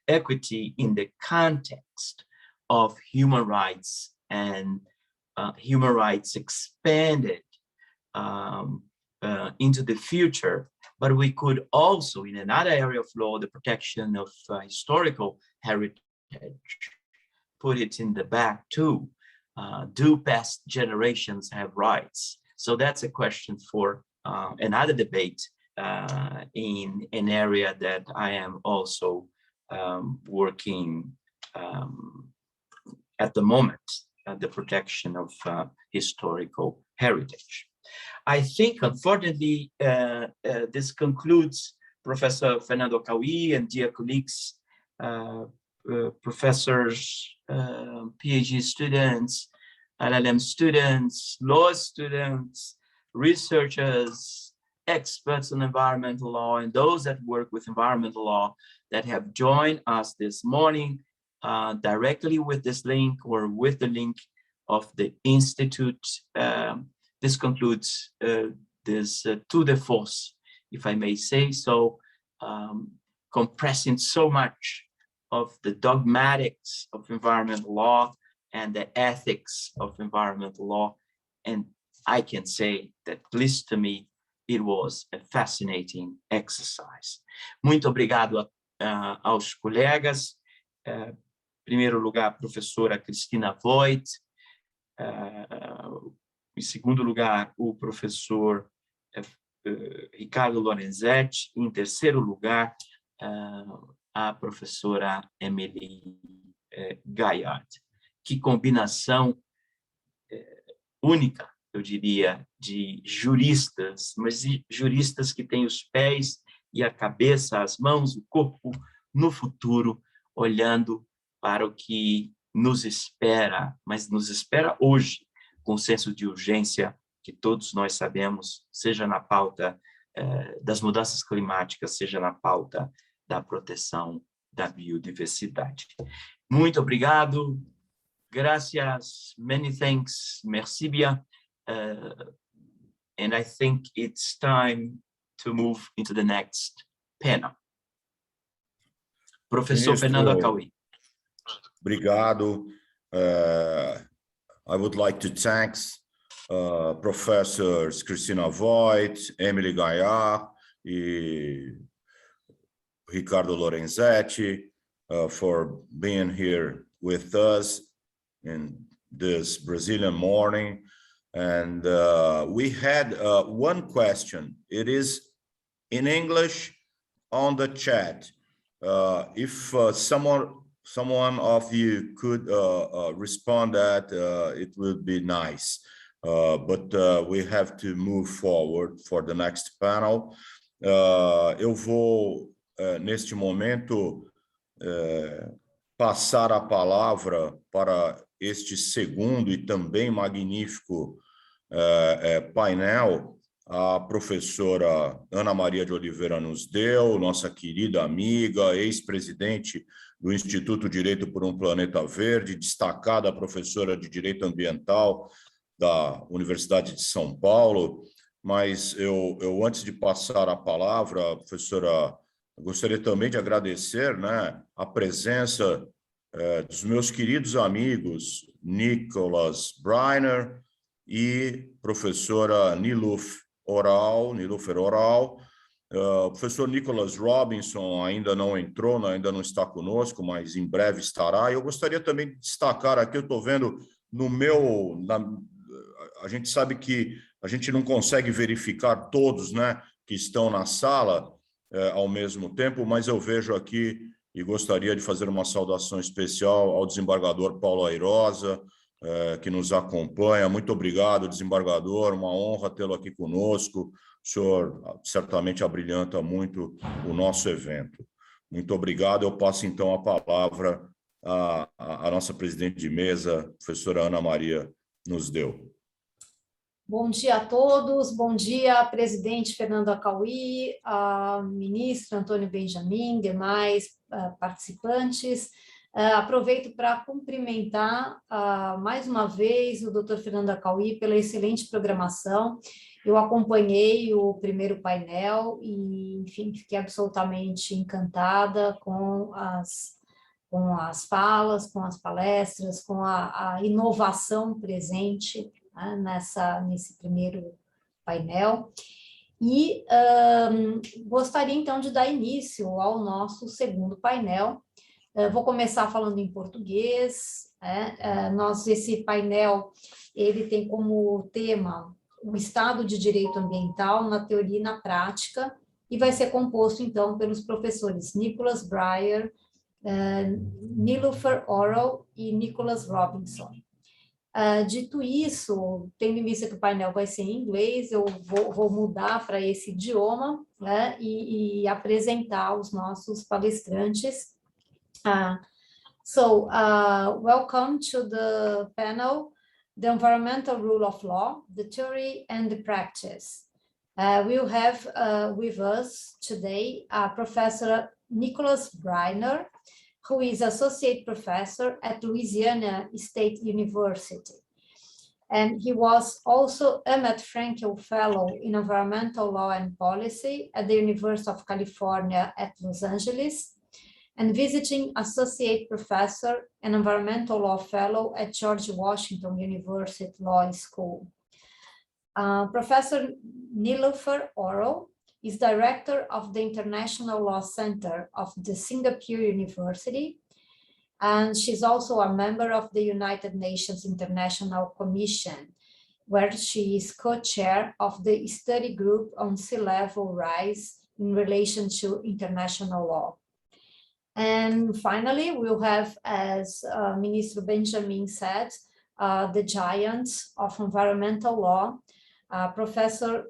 equity in the context of human rights, and human rights expanded into the future. But we could also, in another area of law, the protection of historical heritage, put it in the back too. Do past generations have rights? So that's a question for another debate in an area that I am also working at the moment, the protection of historical heritage. I think, unfortunately, this concludes Professor Fernando Cauí and dear colleagues, professors, PhD students, LLM students, law students, researchers, experts on environmental law, and those that work with environmental law that have joined us this morning directly with this link or with the link of the Institute. This concludes this tour de force, if I may say so, compressing so much of the dogmatics of environmental law and the ethics of environmental law. And I can say that, at least to me, it was a fascinating exercise. Muito obrigado aos colegas. Em primeiro lugar, a professora Christina Voigt. Em segundo lugar, o professor Ricardo Lorenzetti. Em terceiro lugar, a professora Émilie Gaillard. Que combinação única eu diria, de juristas, mas de juristas que têm os pés e a cabeça, as mãos, o corpo no futuro, olhando para o que nos espera, mas nos espera hoje, com senso de urgência que todos nós sabemos, seja na pauta das mudanças climáticas, seja na pauta da proteção da biodiversidade. Muito obrigado, gracias, many thanks, merci bien, and I think it's time to move into the next panel. Professor Ministro, Fernando Acauí. Obrigado. I would like to thank Professors Christina Voigt, Émilie Gaillard, e Ricardo Lorenzetti for being here with us in this Brazilian morning. And we had one question. It is in English on the chat. If someone of you could respond that, it would be nice. But we have to move forward for the next panel. Eu vou, neste momento, passar a palavra para este segundo e também magnífico painel. A professora Ana Maria de Oliveira nos deu, nossa querida amiga, ex-presidente do Instituto Direito por um Planeta Verde, destacada professora de Direito Ambiental da Universidade de São Paulo. Mas eu antes de passar a palavra, professora, gostaria também de agradecer, né, a presença dos meus queridos amigos Nicholas Breiner e professora Nilufer Oral. O professor Nicholas Robinson ainda não entrou, ainda não está conosco, mas em breve estará. Eu gostaria também de destacar aqui, eu estou vendo no meu... a gente sabe que a gente não consegue verificar todos, né, que estão na sala ao mesmo tempo, mas eu vejo aqui e gostaria de fazer uma saudação especial ao desembargador Paulo Airosa, que nos acompanha. Muito obrigado, desembargador, uma honra tê-lo aqui conosco. O senhor certamente abrilhanta muito o nosso evento. Muito obrigado. Eu passo, então, a palavra à nossa presidente de mesa, professora Ana Maria nos deu. Bom dia a todos, bom dia, presidente Fernando Acauí, ministro Antônio Benjamin, demais participantes. Aproveito para cumprimentar mais uma vez o Dr. Fernando Acauí pela excelente programação. Eu acompanhei o primeiro painel e, enfim, fiquei absolutamente encantada com as falas, com as palestras, com a inovação presente, né, nesse primeiro painel. E gostaria, então, de dar início ao nosso segundo painel. Vou começar falando em português. Esse painel ele tem como tema o Estado de Direito Ambiental na teoria e na prática, e vai ser composto, então, pelos professores Nicholas Breyer, Nilufer Oral e Nicholas Robinson. Dito isso, tendo em vista que o painel vai ser em inglês, eu vou mudar para esse idioma, né, e apresentar os nossos palestrantes. Welcome to the panel, The Environmental Rule of Law, the Theory and the Practice. We'll have with us today Professor Nicholas Breiner, who is Associate Professor at Louisiana State University. And he was also Emmett Frankel Fellow in Environmental Law and Policy at the University of California at Los Angeles, and visiting Associate Professor and Environmental Law Fellow at George Washington University Law School. Professor Nilufer Oral is Director of the International Law Center of the Singapore University, and she's also a member of the United Nations International Commission, where she is co-chair of the study group on sea level rise in relation to international law. And finally, we'll have, as Ministro Benjamin said, the giant of environmental law. Professor,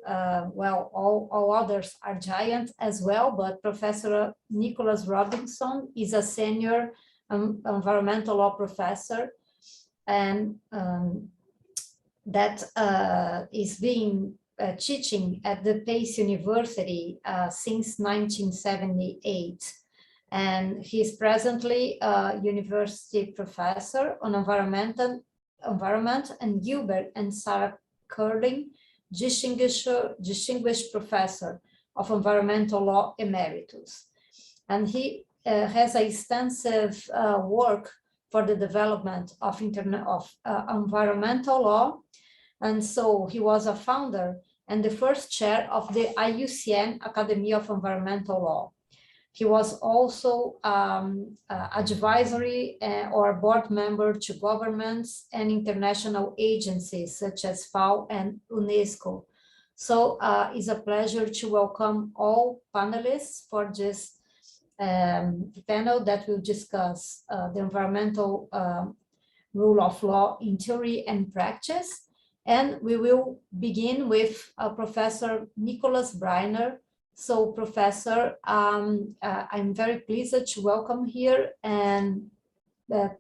well, all others are giants as well, but Professor Nicholas Robinson is a senior environmental law professor, and that is being teaching at the Pace University since 1978. And he's presently a university professor on environment, and Gilbert and Sarah Curling, distinguished professor of environmental law emeritus. And he has extensive work for the development of environmental law. And so he was a founder and the first chair of the UICN Academy of Environmental Law. He was also advisory or board member to governments and international agencies such as FAO and UNESCO. So it's a pleasure to welcome all panelists for this panel that will discuss the environmental rule of law in theory and practice. And we will begin with Professor Nicholas Breiner. So, Professor, I'm very pleased to welcome here, and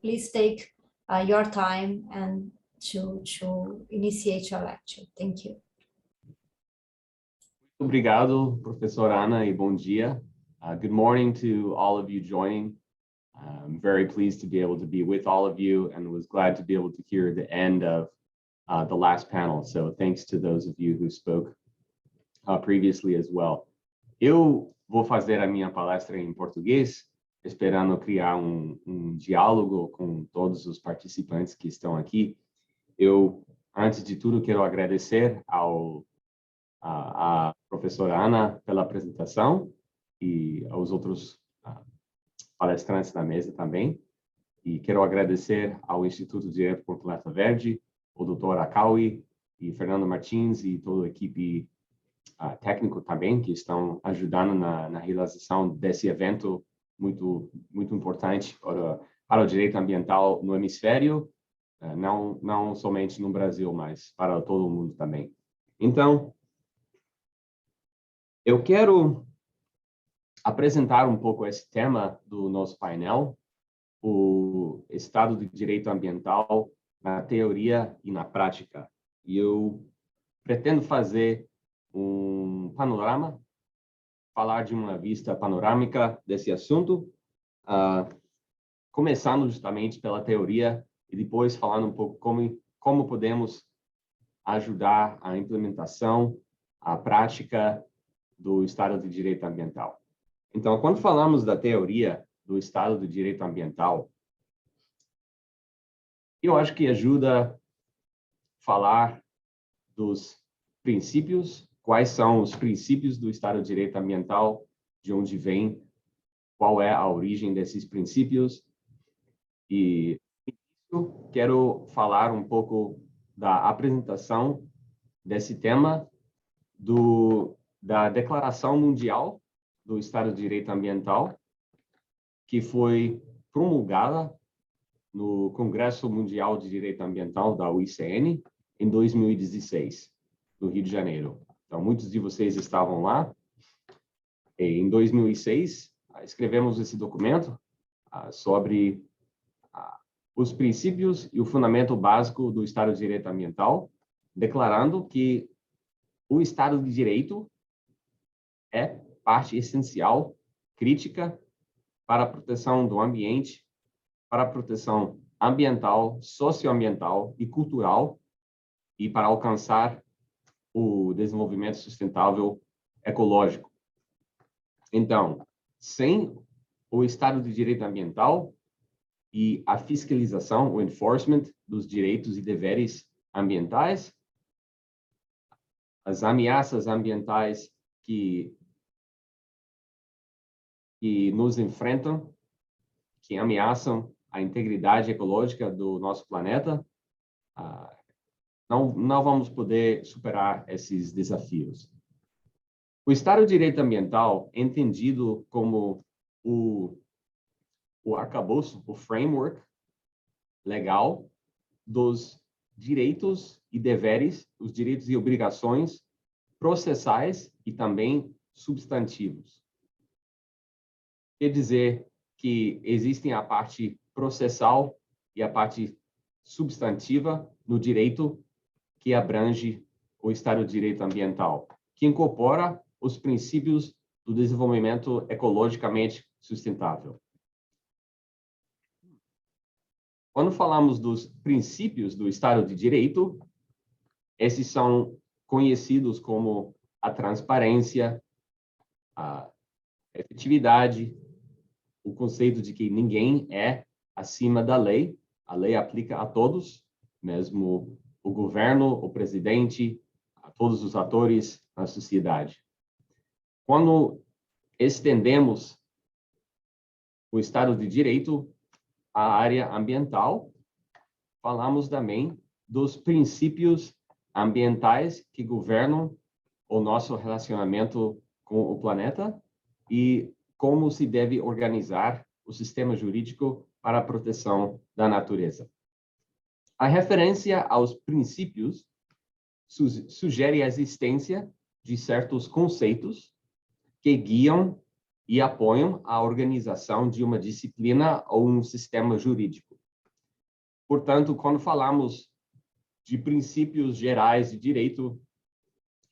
please take your time and to initiate your lecture. Thank you. Obrigado, Professora Ana, e bom dia. Good morning to all of you joining. I'm very pleased to be able to be with all of you, and was glad to be able to hear the end of the last panel. So thanks to those of you who spoke previously as well. Eu vou fazer a minha palestra em português, esperando criar um diálogo com todos os participantes que estão aqui. Eu, antes de tudo, quero agradecer à professora Ana pela apresentação e aos outros palestrantes da mesa também. E quero agradecer ao Instituto de Direito por Planeta Verde, o Dr. Akawi e Fernando Martins e toda a equipe técnico também, que estão ajudando na realização desse evento muito importante para o direito ambiental no hemisfério, não somente no Brasil, mas para todo o mundo também. Então, eu quero apresentar um pouco esse tema do nosso painel, o estado de direito ambiental na teoria e na prática. E eu pretendo fazer um panorama, falar de uma vista panorâmica desse assunto, começando justamente pela teoria e depois falando um pouco como podemos ajudar a implementação, a prática do Estado de Direito Ambiental. Então, quando falamos da teoria do Estado de Direito Ambiental, eu acho que ajuda a falar dos princípios. Quais são os princípios do Estado de Direito Ambiental, de onde vem, qual é a origem desses princípios. E eu quero falar um pouco da apresentação desse tema, da Declaração Mundial do Estado de Direito Ambiental, que foi promulgada no Congresso Mundial de Direito Ambiental da UICN em 2016, no Rio de Janeiro. Então, muitos de vocês estavam lá. Em 2006, escrevemos esse documento sobre os princípios e o fundamento básico do Estado de Direito Ambiental, declarando que o Estado de Direito é parte essencial, crítica, para a proteção do ambiente, para a proteção ambiental, socioambiental e cultural, e para alcançar o desenvolvimento sustentável ecológico. Então, sem o Estado de Direito Ambiental e a fiscalização, o enforcement dos direitos e deveres ambientais, as ameaças ambientais que nos enfrentam, que ameaçam a integridade ecológica do nosso planeta, não vamos poder superar esses desafios. O Estado de Direito Ambiental é entendido como o arcabouço, o framework legal dos direitos e deveres, os direitos e obrigações processais e também substantivos. Quer dizer que existem a parte processal e a parte substantiva no direito que abrange o Estado de Direito Ambiental, que incorpora os princípios do desenvolvimento ecologicamente sustentável. Quando falamos dos princípios do Estado de Direito, esses são conhecidos como a transparência, a efetividade, o conceito de que ninguém é acima da lei, a lei aplica a todos, mesmo o governo, o presidente, a todos os atores na sociedade. Quando estendemos o Estado de Direito à área ambiental, falamos também dos princípios ambientais que governam o nosso relacionamento com o planeta e como se deve organizar o sistema jurídico para a proteção da natureza. A referência aos princípios sugere a existência de certos conceitos que guiam e apoiam a organização de uma disciplina ou um sistema jurídico. Portanto, quando falamos de princípios gerais de direito,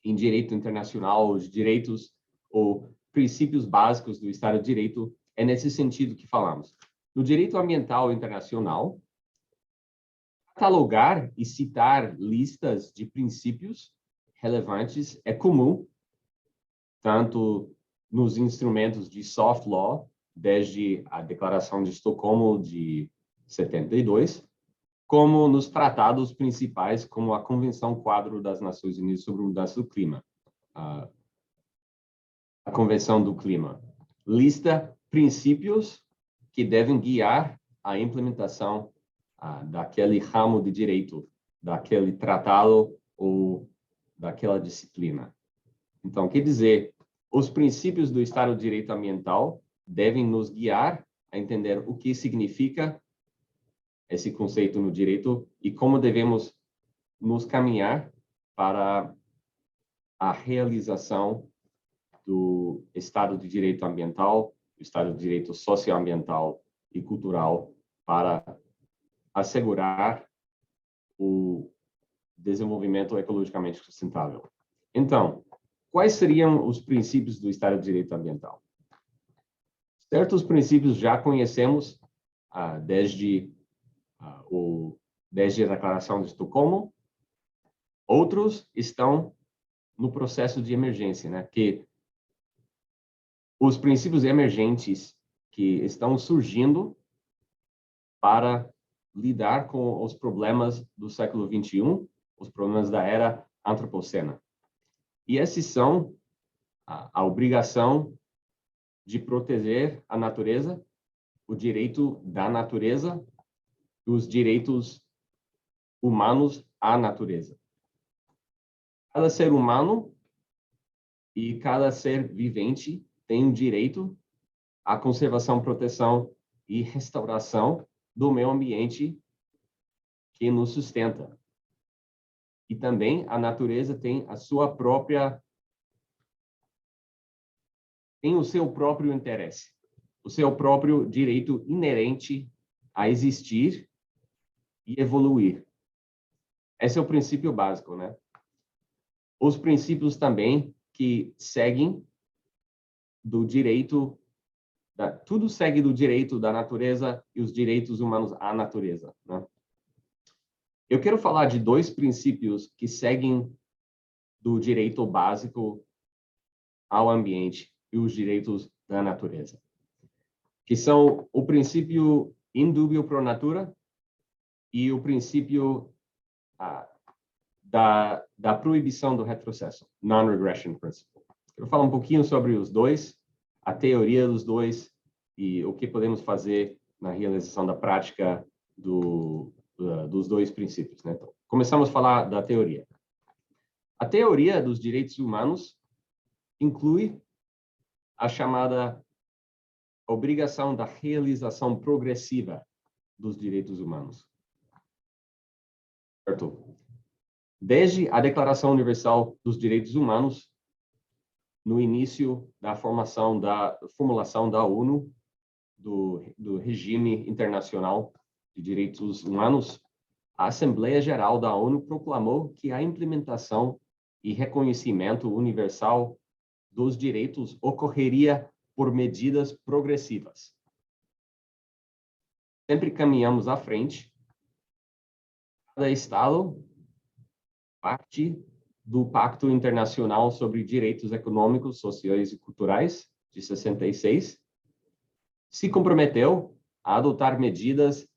em direito internacional, de direitos ou princípios básicos do Estado de Direito, é nesse sentido que falamos. No direito ambiental internacional, catalogar e citar listas de princípios relevantes é comum, tanto nos instrumentos de soft law, desde a Declaração de Estocolmo de 72, como nos tratados principais, como a Convenção Quadro das Nações Unidas sobre Mudança do Clima, a Convenção do Clima. Lista princípios que devem guiar a implementação daquele ramo de direito, daquele tratado ou daquela disciplina. Então, quer dizer, os princípios do Estado de Direito Ambiental devem nos guiar a entender o que significa esse conceito no direito e como devemos nos caminhar para a realização do Estado de Direito Ambiental, do Estado de Direito Socioambiental e Cultural para assegurar o desenvolvimento ecologicamente sustentável. Então, quais seriam os princípios do Estado de Direito Ambiental? Certos princípios já conhecemos desde a Declaração de Estocolmo. Outros estão no processo de emergência, né? Que os princípios emergentes que estão surgindo para lidar com os problemas do século XXI, os problemas da era antropocena. E esses são a obrigação de proteger a natureza, o direito da natureza e os direitos humanos à natureza. Cada ser humano e cada ser vivente tem um direito à conservação, proteção e restauração do meio ambiente que nos sustenta. E também a natureza tem o seu próprio interesse, o seu próprio direito inerente a existir e evoluir. Esse é o princípio básico, né? Os princípios também que seguem do direito, tudo segue do direito da natureza e os direitos humanos à natureza, né? Eu quero falar de dois princípios que seguem do direito básico ao ambiente e os direitos da natureza, que são o princípio in dubio pro natura e o princípio da proibição do retrocesso, non-regression principle. Eu vou falar um pouquinho sobre os dois, a teoria dos dois e o que podemos fazer na realização da prática dos dois princípios, né? Então, começamos a falar da teoria. A teoria dos direitos humanos inclui a chamada obrigação da realização progressiva dos direitos humanos. certo? Desde a Declaração Universal dos Direitos Humanos, no início da formulação da ONU, do regime internacional de direitos humanos, a Assembleia Geral da ONU proclamou que a implementação e reconhecimento universal dos direitos ocorreria por medidas progressivas. Sempre caminhamos à frente. Cada Estado parte do Pacto Internacional sobre Direitos Econômicos, Sociais e Culturais, de 66, se comprometeu a adotar medidas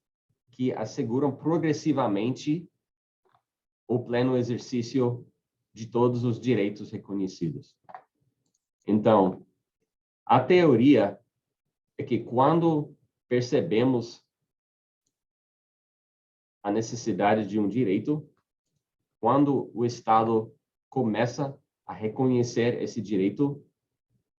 que asseguram progressivamente o pleno exercício de todos os direitos reconhecidos. Então, a teoria é que quando percebemos a necessidade de um direito, quando o Estado começa a reconhecer esse direito,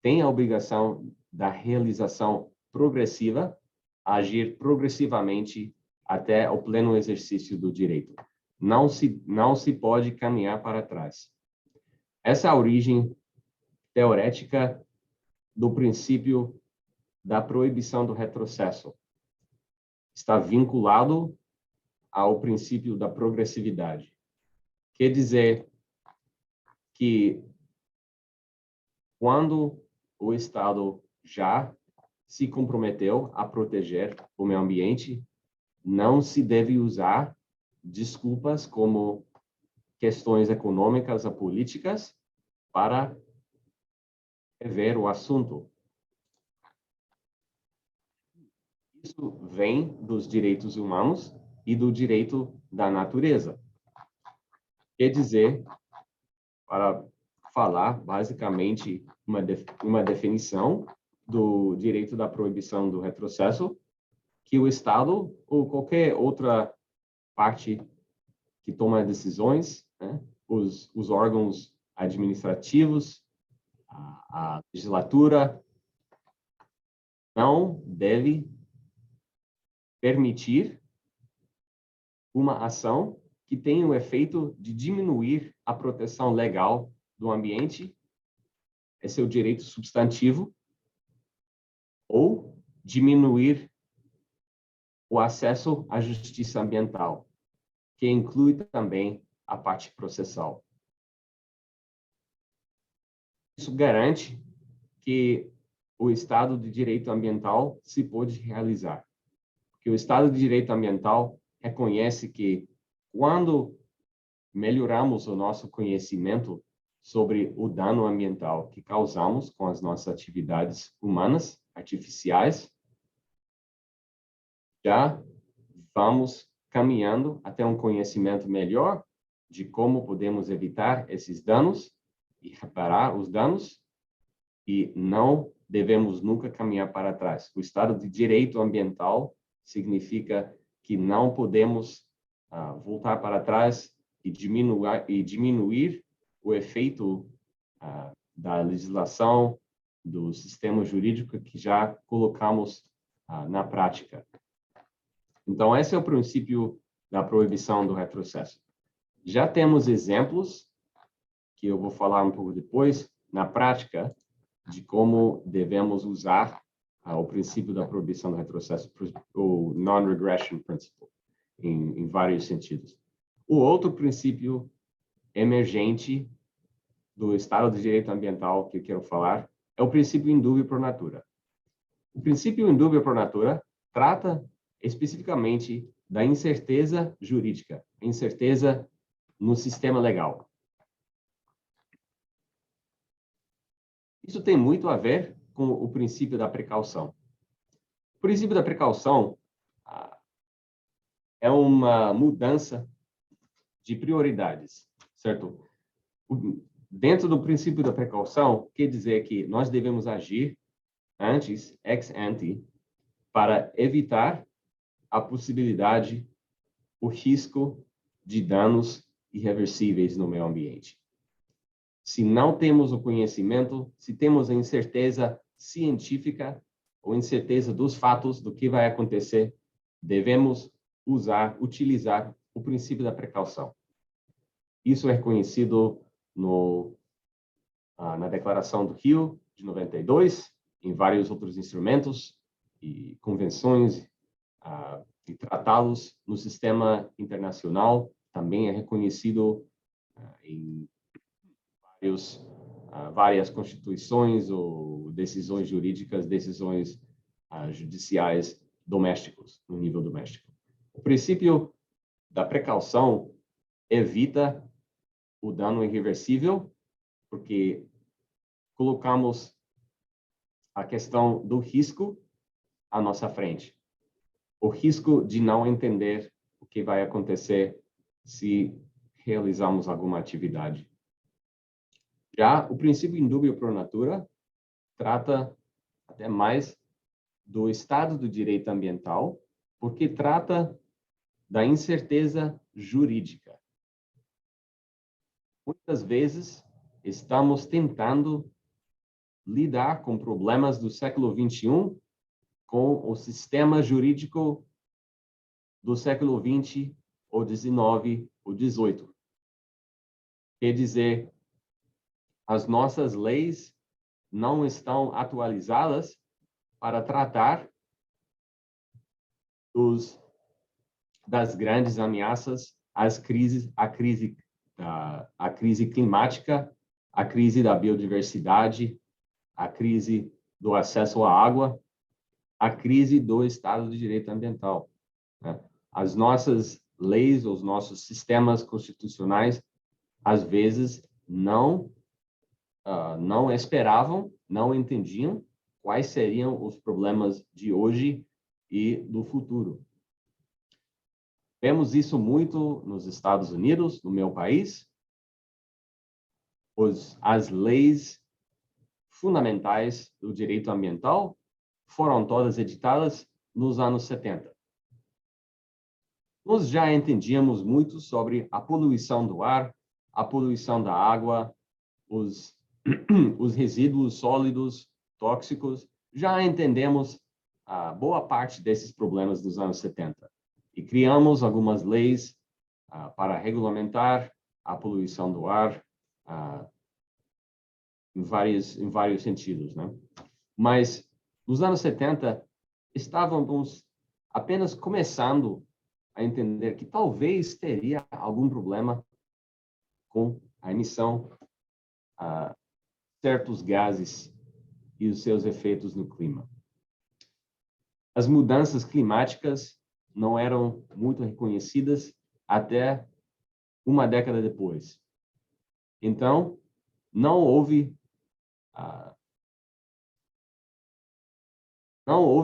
tem a obrigação da realização progressiva, agir progressivamente até o pleno exercício do direito. Não se pode caminhar para trás. Essa é a origem teorética do princípio da proibição do retrocesso. Está vinculado ao princípio da progressividade. Quer dizer que quando o Estado já se comprometeu a proteger o meio ambiente, não se deve usar desculpas como questões econômicas ou políticas para rever o assunto. Isso vem dos direitos humanos e do direito da natureza. Quer dizer, para falar basicamente uma definição do direito da proibição do retrocesso, que o Estado ou qualquer outra parte que toma decisões, né, os órgãos administrativos, a legislatura, não deve permitir uma ação que tenha o efeito de diminuir a proteção legal do ambiente, esse é o direito substantivo, ou diminuir o acesso à justiça ambiental, que inclui também a parte processal. Isso garante que o Estado de Direito Ambiental se pode realizar. Porque o Estado de Direito Ambiental reconhece que quando melhoramos o nosso conhecimento sobre o dano ambiental que causamos com as nossas atividades humanas, artificiais, já vamos caminhando até um conhecimento melhor de como podemos evitar esses danos e reparar os danos, e não devemos nunca caminhar para trás. O Estado de Direito Ambiental significa que não podemos voltar para trás e diminuir o efeito da legislação, do sistema jurídico que já colocamos na prática. Então, esse é o princípio da proibição do retrocesso. Já temos exemplos, que eu vou falar um pouco depois, na prática, de como devemos usar o princípio da proibição do retrocesso, o non-regression principle, em vários sentidos. O outro princípio emergente do Estado de Direito Ambiental que eu quero falar é o princípio indúbio pro natura. O princípio indúbio pro natura trata especificamente da incerteza jurídica, incerteza no sistema legal. Isso tem muito a ver com o princípio da precaução. O princípio da precaução é uma mudança de prioridades, certo? Dentro do princípio da precaução, quer dizer que nós devemos agir antes, ex ante, para evitar a possibilidade, o risco de danos irreversíveis no meio ambiente. Se não temos o conhecimento, se temos a incerteza científica ou incerteza dos fatos do que vai acontecer, devemos utilizar o princípio da precaução. Isso é reconhecido na Declaração do Rio, de 92, em vários outros instrumentos e convenções e tratados no sistema internacional. Também é reconhecido em várias constituições ou decisões jurídicas, decisões judiciais domésticos, no nível doméstico. O princípio da precaução evita o dano irreversível, porque colocamos a questão do risco à nossa frente. O risco de não entender o que vai acontecer se realizarmos alguma atividade. Já o princípio indúbio pro natura trata até mais do estado do direito ambiental, porque trata da incerteza jurídica. Muitas vezes estamos tentando lidar com problemas do século XXI com o sistema jurídico do século XX, ou XIX, ou XVIII. Quer dizer, as nossas leis não estão atualizadas para tratar das grandes ameaças, a crise climática, a crise da biodiversidade, a crise do acesso à água, a crise do Estado de Direito Ambiental. As nossas leis, os nossos sistemas constitucionais, às vezes, não esperavam, não entendiam quais seriam os problemas de hoje e do futuro. Vemos isso muito nos Estados Unidos, no meu país. As leis fundamentais do direito ambiental foram todas editadas nos anos 70. Nós já entendíamos muito sobre a poluição do ar, a poluição da água, os resíduos sólidos, tóxicos. Já entendemos a boa parte desses problemas dos anos 70. E criamos algumas leis para regulamentar a poluição do ar em vários sentidos, né? Mas nos anos 70 estávamos apenas começando a entender que talvez teria algum problema com a emissão de certos gases e os seus efeitos no clima. As mudanças climáticas não eram muito reconhecidas até uma década depois. Então, não houve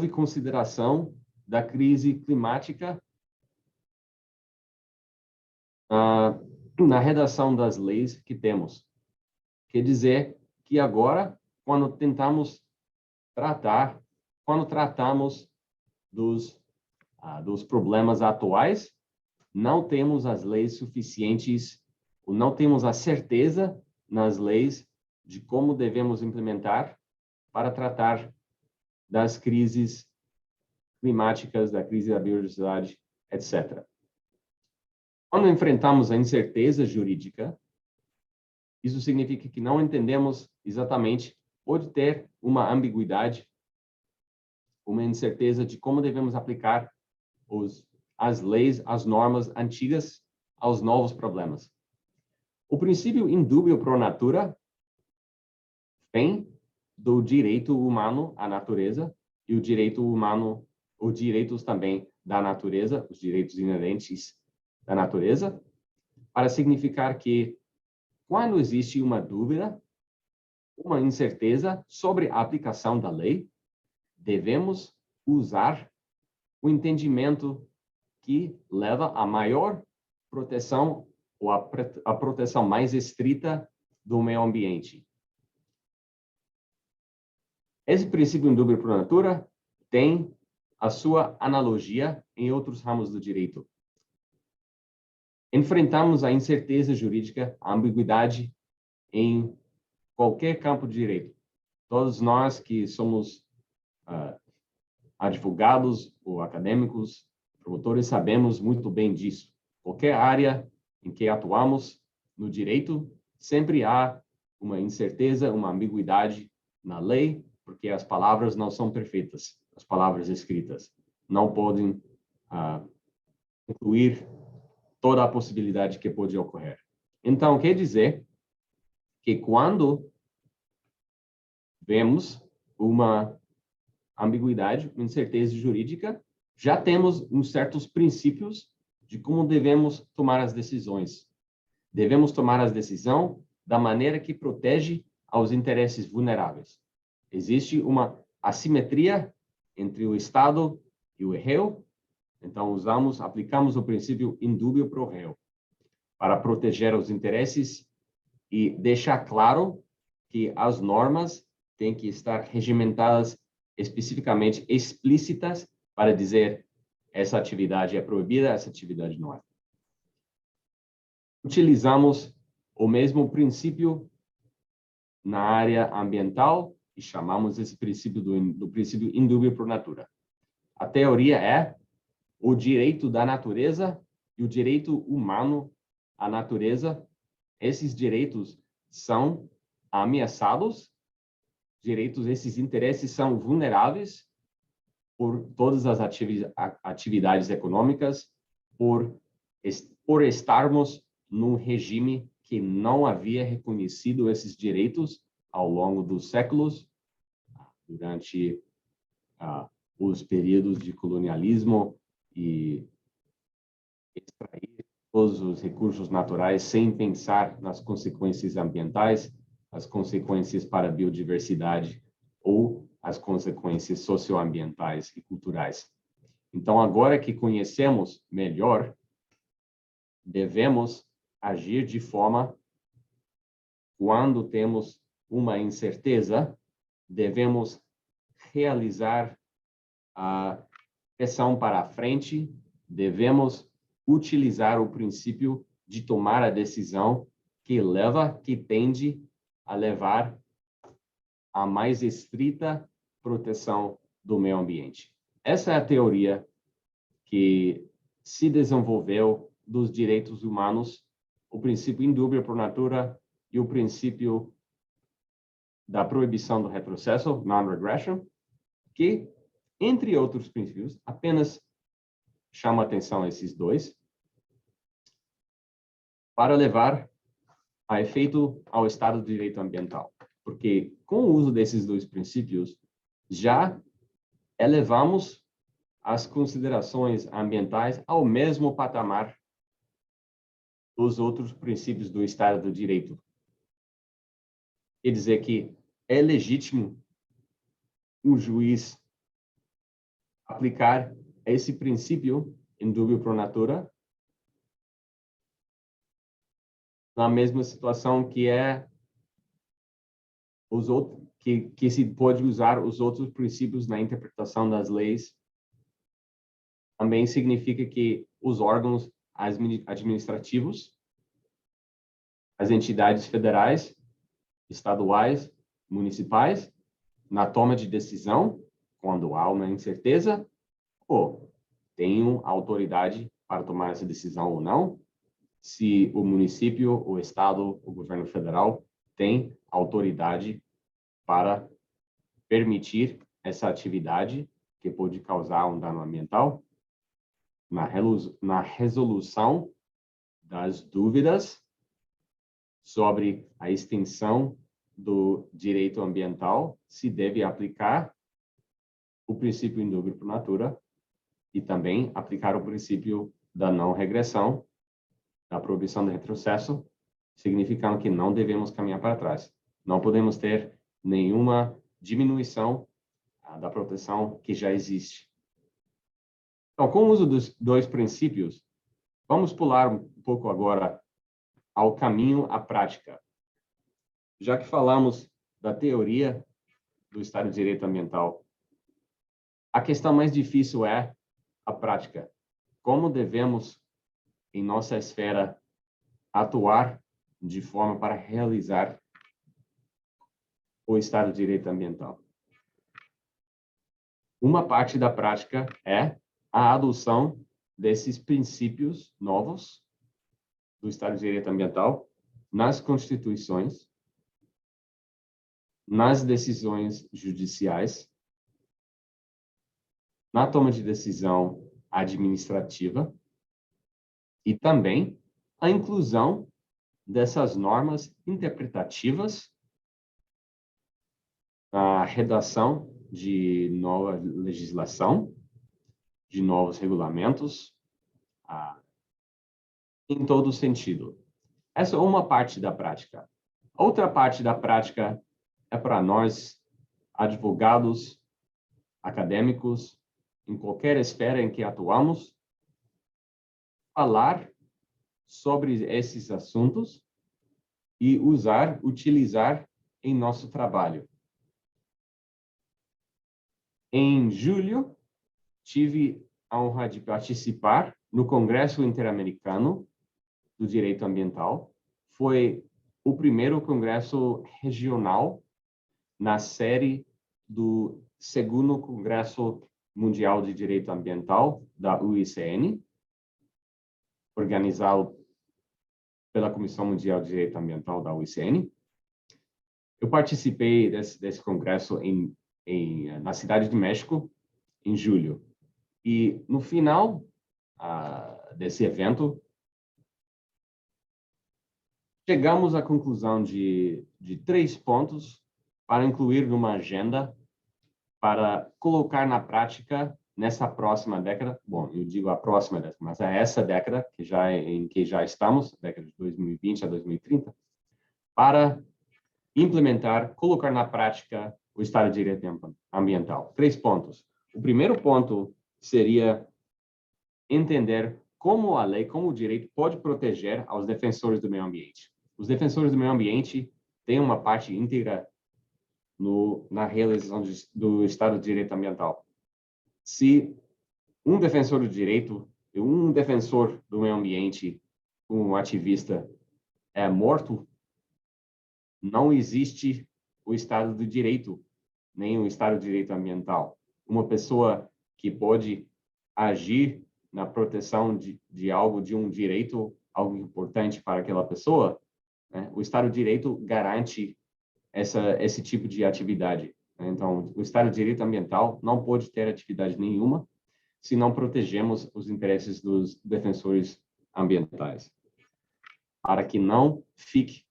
consideração da crise climática na redação das leis que temos. Quer dizer que agora, quando tratamos dos problemas atuais, não temos as leis suficientes, ou não temos a certeza nas leis de como devemos implementar para tratar das crises climáticas, da crise da biodiversidade, etc. Quando enfrentamos a incerteza jurídica, isso significa que não entendemos exatamente, pode ter uma ambiguidade, uma incerteza de como devemos aplicar as leis, as normas antigas aos novos problemas. O princípio indúbio pro natura vem do direito humano à natureza e o direito humano, os direitos também da natureza, os direitos inerentes da natureza, para significar que quando existe uma dúvida, uma incerteza sobre a aplicação da lei, devemos usar o entendimento que leva a maior proteção ou a proteção mais estrita do meio ambiente. Esse princípio indúbio pro natura tem a sua analogia em outros ramos do direito. Enfrentamos a incerteza jurídica, a ambiguidade em qualquer campo de direito. Todos nós que somos advogados ou acadêmicos, promotores, sabemos muito bem disso. qualquer área em que atuamos no direito, sempre há uma incerteza, uma ambiguidade na lei, porque as palavras não são perfeitas. As palavras escritas não podem incluir toda a possibilidade que pode ocorrer. Então, quer dizer que quando vemos uma ambiguidade, uma incerteza jurídica, já temos uns certos princípios de como devemos tomar as decisões. Devemos tomar as decisões da maneira que protege aos interesses vulneráveis. Existe uma assimetria entre o Estado e o réu, então aplicamos o princípio indúbio pro réu para proteger os interesses e deixar claro que as normas têm que estar regimentadas especificamente explícitas para dizer essa atividade é proibida, essa atividade não é. Utilizamos o mesmo princípio na área ambiental e chamamos esse princípio do princípio indúbio pro natura. A teoria é o direito da natureza e o direito humano à natureza. Esses direitos são ameaçados, esses interesses são vulneráveis por todas as atividades econômicas, por estarmos num regime que não havia reconhecido esses direitos ao longo dos séculos, durante os períodos de colonialismo e extrair todos os recursos naturais sem pensar nas consequências ambientais, as consequências para a biodiversidade ou as consequências socioambientais e culturais. Então, agora que conhecemos melhor, devemos agir de forma, quando temos uma incerteza, devemos realizar a pressão para a frente, devemos utilizar o princípio de tomar a decisão que tende a levar a mais estrita proteção do meio ambiente. Essa é a teoria que se desenvolveu dos direitos humanos, o princípio indúbio pro natura e o princípio da proibição do retrocesso, non-regression, que, entre outros princípios, apenas chama atenção a esses dois, para levar a efeito ao Estado de Direito Ambiental. Porque, com o uso desses dois princípios, já elevamos as considerações ambientais ao mesmo patamar dos outros princípios do Estado do Direito. Quer dizer que é legítimo um juiz aplicar esse princípio indúbio pro natura na mesma situação que é os outros, que se pode usar os outros princípios na interpretação das leis. Também significa que os órgãos administrativos, as entidades federais, estaduais, municipais, na toma de decisão, quando há uma incerteza, ou tenham autoridade para tomar essa decisão ou não, se o município, o estado, o governo federal tem autoridade para permitir essa atividade que pode causar um dano ambiental, na resolução das dúvidas sobre a extensão do direito ambiental, se deve aplicar o princípio indúbio pro natura e também aplicar o princípio da não regressão, da proibição do retrocesso, significando que não devemos caminhar para trás. Não podemos ter nenhuma diminuição da proteção que já existe. Então, com o uso dos dois princípios, vamos pular um pouco agora ao caminho à prática. Já que falamos da teoria do Estado de Direito Ambiental, a questão mais difícil é a prática. Como devemos, em nossa esfera, atuar de forma para realizar o Estado de Direito Ambiental? Uma parte da prática é a adoção desses princípios novos do Estado de Direito Ambiental nas constituições, nas decisões judiciais, na toma de decisão administrativa e também a inclusão dessas normas interpretativas na redação de nova legislação, de novos regulamentos, em todo sentido. Essa é uma parte da prática. Outra parte da prática é para nós, advogados, acadêmicos, em qualquer esfera em que atuamos, falar sobre esses assuntos e utilizar em nosso trabalho. Em julho, tive a honra de participar no Congresso Interamericano do Direito Ambiental. Foi o primeiro congresso regional na série do segundo Congresso Mundial de Direito Ambiental da UICN, organizado pela Comissão Mundial de Direito Ambiental da UICN. Eu participei desse congresso na Cidade de México, em julho. E no final desse evento, chegamos à conclusão de 3 pontos para incluir numa agenda para colocar na prática nessa próxima década. Bom, eu digo a próxima década, mas é essa década em que já estamos, década de 2020 a 2030, para implementar, colocar na prática o Estado de Direito Ambiental. 3 pontos. O primeiro ponto seria entender como a lei, como o direito pode proteger aos defensores do meio ambiente. Os defensores do meio ambiente têm uma parte íntegra na realização do Estado de Direito Ambiental. Se um defensor do direito, um defensor do meio ambiente, um ativista, é morto, não existe o Estado do Direito, nem o Estado de Direito Ambiental. Uma pessoa que pode agir na proteção de algo, de um direito, algo importante para aquela pessoa, né? O Estado de Direito garante esse tipo de atividade. Né? Então, o Estado de Direito Ambiental não pode ter atividade nenhuma se não protegemos os interesses dos defensores ambientais, para que não fique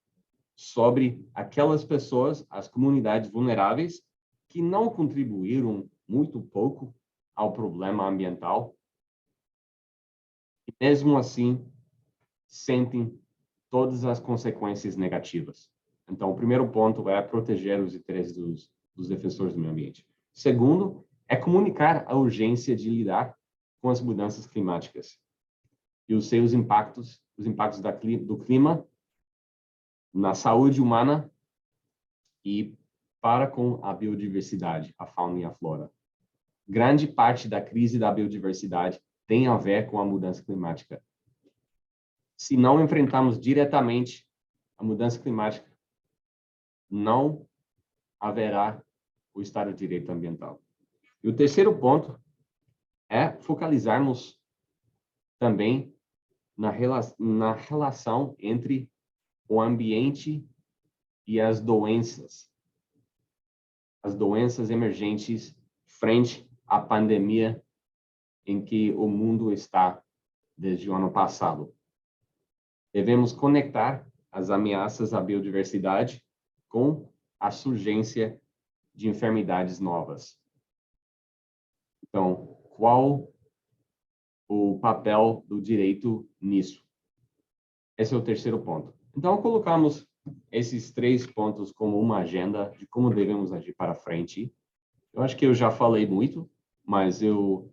sobre aquelas pessoas, as comunidades vulneráveis, que não contribuíram muito pouco ao problema ambiental e, mesmo assim, sentem todas as consequências negativas. Então, o primeiro ponto é proteger os interesses dos defensores do meio ambiente. Segundo, é comunicar a urgência de lidar com as mudanças climáticas e os seus impactos, os impactos do clima na saúde humana e para com a biodiversidade, a fauna e a flora. Grande parte da crise da biodiversidade tem a ver com a mudança climática. Se não enfrentarmos diretamente a mudança climática, não haverá o Estado de Direito Ambiental. E o terceiro ponto é focalizarmos também na relação entre o ambiente e as doenças emergentes frente à pandemia em que o mundo está desde o ano passado. Devemos conectar as ameaças à biodiversidade com a surgência de enfermidades novas. Então, qual o papel do direito nisso? Esse é o terceiro ponto. Então, colocamos esses 3 pontos como uma agenda de como devemos agir para frente. Eu acho que eu já falei muito, mas eu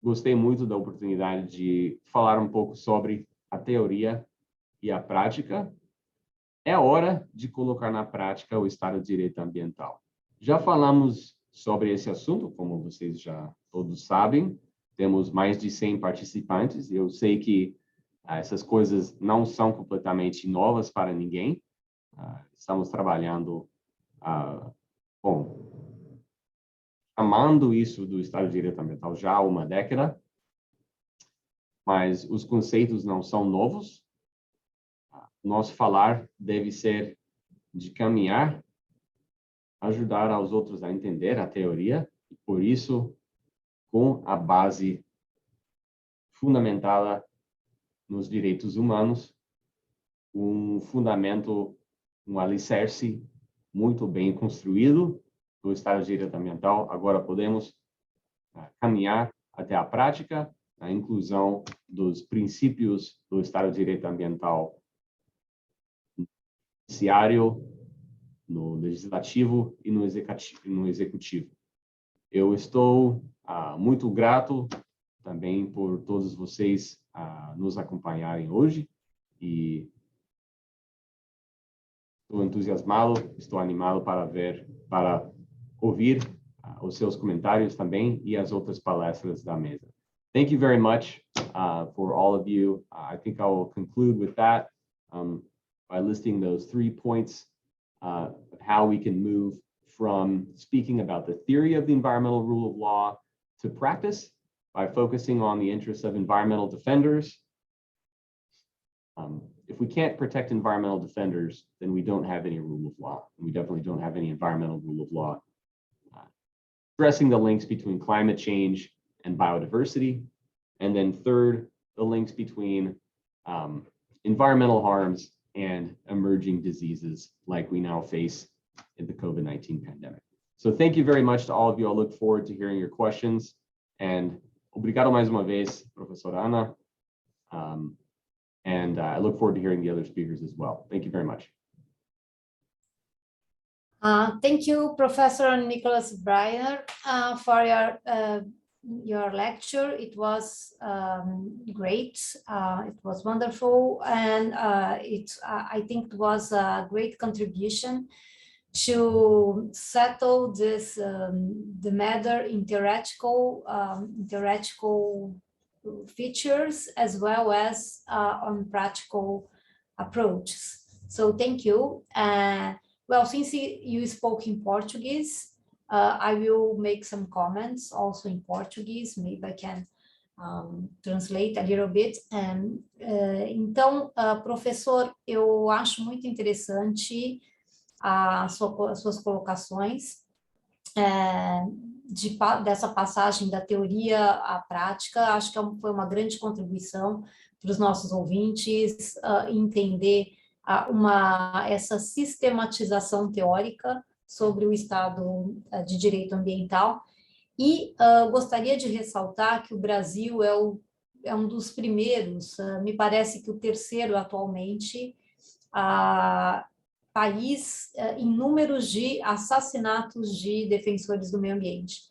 gostei muito da oportunidade de falar um pouco sobre a teoria e a prática. É hora de colocar na prática o Estado de Direito Ambiental. Já falamos sobre esse assunto, como vocês já todos sabem. Temos mais de 100 participantes. Eu sei que essas coisas não são completamente novas para ninguém. Estamos trabalhando, chamando isso do Estado de Direito Ambiental já há uma década. mas os conceitos não são novos. Nosso falar deve ser de caminhar, ajudar aos outros a entender a teoria, e por isso, com a base fundamentada nos direitos humanos, um fundamento, um alicerce muito bem construído do Estado de Direito Ambiental. Agora podemos caminhar até a prática, a inclusão dos princípios do Estado de Direito Ambiental no judiciário, no legislativo e no executivo. Eu estou muito grato também por todos vocês nos acompanharem hoje e estou entusiasmado, estou animado para ouvir os seus comentários também e as outras palestras da mesa. Thank you very much for all of you. I think I will conclude with that by listing those 3 points of how we can move from speaking about the theory of the environmental rule of law to practice by focusing on the interests of environmental defenders. If we can't protect environmental defenders, then we don't have any rule of law. And we definitely don't have any environmental rule of law. Stressing the links between climate change and biodiversity. And then third, the links between environmental harms and emerging diseases like we now face in the COVID-19 pandemic. So thank you very much to all of you. I look forward to hearing your questions. And obrigado mais uma vez, Professora Ana. And I look forward to hearing the other speakers as well. Thank you very much. Thank you, Professor Nicholas Breyer, for your lecture. It was great. It was wonderful, and I think it was a great contribution to settle this the matter in theoretical features as well as on practical approaches. So thank you. Well, since you spoke in Portuguese, I will make some comments also in Portuguese. Maybe I can translate a little bit. Então, professor, eu acho muito interessante as suas colocações dessa passagem da teoria à prática. Acho que foi uma grande contribuição para os nossos ouvintes entender essa sistematização teórica sobre o Estado de Direito Ambiental. E gostaria de ressaltar que o Brasil é um dos primeiros, me parece que o terceiro atualmente, país em números de assassinatos de defensores do meio ambiente,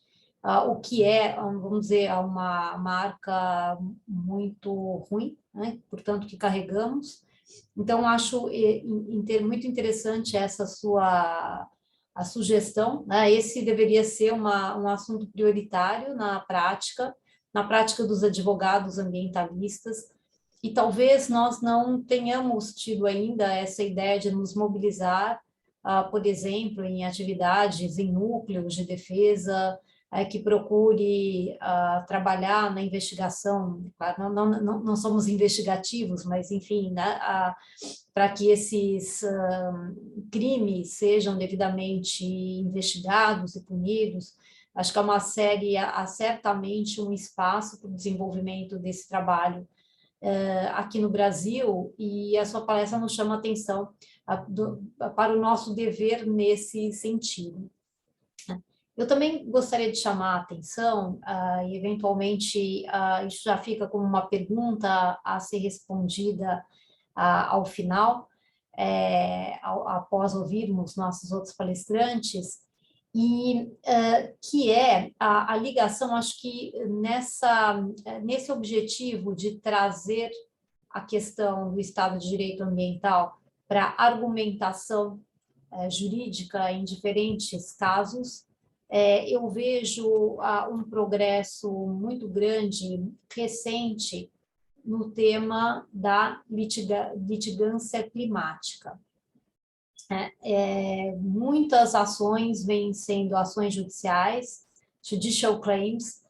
o que é, vamos dizer, uma marca muito ruim, né? Portanto, que carregamos. Então, acho muito interessante essa a sugestão, né? Esse deveria ser um assunto prioritário na prática dos advogados ambientalistas, e talvez nós não tenhamos tido ainda essa ideia de nos mobilizar, por exemplo, em atividades, em núcleos de defesa, que procure trabalhar na investigação. Claro, não somos investigativos, mas, enfim, né, para que esses crimes sejam devidamente investigados e punidos. Acho que há certamente um espaço para o desenvolvimento desse trabalho aqui no Brasil, e a sua palestra nos chama a atenção para o nosso dever nesse sentido. Eu também gostaria de chamar a atenção, e eventualmente isso já fica como uma pergunta a ser respondida ao final, após ouvirmos nossos outros palestrantes, e que é a ligação, acho que nesse objetivo de trazer a questão do Estado de Direito Ambiental para argumentação jurídica em diferentes casos. Eu vejo um progresso muito grande, recente, no tema da litigância climática. Muitas ações vêm sendo ações judiciais, judicial claims,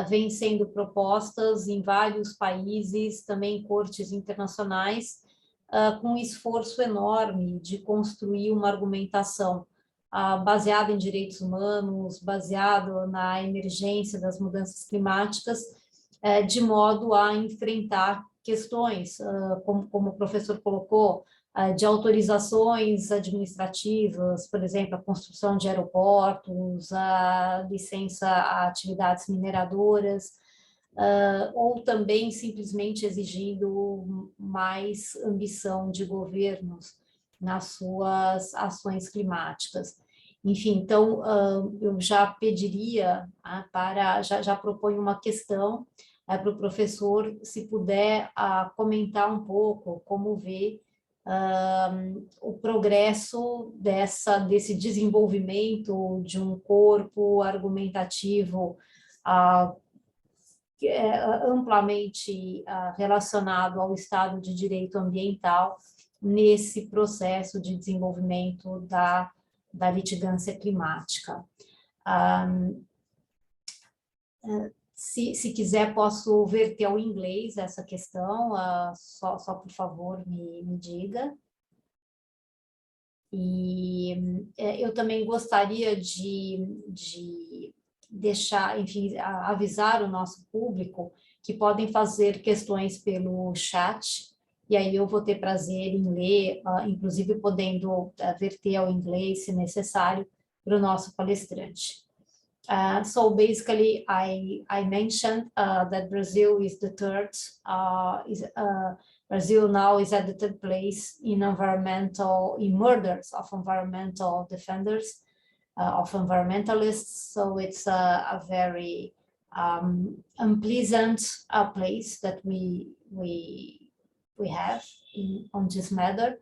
vêm sendo propostas em vários países, também cortes internacionais, com um esforço enorme de construir uma argumentação baseada em direitos humanos, baseado na emergência das mudanças climáticas, de modo a enfrentar questões, como o professor colocou, de autorizações administrativas, por exemplo, a construção de aeroportos, a licença a atividades mineradoras, ou também simplesmente exigindo mais ambição de governos nas suas ações climáticas. Enfim, então, eu já pediria já proponho uma questão para o professor, se puder comentar um pouco como vê o progresso desse desenvolvimento de um corpo argumentativo amplamente relacionado ao Estado de Direito Ambiental nesse processo de desenvolvimento da litigância climática. Se quiser, posso verter ao inglês essa questão, só por favor me diga. E eu também gostaria de deixar, enfim, avisar o nosso público que podem fazer questões pelo chat, e aí eu vou ter prazer em ler, inclusive podendo verter ao inglês, se necessário, para o nosso palestrante. So basically, I mentioned that Brazil is the third, Brazil now is at the third place in murders of environmental defenders, of environmentalists. So it's a very unpleasant place that we have on this matter.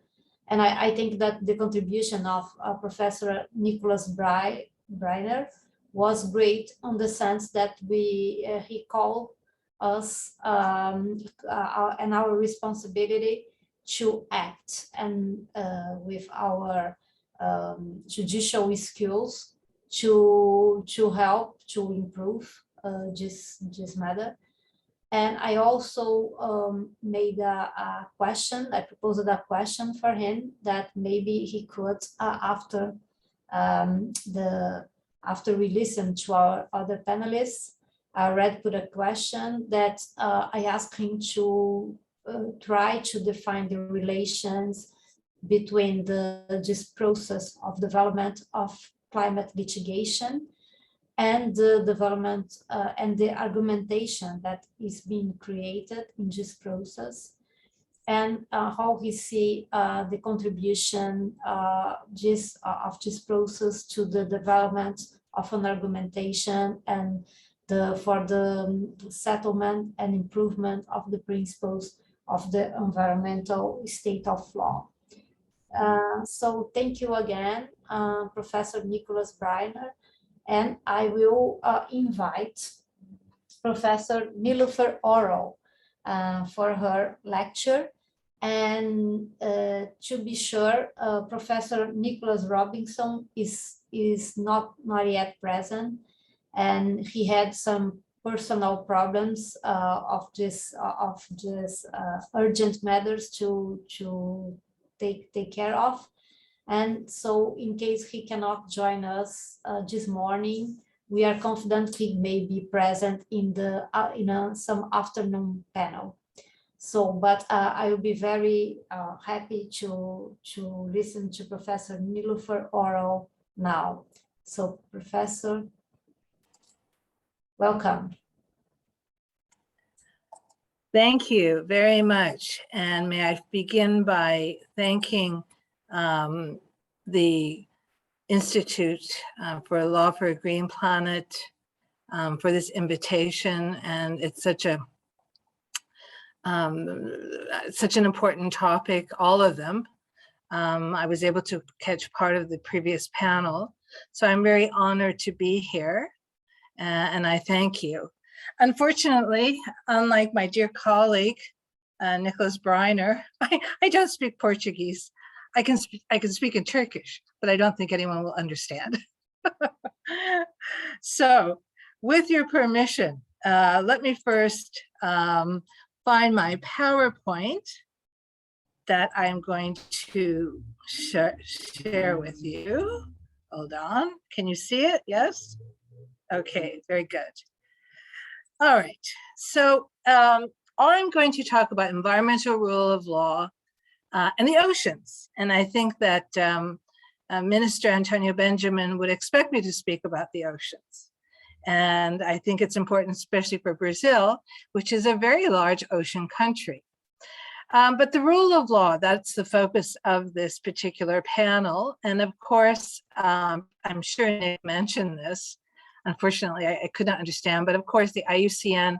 And I think that the contribution of Professor Nicholas Breiner was great in the sense that he called us and our responsibility to act, and with our judicial skills to help to improve this matter. And I also made a question. I proposed a question for him that maybe he could after we listen to our other panelists. Red put a question that I asked him to try to define the relations between this process of development of climate litigation and the development and the argumentation that is being created in this process, and how he see the contribution of this process to the development of an argumentation and for the settlement and improvement of the principles of the environmental state of law. So thank you again, Professor Nicholas Breiner, and I will invite Professor Nilofer Oral for her lecture. And to be sure, Professor Nicholas Robinson is not yet present, and he had some personal problems of this urgent matters to take care of. And so in case he cannot join us this morning, we are confident he may be present in some afternoon panel. So, but I will be very happy to listen to Professor Nilofer Oral now. So, Professor, welcome. Thank you very much. And may I begin by thanking the Institute for Law for a Green Planet for this invitation. And it's such an important topic, all of them. I was able to catch part of the previous panel, so I'm very honored to be here, and I thank you. Unfortunately, unlike my dear colleague, Nicholas Breiner, I don't speak Portuguese. I can speak in Turkish, but I don't think anyone will understand. So with your permission, let me first find my PowerPoint that I'm going to share with you. Hold on, can you see it? Yes? Okay, very good. All right, so I'm going to talk about environmental rule of law and the oceans. And I think that Minister Antonio Benjamin would expect me to speak about the oceans. And I think it's important, especially for Brazil, which is a very large ocean country. But the rule of law, that's the focus of this particular panel. And of course, I'm sure Nick mentioned this. Unfortunately, I could not understand, but of course the IUCN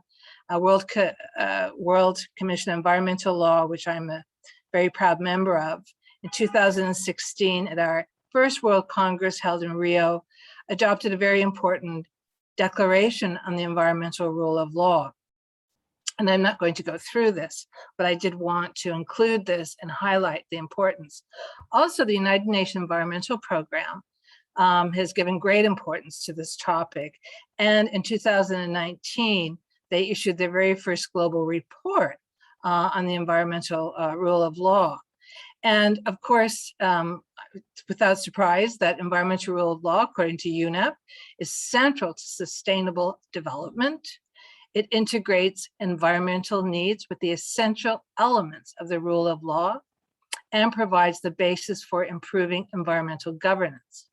World Commission on Environmental Law, which I'm a very proud member of, in 2016 at our first World Congress held in Rio, adopted a very important declaration on the environmental rule of law. And I'm not going to go through this, but I did want to include this and highlight the importance. Also, the United Nations Environmental Program has given great importance to this topic. And in 2019, they issued their very first global report on the environmental rule of law. And of course, without surprise, that environmental rule of law, according to UNEP, is central to sustainable development. It integrates environmental needs with the essential elements of the rule of law and provides the basis for improving environmental governance.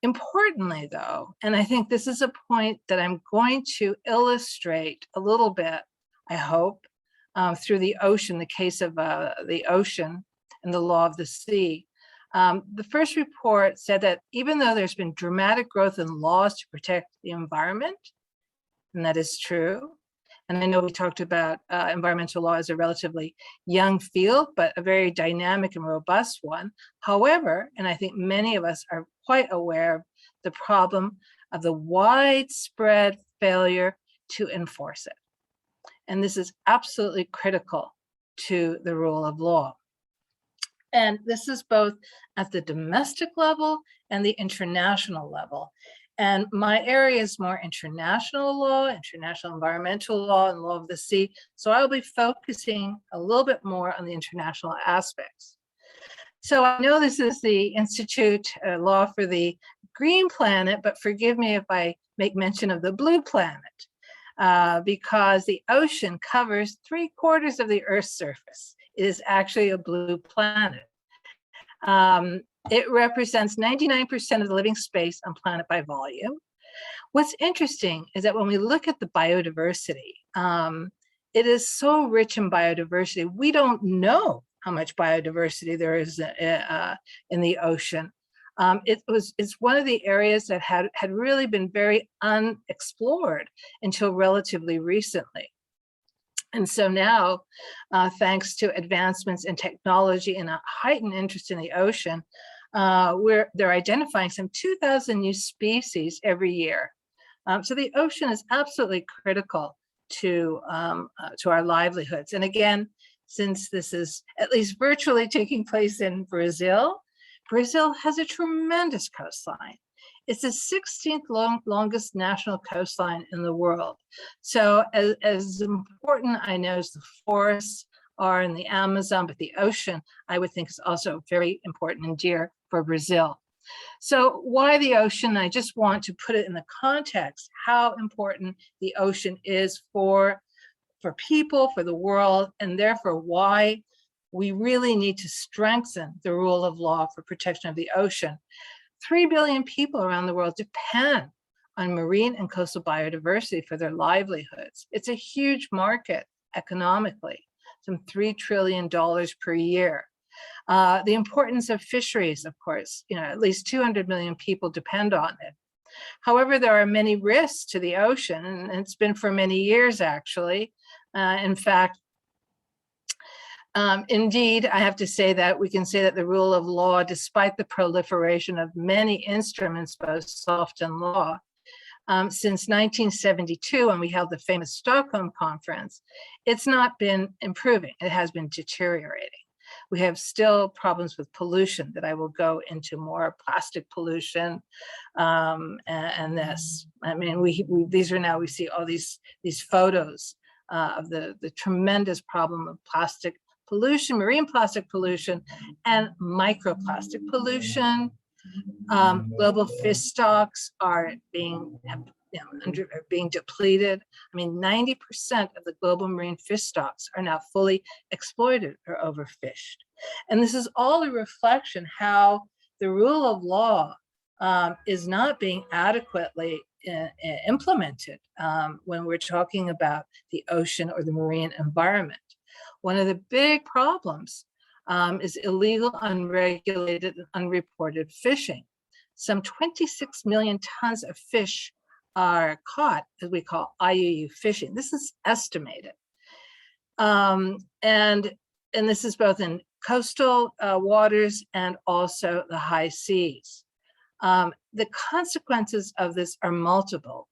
Importantly, though, and I think this is a point that I'm going to illustrate a little bit, I hope, through the ocean, the case of the ocean and the law of the sea. The first report said that even though there's been dramatic growth in laws to protect the environment, and that is true, and I know we talked about environmental law as a relatively young field, but a very dynamic and robust one. However, and I think many of us are quite aware of the problem of the widespread failure to enforce it. And this is absolutely critical to the rule of law. And this is both at the domestic level and the international level. And my area is more international law, international environmental law, and law of the sea. So I'll be focusing a little bit more on the international aspects. So I know this is the Institute Law for the Green Planet, but forgive me if I make mention of the blue planet, because the ocean covers 3/4 of the Earth's surface. It is actually a blue planet. It represents 99% of the living space on planet by volume. What's interesting is that when we look at the biodiversity, it is so rich in biodiversity. We don't know how much biodiversity there is in the ocean. It's one of the areas that had really been very unexplored until relatively recently. And so now, thanks to advancements in technology and a heightened interest in the ocean, they're identifying some 2,000 new species every year. So the ocean is absolutely critical to our livelihoods. And again, since this is at least virtually taking place in Brazil, Brazil has a tremendous coastline. It's the 16th longest national coastline in the world. So as important, I know, as the forests are in the Amazon, but the ocean, I would think, is also very important and dear for Brazil. So why the ocean? I just want to put it in the context, how important the ocean is for people, for the world, and therefore why we really need to strengthen the rule of law for protection of the ocean. 3 billion people around the world depend on marine and coastal biodiversity for their livelihoods. It's a huge market economically, some $3 trillion per year. The importance of fisheries, of course, at least 200 million people depend on it. However, there are many risks to the ocean, and it's been for many years, actually. In fact, indeed, I have to say that we can say that the rule of law, despite the proliferation of many instruments, both soft and law, since 1972, when we held the famous Stockholm Conference, it's not been improving. It has been deteriorating. We have still problems with pollution that I will go into more, plastic pollution, and this. I mean, these are now, we see all these photos of the tremendous problem of plastic pollution, marine plastic pollution, and microplastic pollution. Global fish stocks are being depleted. I mean, 90% of the global marine fish stocks are now fully exploited or overfished. And this is all a reflection how the rule of law is not being adequately implemented when we're talking about the ocean or the marine environment. One of the big problems is illegal, unregulated, and unreported fishing. Some 26 million tons of fish are caught, as we call IUU fishing. This is estimated. And this is both in coastal waters and also the high seas. The consequences of this are multiple,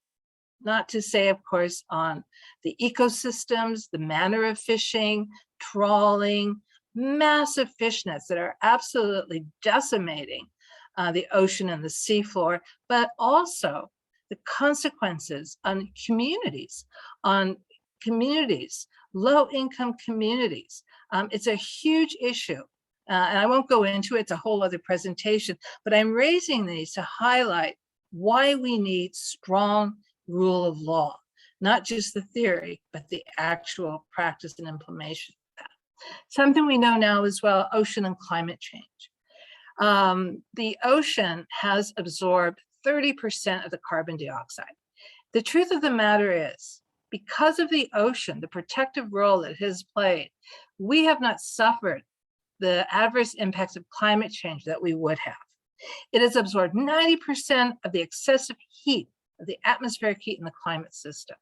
not to say, of course, on the ecosystems, the manner of fishing, trawling, massive fish nets that are absolutely decimating the ocean and the seafloor, but also the consequences on communities, low-income communities. It's a huge issue. And I won't go into it, it's a whole other presentation, but I'm raising these to highlight why we need strong rule of law, not just the theory, but the actual practice and implementation of that. Something we know now as well, ocean and climate change. The ocean has absorbed 30% of the carbon dioxide. The truth of the matter is, because of the ocean, the protective role it has played, we have not suffered the adverse impacts of climate change that we would have. It has absorbed 90% of the excessive heat, of the atmospheric heat in the climate system.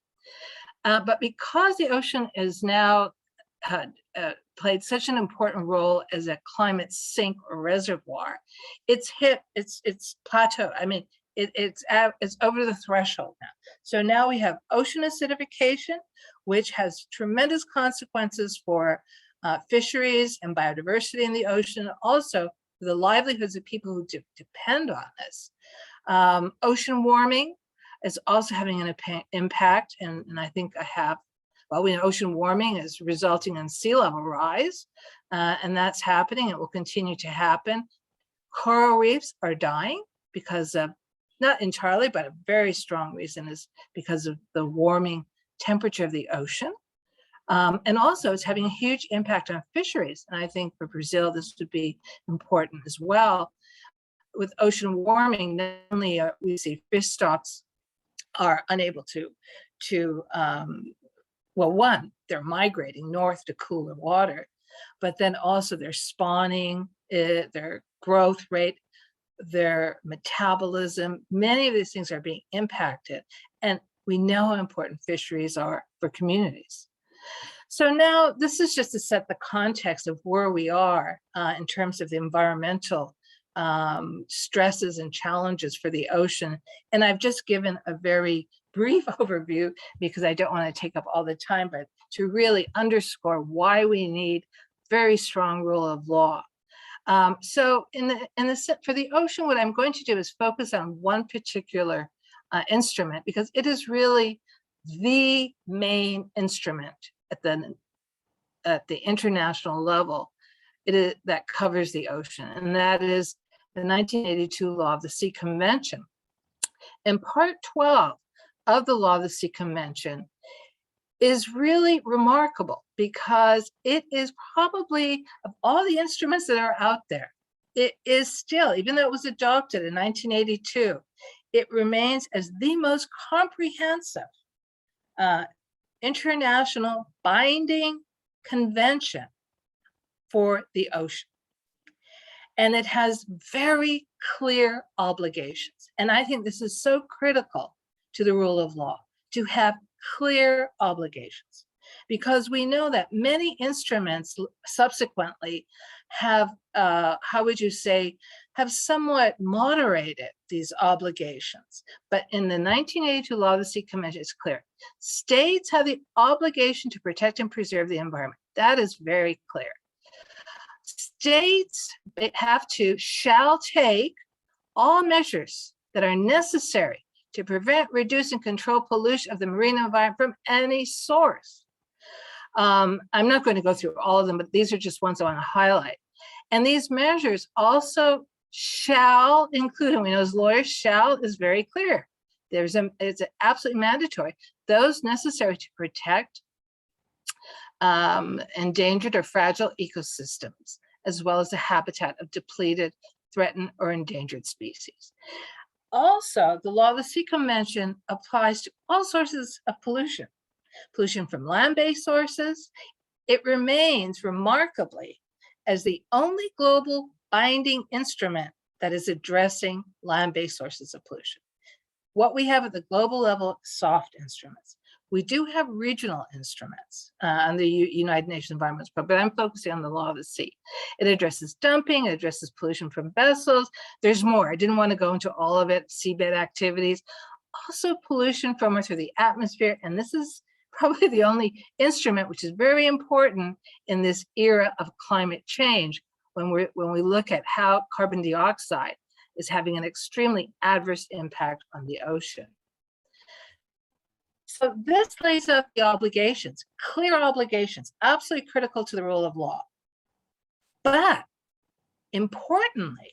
But because the ocean is now played such an important role as a climate sink or reservoir, it's hit its plateau. I mean, it's over the threshold now. So now we have ocean acidification, which has tremendous consequences for fisheries and biodiversity in the ocean, also the livelihoods of people who depend on this. Ocean warming is also having an impact, and I think I have, well, we know ocean warming is resulting in sea level rise, and that's happening. It will continue to happen. Coral reefs are dying because of, not entirely, but a very strong reason is because of the warming temperature of the ocean. And also it's having a huge impact on fisheries. And I think for Brazil, this would be important as well. With ocean warming, not only we see fish stocks are unable to well, one, they're migrating north to cooler water, but then also their spawning, their growth rate, their metabolism, many of these things are being impacted. And we know how important fisheries are for communities. So now this is just to set the context of where we are in terms of the environmental stresses and challenges for the ocean. And I've just given a very brief overview because I don't want to take up all the time, but to really underscore why we need very strong rule of law. So for the ocean, what I'm going to do is focus on one particular instrument because it is really the main instrument at the international level that covers the ocean, and that is the 1982 Law of the Sea Convention. And Part 12 of the Law of the Sea Convention is really remarkable because it is probably, of all the instruments that are out there, it is still, even though it was adopted in 1982, it remains as the most comprehensive international binding convention for the ocean. And it has very clear obligations. And I think this is so critical to the rule of law, to have clear obligations, because we know that many instruments subsequently have, how would you say, have somewhat moderated these obligations. But in the 1982 Law of the Sea Convention, it's clear. States have the obligation to protect and preserve the environment. That is very clear. states shall take all measures that are necessary to prevent, reduce, and control pollution of the marine environment from any source. I'm not going to go through all of them, but these are just ones I want to highlight. And these measures also shall include, and we know as lawyers, shall is very clear. It's absolutely mandatory. Those necessary to protect endangered or fragile ecosystems, as well as the habitat of depleted, threatened, or endangered species. Also, the Law of the Sea Convention applies to all sources of pollution. Pollution from land-based sources. It remains remarkably as the only global binding instrument that is addressing land-based sources of pollution. What we have at the global level, soft instruments. We do have regional instruments on the United Nations Environment Program, but I'm focusing on the Law of the Sea. It addresses dumping, it addresses pollution from vessels. There's more. I didn't want to go into all of it, seabed activities. Also pollution from or through the atmosphere, and this is probably the only instrument which is very important in this era of climate change when we look at how carbon dioxide is having an extremely adverse impact on the ocean. So this lays out the obligations, clear obligations, absolutely critical to the rule of law. But importantly,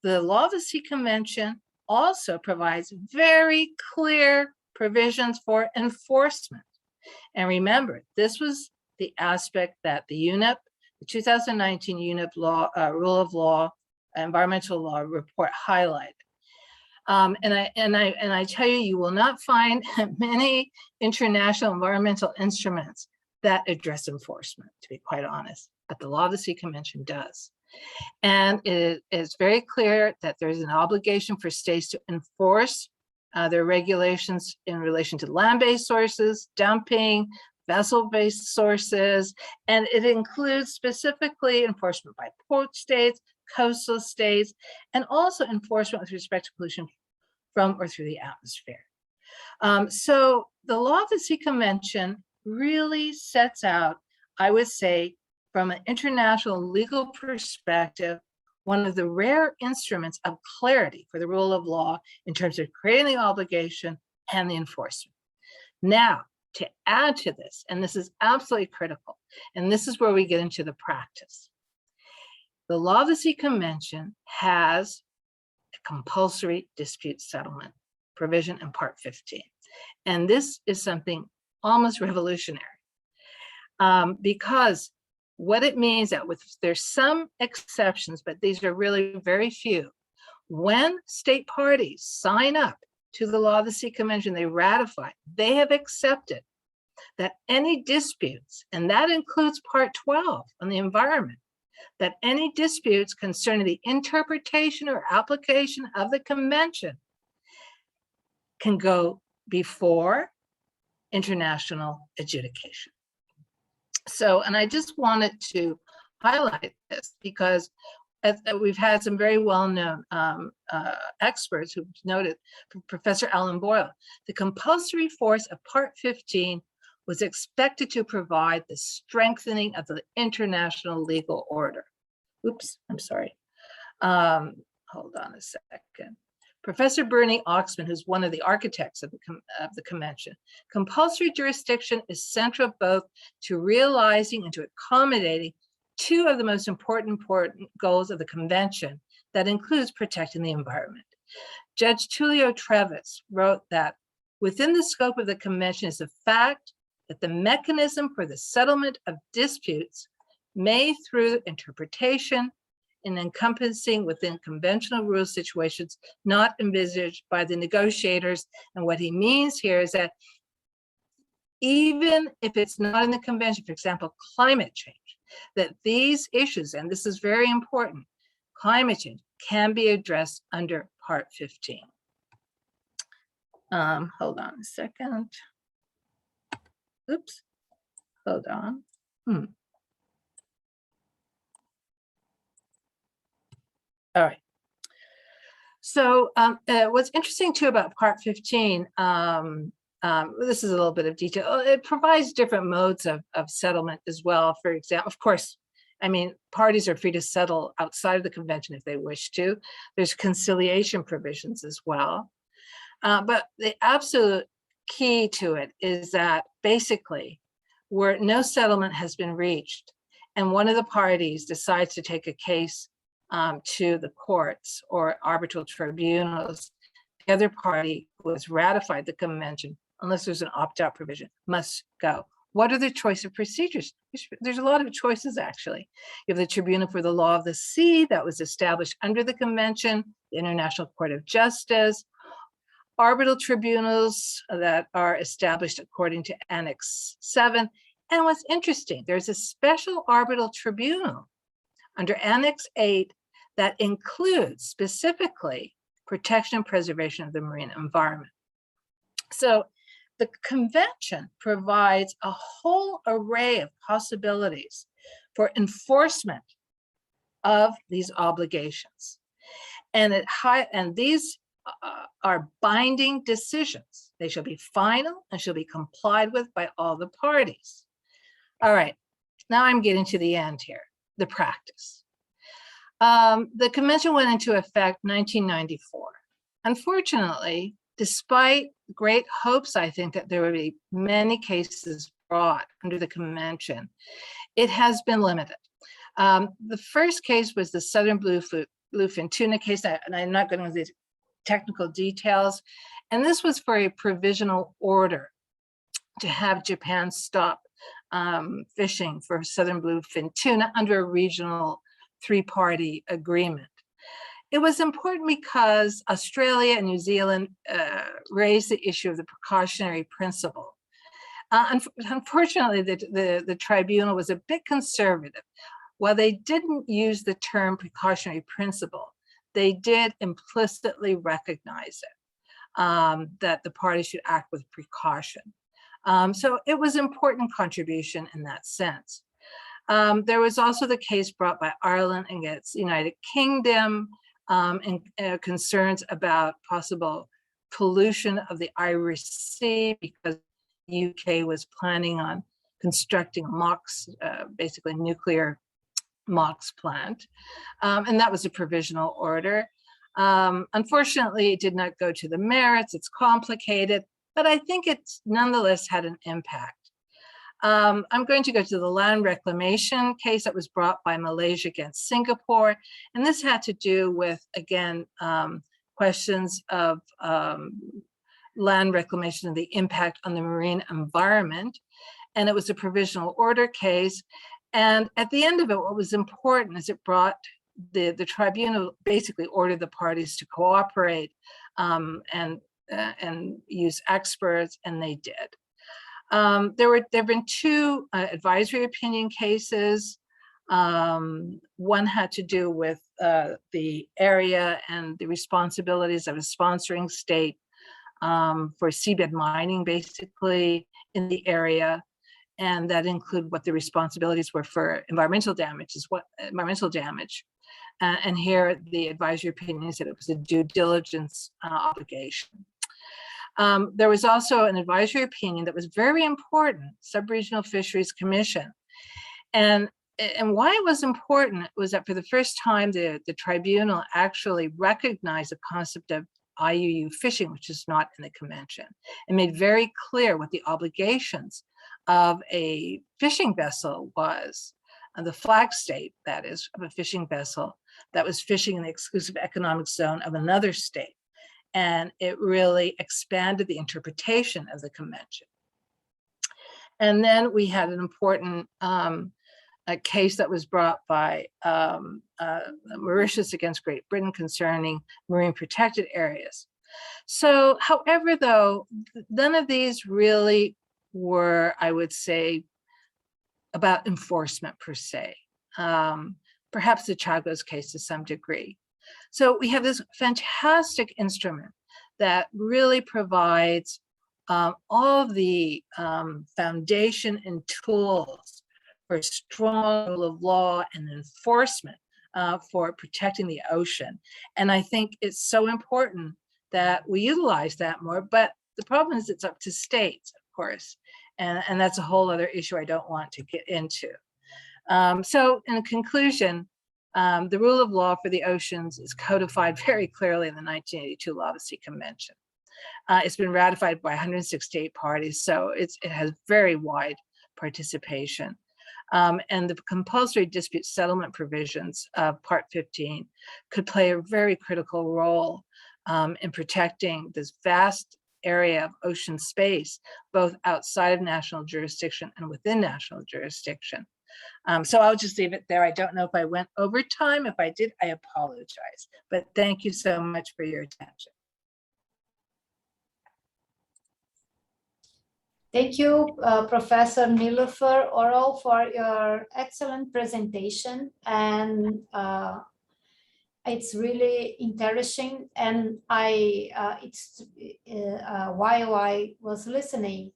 the Law of the Sea Convention also provides very clear provisions for enforcement. And remember, this was the aspect that the UNEP, the 2019 UNEP law, rule of law, environmental law report highlighted. And I tell you, you will not find many international environmental instruments that address enforcement, to be quite honest, but the Law of the Sea Convention does. And it is very clear that there's an obligation for states to enforce their regulations in relation to land-based sources, dumping, vessel-based sources, and it includes specifically enforcement by port states, coastal states, and also enforcement with respect to pollution from or through the atmosphere. So the Law of the Sea Convention really sets out, I would say, from an international legal perspective, one of the rare instruments of clarity for the rule of law in terms of creating the obligation and the enforcement. Now, to add to this, and this is absolutely critical, and this is where we get into the practice. The Law of the Sea Convention has a compulsory dispute settlement provision in Part 15. And this is something almost revolutionary because what it means that there's some exceptions, but these are really very few. When state parties sign up to the Law of the Sea Convention, they ratify, they have accepted that any disputes, and that includes Part 12 on the environment, that any disputes concerning the interpretation or application of the convention can go before international adjudication. So, and I just wanted to highlight this because we've had some very well-known experts who've noted, Professor Alan Boyle, the compulsory force of Part 15 was expected to provide the strengthening of the international legal order. Oops, I'm sorry. Hold on a second. Professor Bernie Oxman, who's one of the architects of the convention, compulsory jurisdiction is central both to realizing and to accommodating two of the most important goals of the convention that includes protecting the environment. Judge Tulio Trevis wrote that within the scope of the convention is the fact that the mechanism for the settlement of disputes may, through interpretation and encompassing within conventional rule situations not envisaged by the negotiators. And what he means here is that even if it's not in the convention, for example, climate change, that these issues, and this is very important, climate change can be addressed under Part 15. Hold on a second. Oops, hold on. All right. So what's interesting too about Part 15, this is a little bit of detail. It provides different modes of settlement as well. For example, of course, I mean, parties are free to settle outside of the convention if they wish to. There's conciliation provisions as well. But the absolute key to it is that basically, where no settlement has been reached, and one of the parties decides to take a case to the courts or arbitral tribunals, the other party who has ratified the convention, unless there's an opt-out provision, must go. What are the choice of procedures? There's a lot of choices, actually. You have the Tribunal for the Law of the Sea that was established under the convention, the International Court of Justice, arbitral tribunals that are established according to Annex 7. And what's interesting, there's a special arbitral tribunal under Annex 8 that includes specifically protection and preservation of the marine environment. So the convention provides a whole array of possibilities for enforcement of these obligations. And these are binding decisions. They shall be final and shall be complied with by all the parties. All right, now I'm getting to the end here, the practice. The convention went into effect 1994. Unfortunately, despite great hopes, I think, that there would be many cases brought under the convention, it has been limited. The first case was the Southern Bluefin Tuna case, and I'm not going into the technical details. And this was for a provisional order to have Japan stop fishing for Southern Bluefin Tuna under a regional three-party agreement. It was important because Australia and New Zealand raised the issue of the precautionary principle. Unfortunately, the tribunal was a bit conservative. While they didn't use the term precautionary principle, they did implicitly recognize it, that the parties should act with precaution. So it was an important contribution in that sense. There was also the case brought by Ireland against the United Kingdom, and concerns about possible pollution of the Irish Sea because the UK was planning on constructing a MOX, basically nuclear MOX plant. And that was a provisional order. Unfortunately, it did not go to the merits. It's complicated, but I think it's nonetheless had an impact. I'm going to go to the land reclamation case that was brought by Malaysia against Singapore. And this had to do with, again, questions of land reclamation and the impact on the marine environment. And it was a provisional order case. And at the end of it, what was important is it brought the tribunal basically ordered the parties to cooperate and use experts, and they did. There have been two advisory opinion cases. One had to do with the area and the responsibilities of a sponsoring state for seabed mining, basically, in the area. And that include what the responsibilities were for environmental damage, and here the advisory opinion said it was a due diligence obligation. There was also an advisory opinion that was very important, Sub-Regional Fisheries Commission. And why it was important was that for the first time, the tribunal actually recognized the concept of IUU fishing, which is not in the convention, and made very clear what the obligations of a fishing vessel was, the flag state, that is, of a fishing vessel that was fishing in the exclusive economic zone of another state. And it really expanded the interpretation of the convention. And then we had an important a case that was brought by Mauritius against Great Britain concerning marine protected areas. So, however, though, none of these really were, I would say, about enforcement per se. Perhaps the Chagos case to some degree. So we have this fantastic instrument that really provides all of the foundation and tools for strong rule of law and enforcement for protecting the ocean. And I think it's so important that we utilize that more, but the problem is it's up to states, of course, and that's a whole other issue I don't want to get into. So in conclusion, the rule of law for the oceans is codified very clearly in the 1982 Law of the Sea Convention. It's been ratified by 168 parties, so it has very wide participation. And the compulsory dispute settlement provisions of Part 15 could play a very critical role in protecting this vast area of ocean space, both outside of national jurisdiction and within national jurisdiction. So I'll just leave it there. I don't know if I went over time. If I did, I apologize. But thank you so much for your attention. Thank you, Professor Nilofer Oral, for your excellent presentation. And it's really interesting. And while I was listening,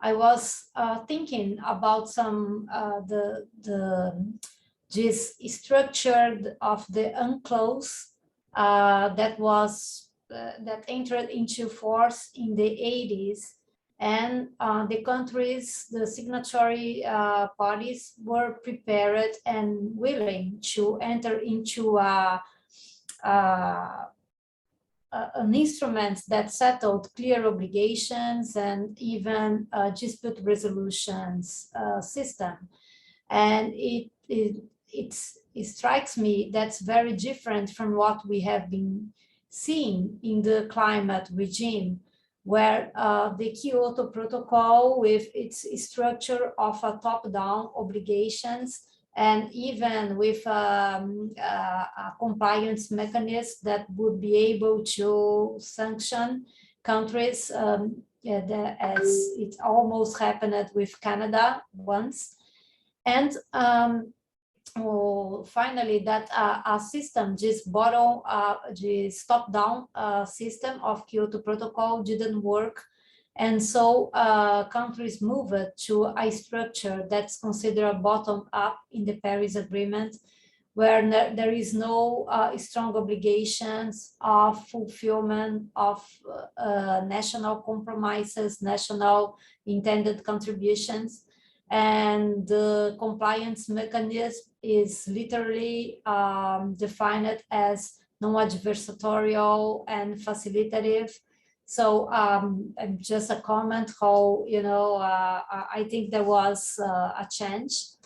I was thinking about some this structure of the UNCLOS that entered into force in the 80s, and the countries, the signatory parties, were prepared and willing to enter into an instrument that settled clear obligations and even dispute resolutions system. And it strikes me that's very different from what we have been seeing in the climate regime, where the Kyoto Protocol, with its structure of a top-down obligations, and even with a compliance mechanism that would be able to sanction countries, as it almost happened with Canada once. And finally, that a system, this top-down system of Kyoto Protocol didn't work. And so countries moved to a structure that's considered bottom-up in the Paris Agreement, where there is no strong obligations of fulfillment of national compromises, national intended contributions. And the compliance mechanism is literally defined as non-adversarial and facilitative. So just a comment how, I think there was a change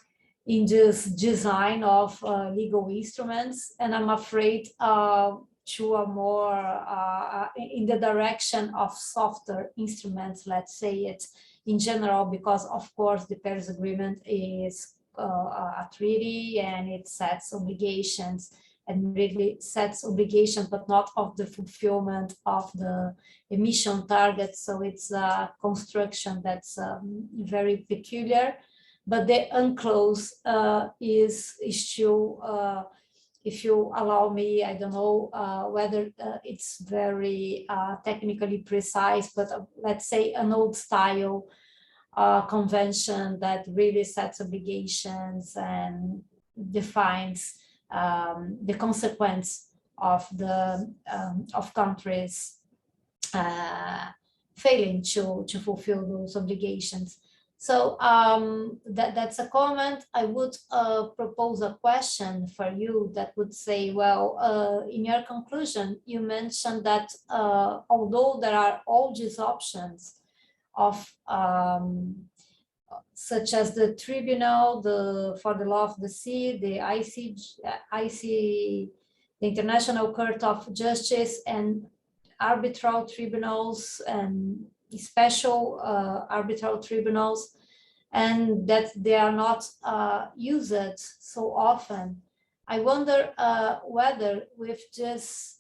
in this design of legal instruments, and I'm afraid to a more in the direction of softer instruments, let's say it in general, because of course the Paris Agreement is a treaty and it sets obligations, and really sets obligations, but not of the fulfillment of the emission targets. So it's a construction that's very peculiar. But the UNCLOS is still, if you allow me, I don't know whether it's very technically precise, but let's say an old style convention that really sets obligations and defines the consequence of the of countries failing to fulfill those obligations. So that's a comment. I would propose a question for you that would say, well, in your conclusion, you mentioned that although there are all these options of such as the tribunal for the law of the sea, the the International Court of Justice, and arbitral tribunals and special arbitral tribunals, and that they are not used so often. I wonder whether with this,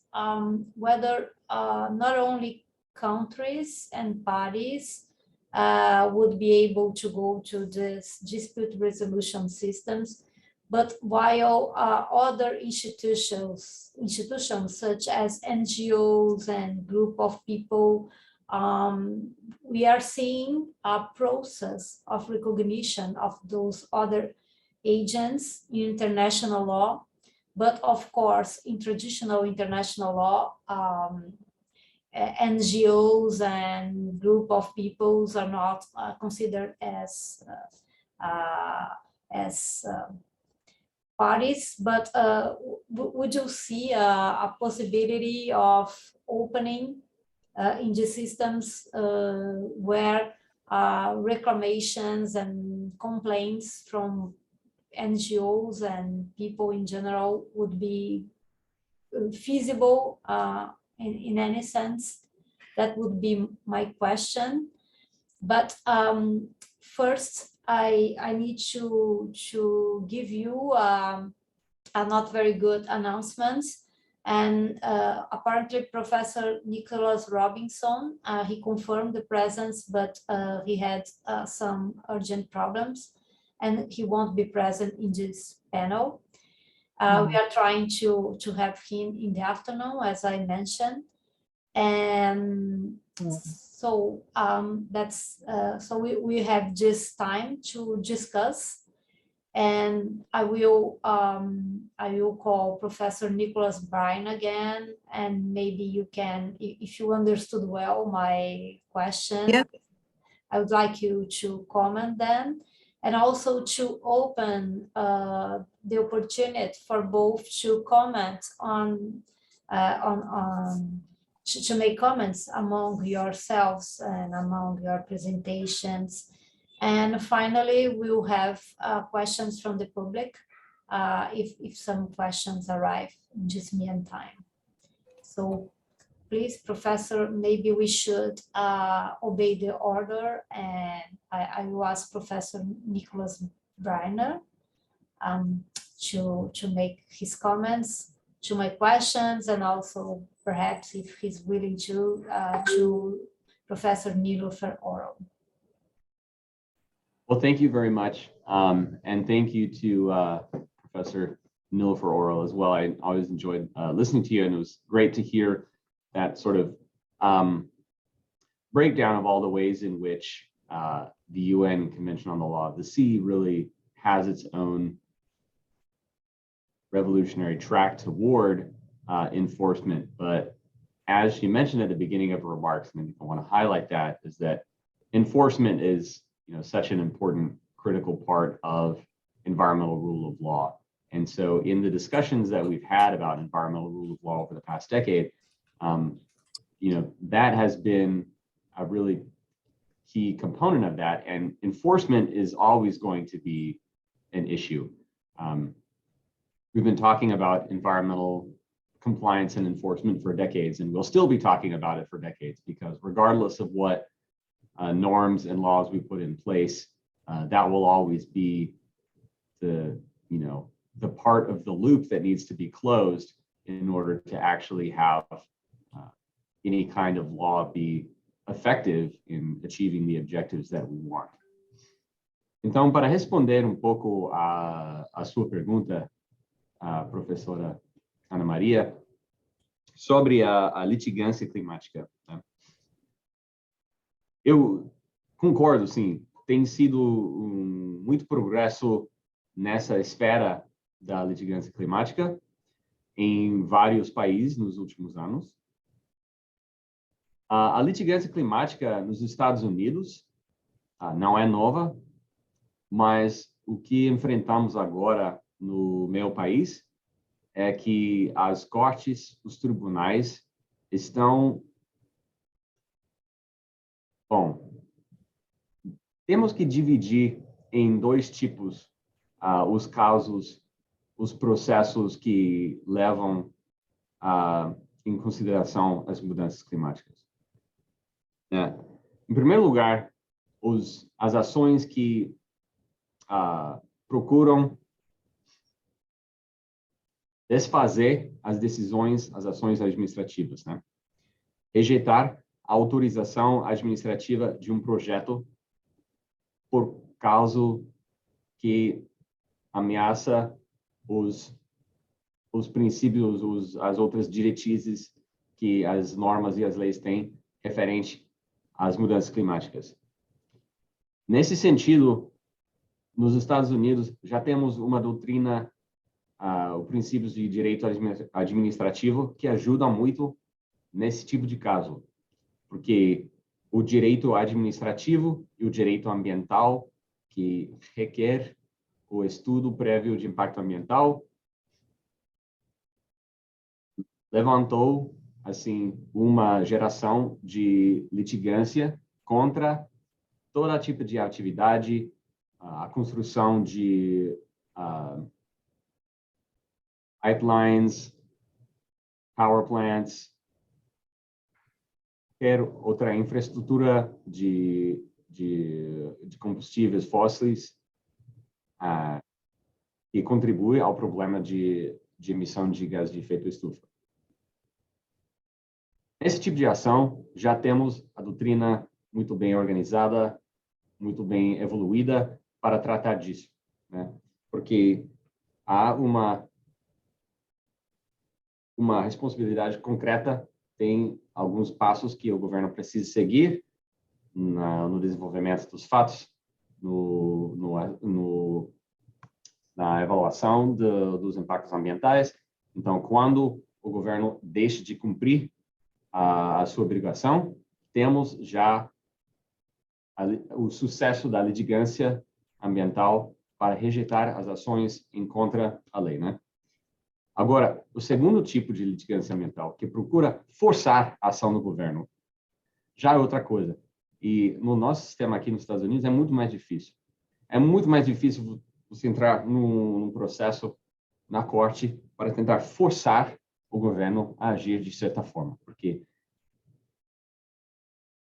whether not only countries and parties would be able to go to this dispute resolution systems, but while other institutions such as NGOs and group of people, we are seeing a process of recognition of those other agents in international law. But of course, in traditional international law, NGOs and group of peoples are not considered as as parties, but would you see a possibility of opening in the systems where reclamations and complaints from NGOs and people in general would be feasible in any sense? That would be my question. But first, I need to give you a not very good announcement. And apparently Professor Nicholas Robinson, he confirmed the presence, but he had some urgent problems and he won't be present in this panel. We are trying to have him in the afternoon, as I mentioned. And so so we have this time to discuss, and I will call Professor Nicholas Bryan again, and maybe you can, if you understood well my question, yeah. I would like you to comment then, and also to open the opportunity for both to comment on to make comments among yourselves and among your presentations. And finally, we'll have questions from the public if some questions arrive in just meantime. So please, Professor, maybe we should obey the order, and I will ask Professor Nicholas Bryan to make his comments to my questions, and also perhaps if he's willing to Professor Nilofer Oral. Well, thank you very much. And thank you to Professor Nilofer Oral as well. I always enjoyed listening to you, and it was great to hear that sort of breakdown of all the ways in which the UN Convention on the Law of the Sea really has its own revolutionary track toward enforcement. But as she mentioned at the beginning of her remarks, and I want to highlight that, is that enforcement is, such an important, critical part of environmental rule of law. And so in the discussions that we've had about environmental rule of law over the past decade, that has been a really key component of that. And enforcement is always going to be an issue. We've been talking about environmental compliance and enforcement for decades, and we'll still be talking about it for decades, because regardless of what norms and laws we put in place, that will always be the part of the loop that needs to be closed in order to actually have any kind of law be effective in achieving the objectives that we want. Então, para responder pouco a sua pergunta, professora Ana Maria, sobre a litigância climática, né? Eu concordo, sim, tem sido muito progresso nessa esfera da litigância climática em vários países nos últimos anos. A litigância climática nos Estados Unidos não é nova, mas o que enfrentamos agora no meu país é que as cortes, os tribunais estão... Bom, temos que dividir em dois tipos os casos, os processos que levam em consideração as mudanças climáticas. Em primeiro lugar, as ações que procuram desfazer as decisões, as ações administrativas, né? Rejeitar a autorização administrativa de um projeto por causa que ameaça os princípios, as outras diretrizes que as normas e as leis têm referente às mudanças climáticas. Nesse sentido, nos Estados Unidos já temos uma doutrina, os princípios de direito administrativo, que ajudam muito nesse tipo de caso, porque o direito administrativo e o direito ambiental, que requer o estudo prévio de impacto ambiental levantou assim uma geração de litigância contra todo tipo de atividade, a construção de pipelines, power plants, qualquer outra infraestrutura de combustíveis fósseis que contribui ao problema de emissão de gás de efeito estufa. Nesse tipo de ação, já temos a doutrina muito bem organizada, muito bem evoluída para tratar disso, né? Porque há uma responsabilidade concreta, tem alguns passos que o governo precisa seguir no desenvolvimento dos fatos, na avaliação dos impactos ambientais. Então, quando o governo deixa de cumprir a sua obrigação, temos já o sucesso da litigância ambiental para rejeitar as ações em contra a lei, né? Agora, o segundo tipo de litigância ambiental, que procura forçar a ação do governo, já é outra coisa. E no nosso sistema aqui nos Estados Unidos é muito mais difícil. É muito mais difícil você entrar num processo na corte para tentar forçar o governo a agir de certa forma, porque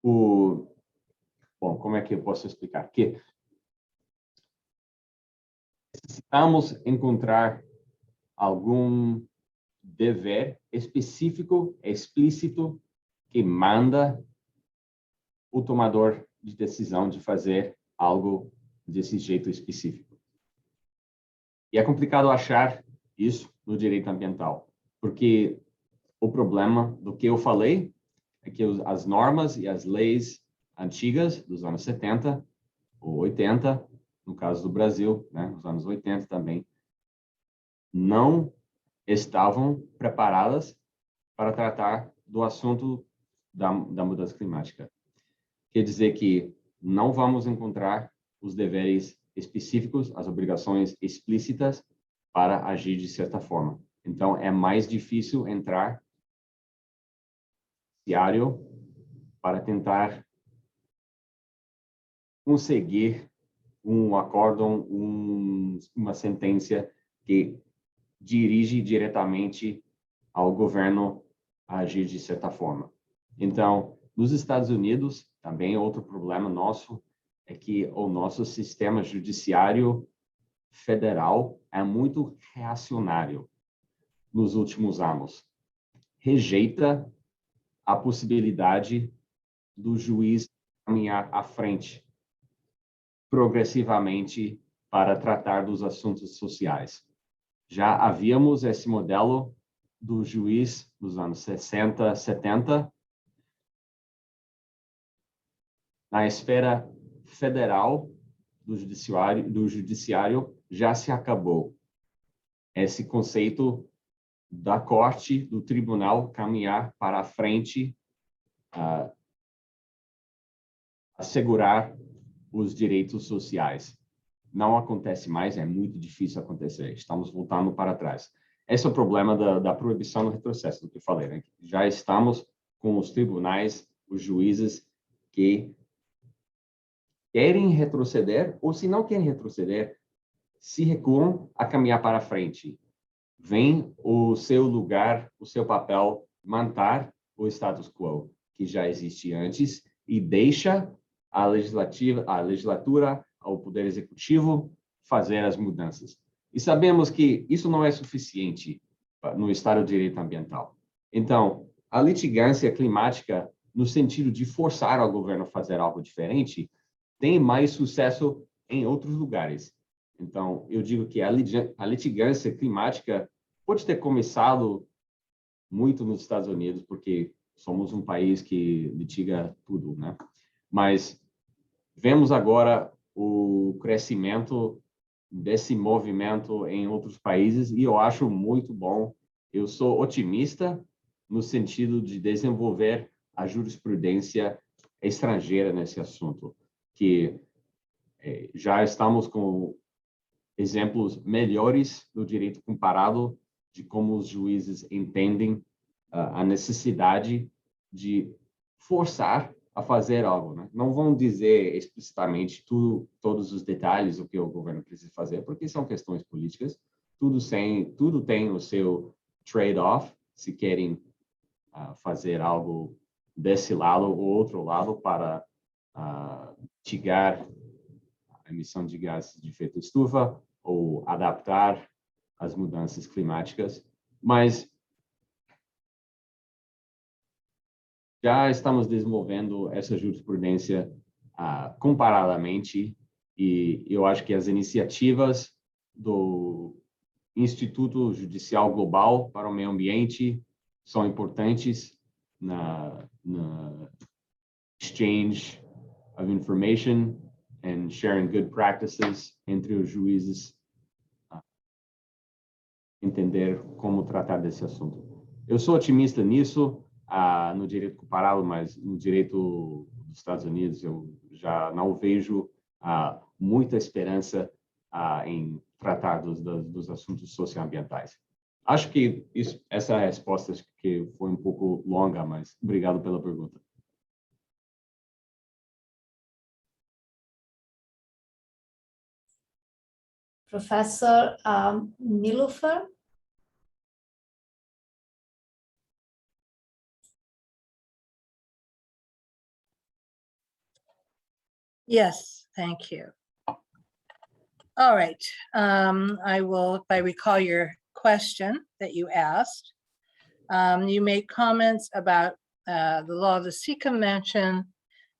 bom, como é que eu posso explicar? Que necessitamos encontrar algum dever específico, explícito, que manda o tomador de decisão de fazer algo desse jeito específico. E é complicado achar isso no direito ambiental, porque o problema do que eu falei é que as normas e as leis antigas dos anos 70 ou 80, no caso do Brasil, né, nos anos 80 também, não estavam preparadas para tratar do assunto da mudança climática. Quer dizer que não vamos encontrar os deveres específicos, as obrigações explícitas para agir de certa forma. Então, é mais difícil entrar diário para tentar conseguir um acórdão, uma sentença que dirige diretamente ao governo a agir de certa forma. Então, nos Estados Unidos, também outro problema nosso é que o nosso sistema judiciário federal é muito reacionário nos últimos anos. Rejeita a possibilidade do juiz caminhar à frente progressivamente para tratar dos assuntos sociais. Já havíamos esse modelo do juiz nos anos 60, 70. Na esfera federal do judiciário já se acabou esse conceito da corte, do tribunal caminhar para a frente, assegurar os direitos sociais. Não acontece mais, é muito difícil acontecer. Estamos voltando para trás. Esse é o problema da proibição do retrocesso, do que eu falei, né? Já estamos com os tribunais, os juízes que querem retroceder, ou se não querem retroceder, se recuam a caminhar para frente. Vem o seu lugar, o seu papel, manter o status quo que já existia antes e deixa a legislatura, ao Poder Executivo, fazer as mudanças. E sabemos que isso não é suficiente no Estado de Direito Ambiental. Então, a litigância climática, no sentido de forçar o governo a fazer algo diferente, tem mais sucesso em outros lugares. Então, eu digo que a litigância climática pode ter começado muito nos Estados Unidos, porque somos um país que litiga tudo, né? Mas vemos agora o crescimento desse movimento em outros países e eu acho muito bom. Eu sou otimista no sentido de desenvolver a jurisprudência estrangeira nesse assunto, que já estamos com exemplos melhores do direito comparado de como os juízes entendem a necessidade de forçar a fazer algo, né? Não vão dizer explicitamente todos os detalhes do que o governo precisa fazer, porque são questões políticas. Tudo tem o seu trade-off, se querem fazer algo desse lado ou outro lado para mitigar a emissão de gases de efeito estufa ou adaptar as mudanças climáticas, mas já estamos desenvolvendo essa jurisprudência comparadamente, e eu acho que as iniciativas do Instituto Judicial Global para o Meio Ambiente são importantes na exchange of information and sharing good practices entre os juízes, entender como tratar desse assunto. Eu sou otimista nisso, no direito comparado, mas no direito dos Estados Unidos eu já não vejo muita esperança em tratar dos assuntos socioambientais. Acho que essa é a resposta, que foi um pouco longa, mas obrigado pela pergunta. Professor Niloufar. Yes, thank you. All right, I will, if I recall your question that you asked, you made comments about the Law of the Sea Convention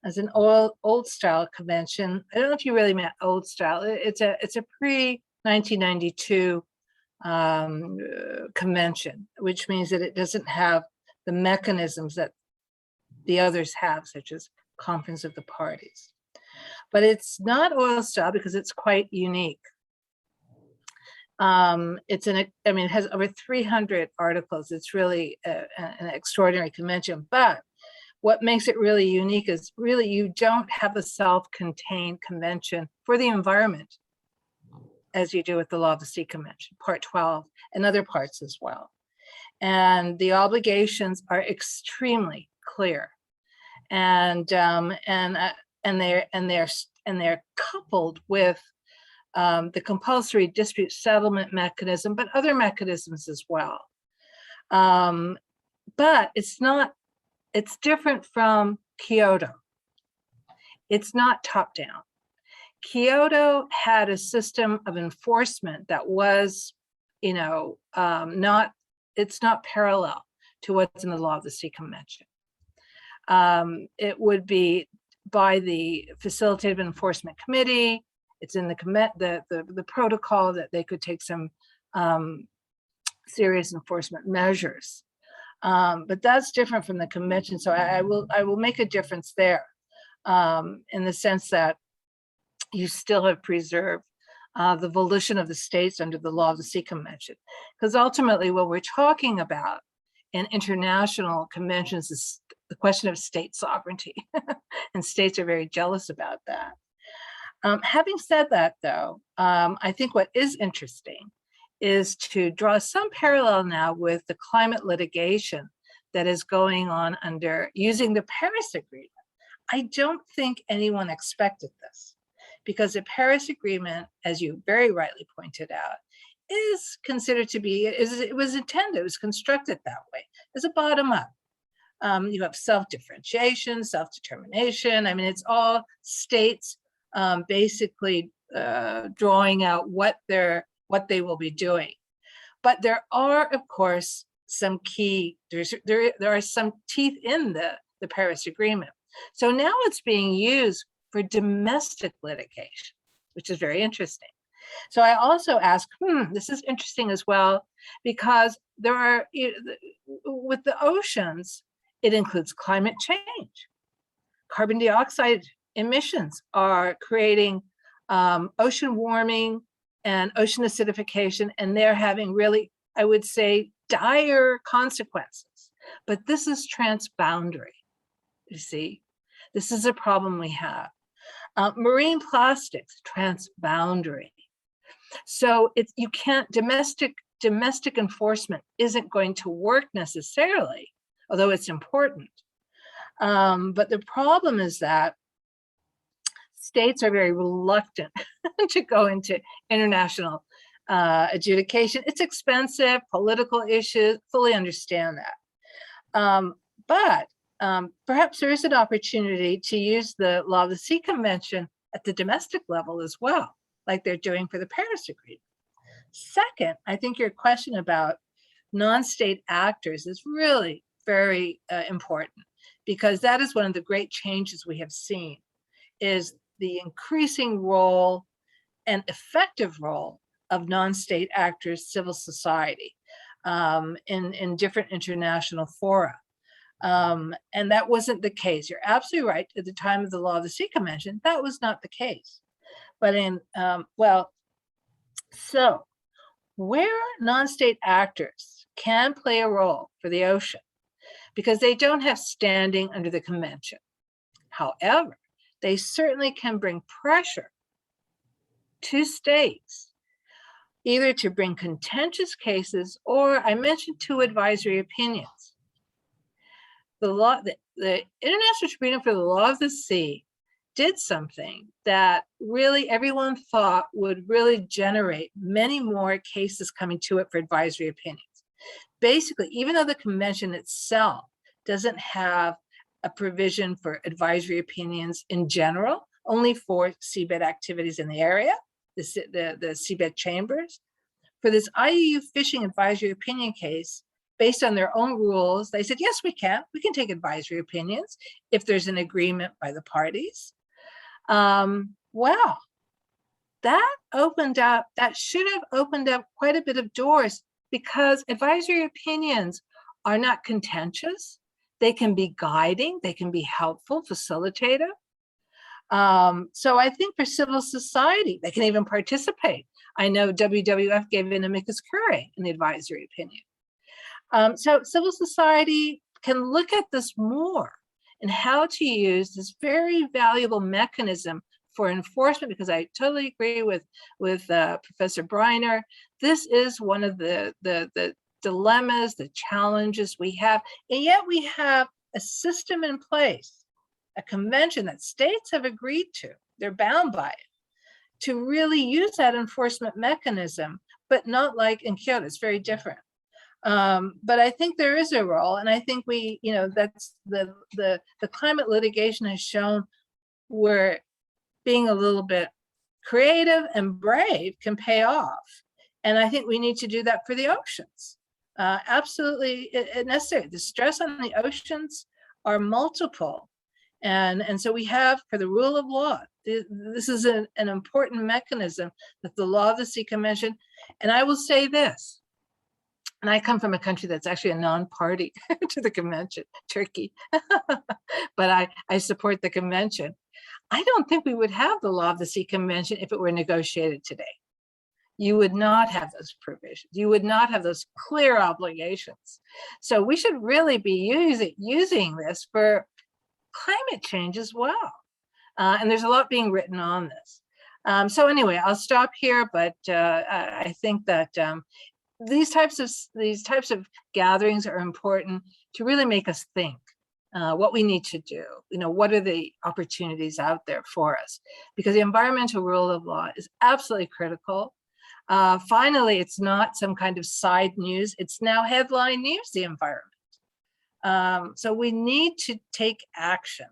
as an old style convention. I don't know if you really meant old style. It's a pre-1992 convention, which means that it doesn't have the mechanisms that the others have, such as conference of the parties. But it's not oil style because it's quite unique. It has over 300 articles. It's really an extraordinary convention. But what makes it really unique is really you don't have a self-contained convention for the environment as you do with the Law of the Sea Convention, Part 12, and other parts as well. And the obligations are extremely clear, and they're coupled with the compulsory dispute settlement mechanism, but other mechanisms as well. But it's different from Kyoto. It's not top down. Kyoto had a system of enforcement that was, it's not parallel to what's in the Law of the Sea Convention. It would be by the Facilitative Enforcement Committee. It's in the protocol that they could take some serious enforcement measures. But that's different from the convention. So I will make a difference there in the sense that you still have preserved the volition of the states under the Law of the Sea Convention. Because ultimately what we're talking about in international conventions is the question of state sovereignty. And states are very jealous about that. Having said that, though, I think what is interesting is to draw some parallel now with the climate litigation that is going on under using the Paris Agreement. I don't think anyone expected this, because the Paris Agreement, as you very rightly pointed out, is considered to be, it was intended, it was constructed that way, as a bottom-up. You have self-differentiation, self-determination. I mean, it's all states basically drawing out what they will be doing. But there are, of course, some key, there are some teeth in the Paris Agreement. So now it's being used for domestic litigation, which is very interesting. So I also ask, this is interesting as well, because there are, with the oceans, it includes climate change. Carbon dioxide emissions are creating ocean warming and ocean acidification, and they're having really, I would say, dire consequences. But this is transboundary, you see. This is a problem we have. Marine plastics, transboundary. So you can't, domestic enforcement isn't going to work necessarily, although it's important. But the problem is that states are very reluctant to go into international adjudication. It's expensive, political issues, fully understand that. But perhaps there is an opportunity to use the Law of the Sea Convention at the domestic level as well, like they're doing for the Paris Agreement. Second, I think your question about non-state actors is really very important, because that is one of the great changes we have seen, is the increasing role and effective role of non-state actors, civil society, in different international fora. And that wasn't the case. You're absolutely right. At the time of the Law of the Sea Convention, that was not the case. But so where non-state actors can play a role for the ocean, because they don't have standing under the convention. However, they certainly can bring pressure to states, either to bring contentious cases, or I mentioned 2 advisory opinions. The International Tribunal for the Law of the Sea did something that really everyone thought would really generate many more cases coming to it for advisory opinions. Basically, even though the convention itself doesn't have a provision for advisory opinions in general, only for seabed activities in the area, the seabed chambers, for this IUU fishing advisory opinion case, based on their own rules, they said, yes, we can take advisory opinions if there's an agreement by the parties. Wow, that should have opened up quite a bit of doors, because advisory opinions are not contentious. They can be guiding, they can be helpful, facilitative. So I think for civil society, they can even participate. I know WWF gave an amicus curiae in the advisory opinion. So civil society can look at this more and how to use this very valuable mechanism for enforcement, because I totally agree with Professor Breiner. This is one of the dilemmas, the challenges we have, and yet we have a system in place, a convention that states have agreed to, they're bound by it, to really use that enforcement mechanism, but not like in Kyoto, it's very different. But I think there is a role, and I think that's the climate litigation has shown where being a little bit creative and brave can pay off. And I think we need to do that for the oceans. Absolutely necessary. The stress on the oceans are multiple. And so we have, for the rule of law, this is an important mechanism that the Law of the Sea Convention, and I will say this, and I come from a country that's actually a non-party to the convention, Turkey, but I support the convention. I don't think we would have the Law of the Sea Convention if it were negotiated today. You would not have those provisions. You would not have those clear obligations. So we should really be using this for climate change as well. And there's a lot being written on this. So anyway, I'll stop here, but I think that these types of gatherings are important to really make us think what we need to do. What are the opportunities out there for us? Because the environmental rule of law is absolutely critical. Finally, it's not some kind of side news. It's now headline news, the environment. So we need to take action.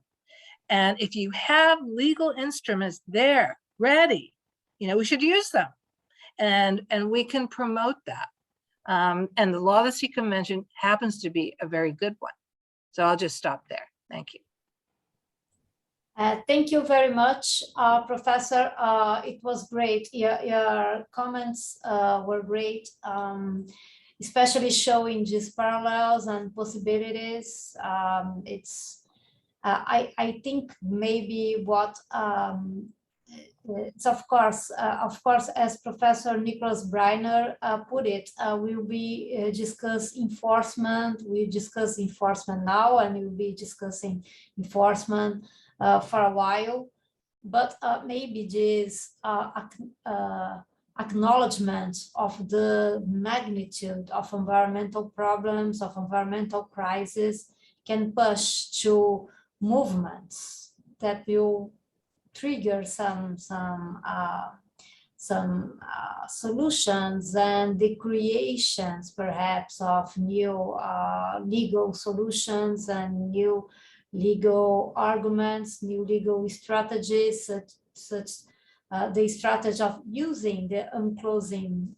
And if you have legal instruments there, ready, we should use them. And we can promote that. And the Law of the Sea Convention happens to be a very good one. So I'll just stop there. Thank you. Thank you very much, Professor. It was great. Your comments were great, especially showing these parallels and possibilities. I think maybe what it's of course, as Professor Nicholas Breiner put it, we'll be discuss enforcement. We discuss enforcement now, and we'll be discussing enforcement for a while. But maybe this acknowledgement of the magnitude of environmental problems, of environmental crisis, can push to movements that will trigger some solutions and the creations perhaps of new legal solutions and new legal arguments, new legal strategies, such the strategy of using the unclosing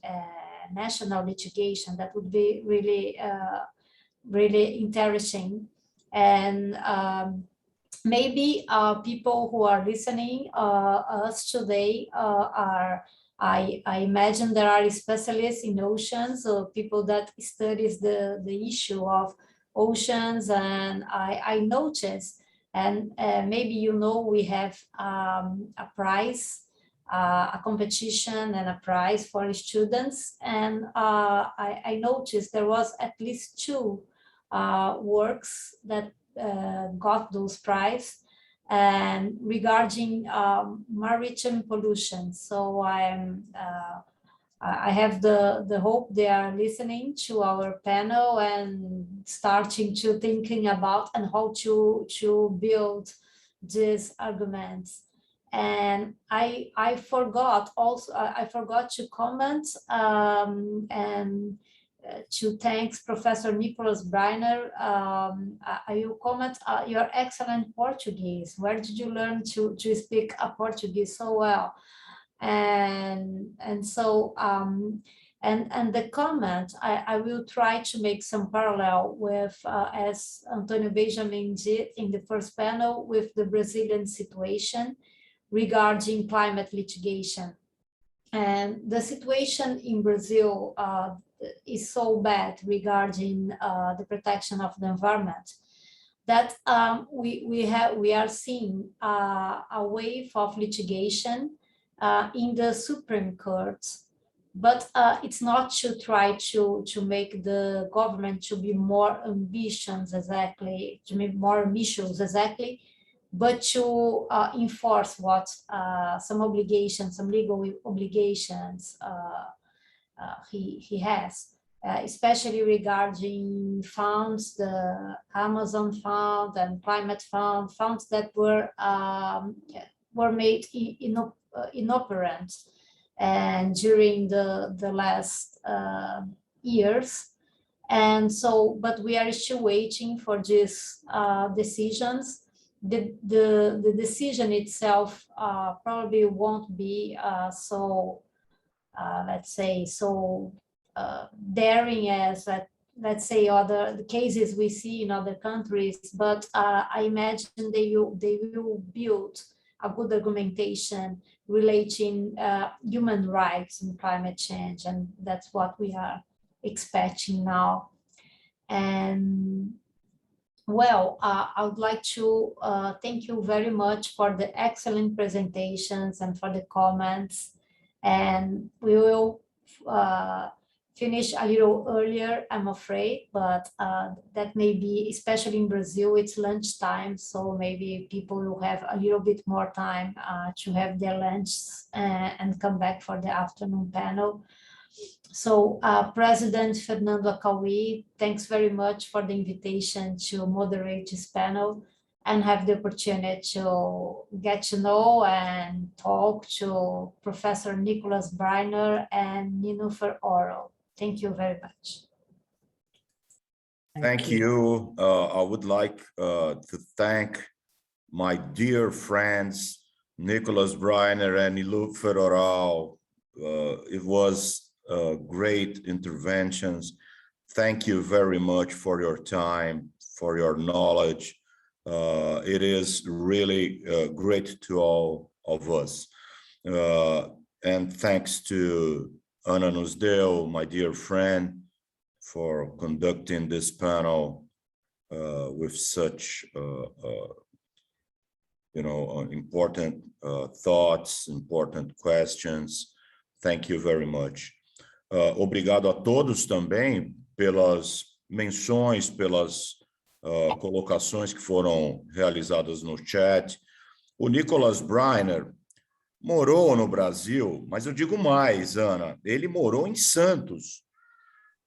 national litigation. That would be really, really interesting. And maybe people who are listening us today I imagine there are specialists in oceans, or people that studies the issue of oceans, and I noticed, and maybe you know, we have a prize, a competition and a prize for students, and I noticed there was at least 2 works that got those prizes, and regarding maritime pollution. So I have the hope they are listening to our panel and starting to thinking about and how to build these arguments. And I forgot to comment and to thank Professor Nicholas Breiner. I will comment your excellent Portuguese. Where did you learn to speak Portuguese so well? And the comment, I will try to make some parallel with, as Antonio Benjamin did in the first panel, with the Brazilian situation regarding climate litigation. And the situation in Brazil is so bad regarding the protection of the environment that we are seeing a wave of litigation in the Supreme Court, but it's not to try to make the government to be more ambitious exactly, to make more ambitious exactly, but to enforce what some obligations, some legal obligations he has, especially regarding funds, the Amazon Fund and Climate Fund, funds that were made inoperant and during the last years. And so, but we are still waiting for these decisions. The decision itself probably won't be so, let's say, so daring as let's say other cases we see in other countries, but I imagine they will build a good argumentation relating human rights and climate change, and that's what we are expecting now. And well, I would like to thank you very much for the excellent presentations and for the comments, and we will finish a little earlier, I'm afraid, but that may be, especially in Brazil, it's lunchtime, so maybe people will have a little bit more time to have their lunch and come back for the afternoon panel. So President Fernando Acauí, thanks very much for the invitation to moderate this panel and have the opportunity to get to know and talk to Professor Nicholas Breiner and Niloufer Orel. Thank you very much. Thank you. I would like to thank my dear friends, Nicholas Breiner and Niloufer Orel. It was great interventions. Thank you very much for your time, for your knowledge. It is really great to all of us. And thanks to Ana Nusdeu, my dear friend, for conducting this panel with such, important thoughts, important questions. Thank you very much. Obrigado a todos também pelas menções, pelas colocações que foram realizadas no chat. O Nicholas Breiner, morou no Brasil, mas eu digo mais, Ana, ele morou em Santos.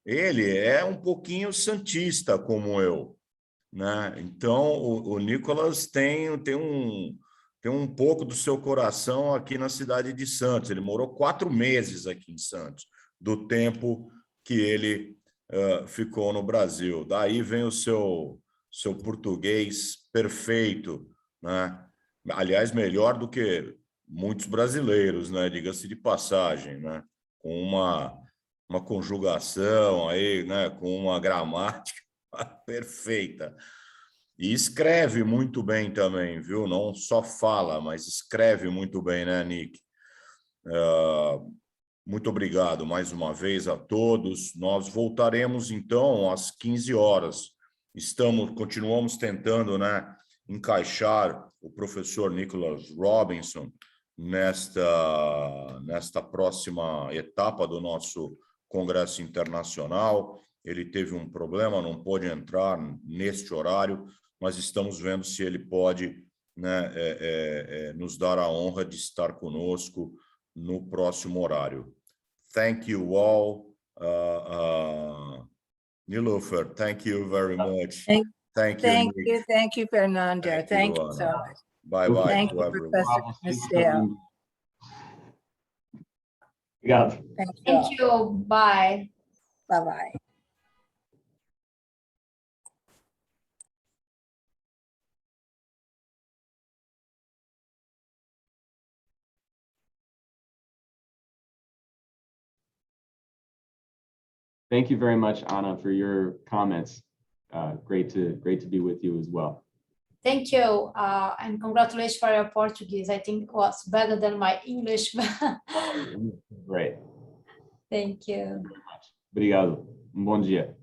Ele é um pouquinho santista como eu, né? Então, o Nicolas tem um pouco do seu coração aqui na cidade de Santos. Ele morou 4 meses aqui em Santos, do tempo que ele ficou no Brasil. Daí vem o seu português perfeito, né? Aliás, melhor do que muitos brasileiros, né? Diga-se de passagem, né? Com uma conjugação aí, né? Com uma gramática perfeita. E escreve muito bem também, viu? Não só fala, mas escreve muito bem, né, Nick? Muito obrigado mais uma vez a todos. Nós voltaremos, então, às 15 horas. Continuamos tentando, né, encaixar o professor Nicholas Robinson nesta próxima etapa do nosso Congresso Internacional. Ele teve um problema, não pôde entrar neste horário, mas estamos vendo se ele pode, né, nos dar a honra de estar conosco no próximo horário. Thank you all. Nilofer, thank you very much. Thank you, Fernando. Thank you so much. Bye-bye. Thank you, Professor Michel. Obrigado. Thank you. Bye. Bye-bye. Thank you very much, Anna, for your comments. Great to be with you as well. Thank you, and congratulations for your Portuguese. I think it was better than my English. Great. Thank you. Obrigado. Bom dia.